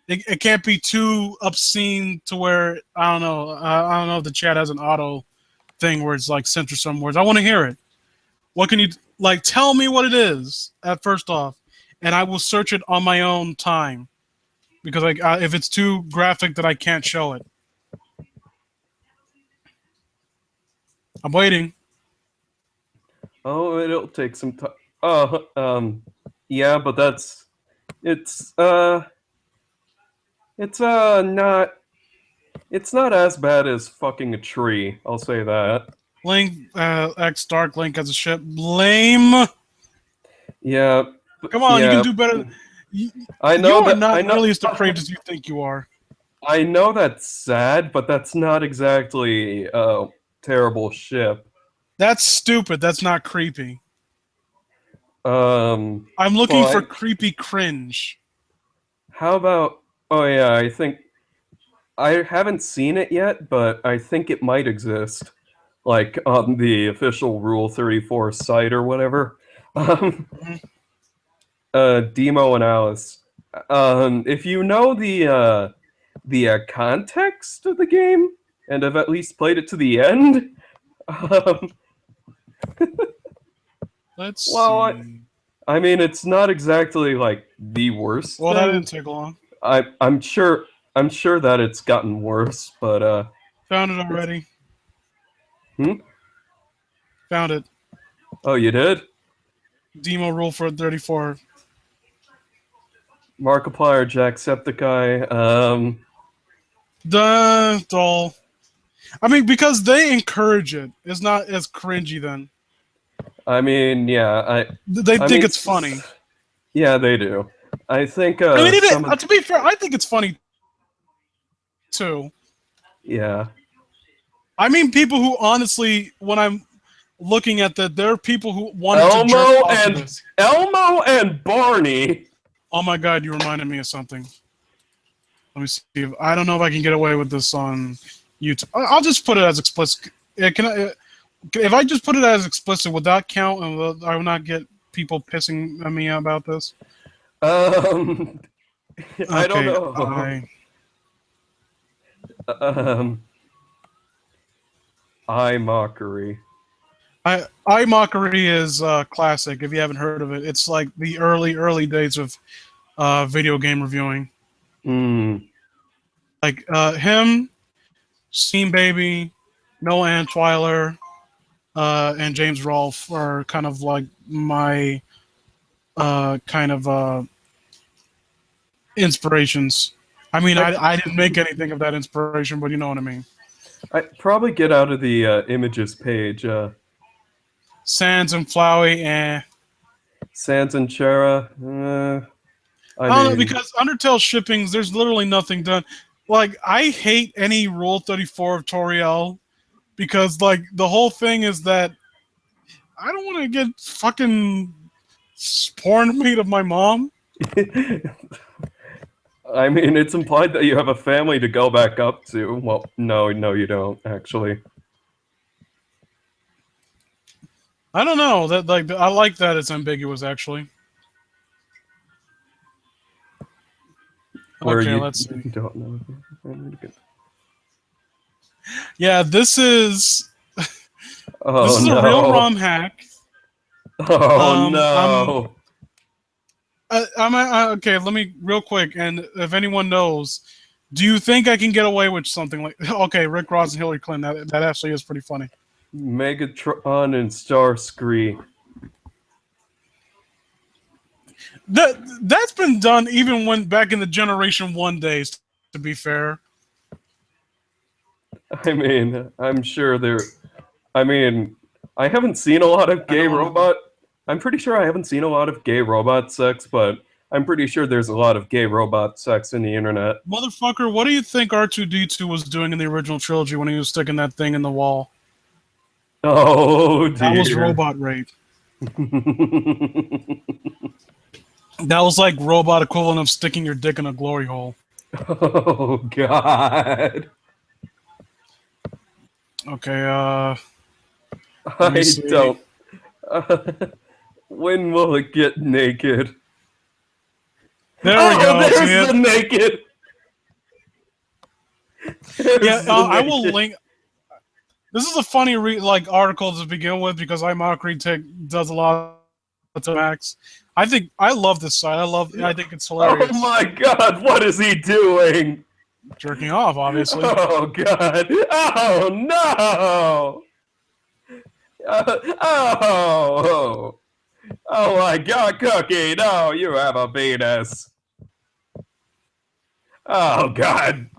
It can't be too obscene to where I don't know. I don't know if the chat has an auto thing where it's like censor some words. I want to hear it. What can you like? Tell me what it is at first off, and I will search it on my own time. Because if it's too graphic, that I can't show it. I'm waiting. Oh, it'll take some time. Yeah, but it's not as bad as fucking a tree. I'll say that. Link, X Dark Link has a ship. Lame. Yeah. Come on, you can do better. I know you are that not I know, nearly as depraved as you think you are. I know that's sad, but that's not exactly a terrible ship. That's stupid. That's not creepy. I'm I'm looking for creepy cringe. How about? Oh yeah, I think I haven't seen it yet, but I think it might exist, like on the official Rule 34 site or whatever. Demo and Alice. If you know the context of the game and have at least played it to the end, Let's see. I mean, it's not exactly like the worst. Well, thing. that didn't take long. I'm sure that it's gotten worse, but Found it already. Hmm? Found it. Oh, you did? Demo Rule for 34. Markiplier, Jacksepticeye. Dull. I mean, because they encourage it. It's not as cringy then. I mean, yeah, They think it's funny. Yeah, they do. I think. I mean, to be fair, I think it's funny too. Yeah. I mean, people who honestly, when I'm looking at that, there are people who wanted to jerk off to this. Elmo and Barney. Oh my god, you reminded me of something. Let me see. I don't know if I can get away with this on YouTube. I'll just put it as explicit. If I just put it as explicit, would that count? And I will not get people pissing at me about this. I don't Okay, know. Eye mockery. Eye mockery is classic. If you haven't heard of it, it's like the early days of video game reviewing. Like him, Steam Baby, Noah Antwiler, and James Rolfe are kind of like my inspirations. I mean, I didn't make anything of that inspiration, but you know what I mean. I'd probably get out of the images page. Sans and Flowey, eh. Sans and Chera, I don't know, because Undertale shippings, there's literally nothing done. Like, I hate any Rule 34 of Toriel, because, like, the whole thing is that I don't want to get fucking porn made of my mom. I mean, it's implied that you have a family to go back up to. Well, no, you don't, actually. I don't know. That like I like that it's ambiguous, actually. Or okay, you let's see. Don't know. Yeah, this is Oh, this is no. a real ROM hack. Oh no. Okay, let me real quick, and if anyone knows, do you think I can get away with something like? Okay, Rick Ross and Hillary Clinton. That actually is pretty funny. Megatron and Starscream. That's been done even when back in the Generation 1 days. To be fair, I mean, I'm sure there. I mean, I haven't seen a lot of gay robot. I'm pretty sure I haven't seen a lot of gay robot sex, but I'm pretty sure there's a lot of gay robot sex in the internet. Motherfucker, what do you think R2-D2 was doing in the original trilogy when he was sticking that thing in the wall? Oh, dear. That was robot rape. That was like robot equivalent of sticking your dick in a glory hole. Oh, God. Okay, I don't. When will it get naked? There we go. There's the naked. I will link. This is a funny article to begin with because iMockery does a lot of hacks. I love this site. I think it's hilarious. Oh my God! What is he doing? Jerking off, obviously. Oh God! Oh no! Oh my God, Cookie! No, you have a penis. Oh God!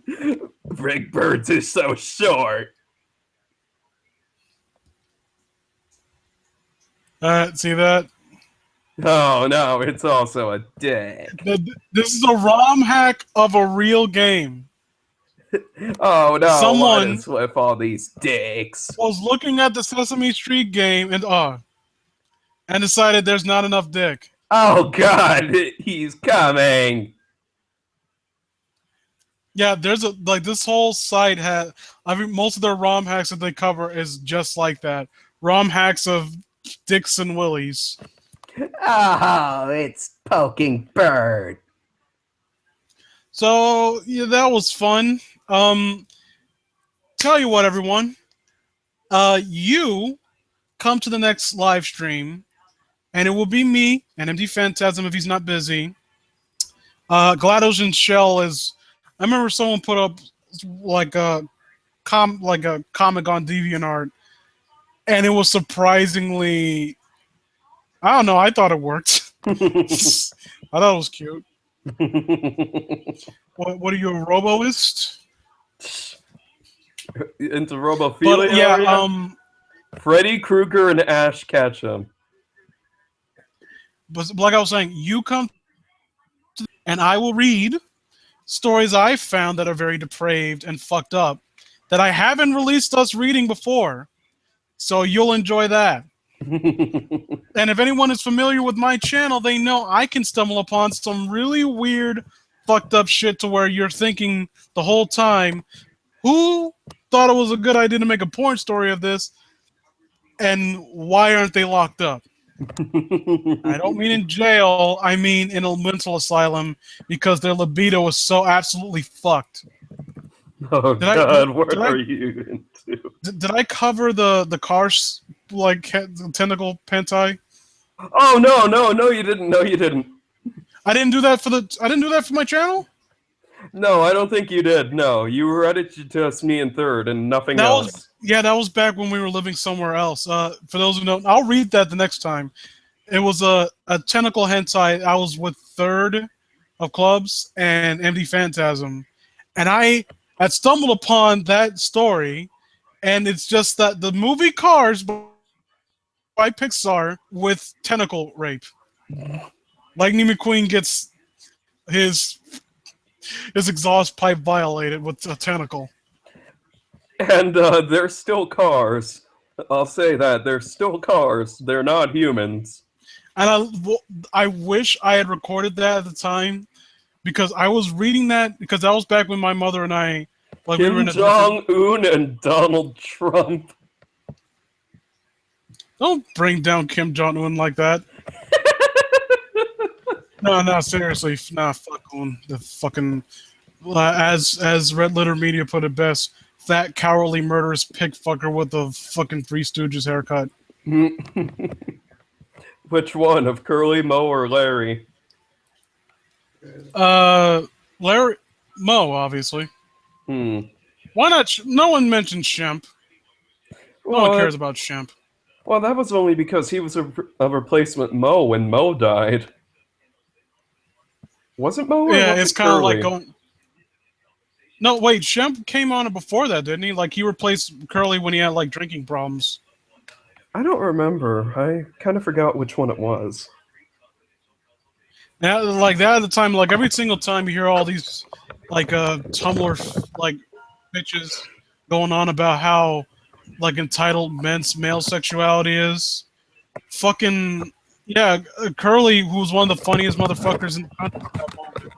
Rick Birds is so short. See that? Oh no, it's also a dick. This is a ROM hack of a real game. Oh no! Someone what is with all these dicks? Was looking at the Sesame Street game and decided there's not enough dick. Oh God, he's coming. Yeah, there's this whole site has. I mean, most of their ROM hacks that they cover is just like that. ROM hacks of dicks and willies. Oh, it's Poking Bird. So yeah, that was fun. Tell you what, everyone. You come to the next live stream, and it will be me and M.D Phantasm if he's not busy. GLaDOS and Shell is. I remember someone put up like a comic on DeviantArt, and it was surprisingly. I don't know. I thought it worked. I thought it was cute. What are you, a roboist? Into robophilia? But, yeah, Freddy Krueger and Ash Ketchum. But like I was saying, you come and I will read stories I've found that are very depraved and fucked up that I haven't released us reading before. So you'll enjoy that. And if anyone is familiar with my channel, they know I can stumble upon some really weird, fucked up shit to where you're thinking the whole time, who thought it was a good idea to make a porn story of this? And why aren't they locked up? I don't mean in jail. I mean in a mental asylum because their libido is so absolutely fucked. Oh Did I- God, did- what did I- are you into? Did I cover the cars like tentacle hentai? Oh no, you didn't. No, you didn't. I didn't do that for my channel. No, I don't think you did. No, you read it to just me in third and nothing That else. that was back when we were living somewhere else. For those who don't, I'll read that the next time. It was a tentacle hentai. I was with Third of Clubs and M.D Phantasm, and I had stumbled upon that story, and it's just that the movie Cars by Pixar with tentacle rape. Lightning McQueen gets his exhaust pipe violated with a tentacle. And they're still cars. I'll say that they're still cars. They're not humans. And I wish I had recorded that at the time because I was reading that because that was back when my mother and I we were Kim in a Jong Un and Donald Trump. Don't bring down Kim Jong Un like that. No, seriously, nah, fuck on the fucking as Red Letter Media put it best, fat, cowardly, murderous pig fucker with a fucking Three Stooges haircut. Which one, of Curly, Moe, or Larry? Larry Moe, obviously. Hmm. Why not? No one mentioned Shemp. No Well, one cares about Shemp. Well, that was only because he was a replacement Moe when Moe died. Wasn't Moe? Or Yeah, was it's it kind of like Curly? going. No, wait, Shemp came on before that, didn't he? Like he replaced Curly when he had like drinking problems. I don't remember. I kind of forgot which one it was. Now, like that at the time, like every single time you hear all these like Tumblr like bitches going on about how like entitled men's male sexuality is. Fucking yeah, Curly, who was one of the funniest motherfuckers in the country at that moment,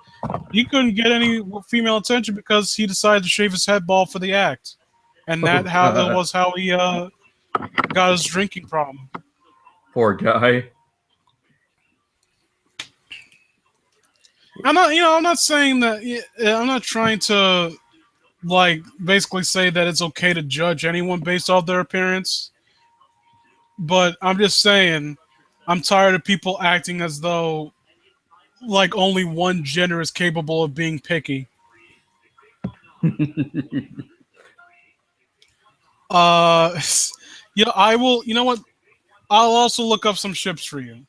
he couldn't get any female attention because he decided to shave his head bald for the act, and that God. was how he got his drinking problem. Poor guy. I'm not saying that. I'm not trying to like basically say that it's okay to judge anyone based off their appearance, but I'm just saying I'm tired of people acting as though like only one gender is capable of being picky. I will. You know what? I'll also look up some ships for you.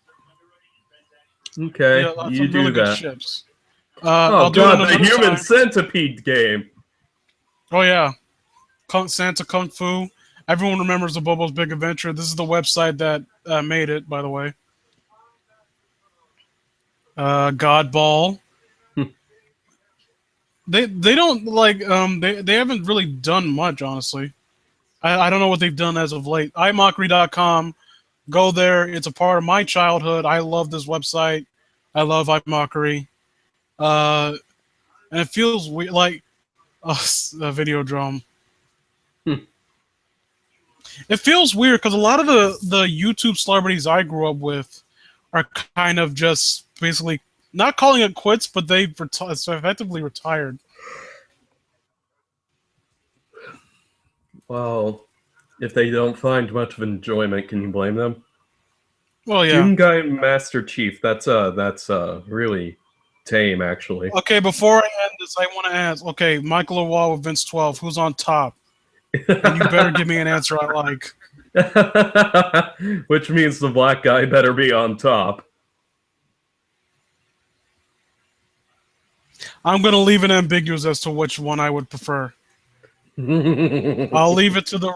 Okay, Yeah, you some do really good that. ships. Oh I'll do it God, the another Human time. Centipede game. Oh yeah, Santa Kung Fu. Everyone remembers the Bobo's Big Adventure. This is the website that made it, by the way. Godball. They don't like they haven't really done much, honestly. I don't know what they've done as of late. iMockery.com. Go there. It's a part of my childhood. I love this website. I love iMockery. And it feels weird, like a Videodrome. It feels weird because a lot of the YouTube celebrities I grew up with are kind of just basically not calling it quits, but they've effectively retired. Well, if they don't find much of enjoyment, can you blame them? Well, yeah. Doomguy Master Chief. That's really tame, actually. Okay, before I end this, I want to ask. Okay, Michael Awal with Vince 12, who's on top? And you better give me an answer I like. Which means the black guy better be on top. I'm going to leave it ambiguous as to which one I would prefer. I'll leave it to the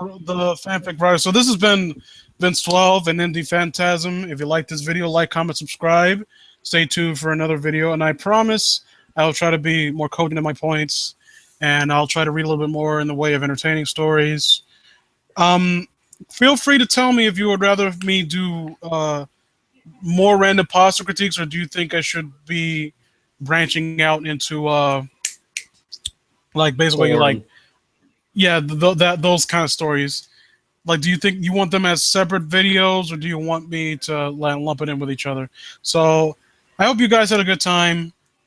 fanfic writer. So this has been Vince 12 and M.D Phantasm. If you like this video, like, comment, subscribe. Stay tuned for another video. And I promise I'll try to be more cogent in my points. And I'll try to read a little bit more in the way of entertaining stories. Feel free to tell me if you would rather me do more random pasta critiques, or do you think I should be branching out into like basically Porn. like yeah those kind of stories. Like, do you think you want them as separate videos, or do you want me to lump it in with each other? So I hope you guys had a good time.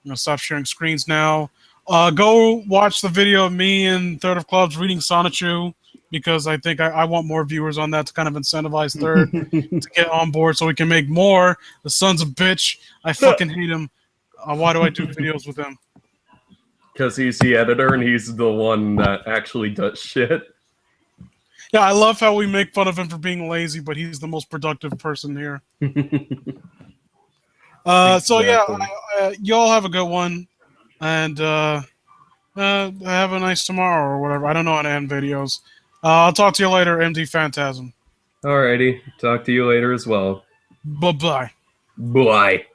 I'm going to stop sharing screens now. Go watch the video of me and Third of Clubs reading Sonichu, because I think I want more viewers on that to kind of incentivize Third to get on board so we can make more. The son's a bitch. I fucking hate him. Why do I do videos with him? Because he's the editor and he's the one that actually does shit. Yeah, I love how we make fun of him for being lazy, but he's the most productive person here. So yeah, y'all have a good one, and have a nice tomorrow or whatever. I don't know how to end videos. I'll talk to you later, M.D Phantasm. Alrighty, talk to you later as well. Bye-bye. Bye.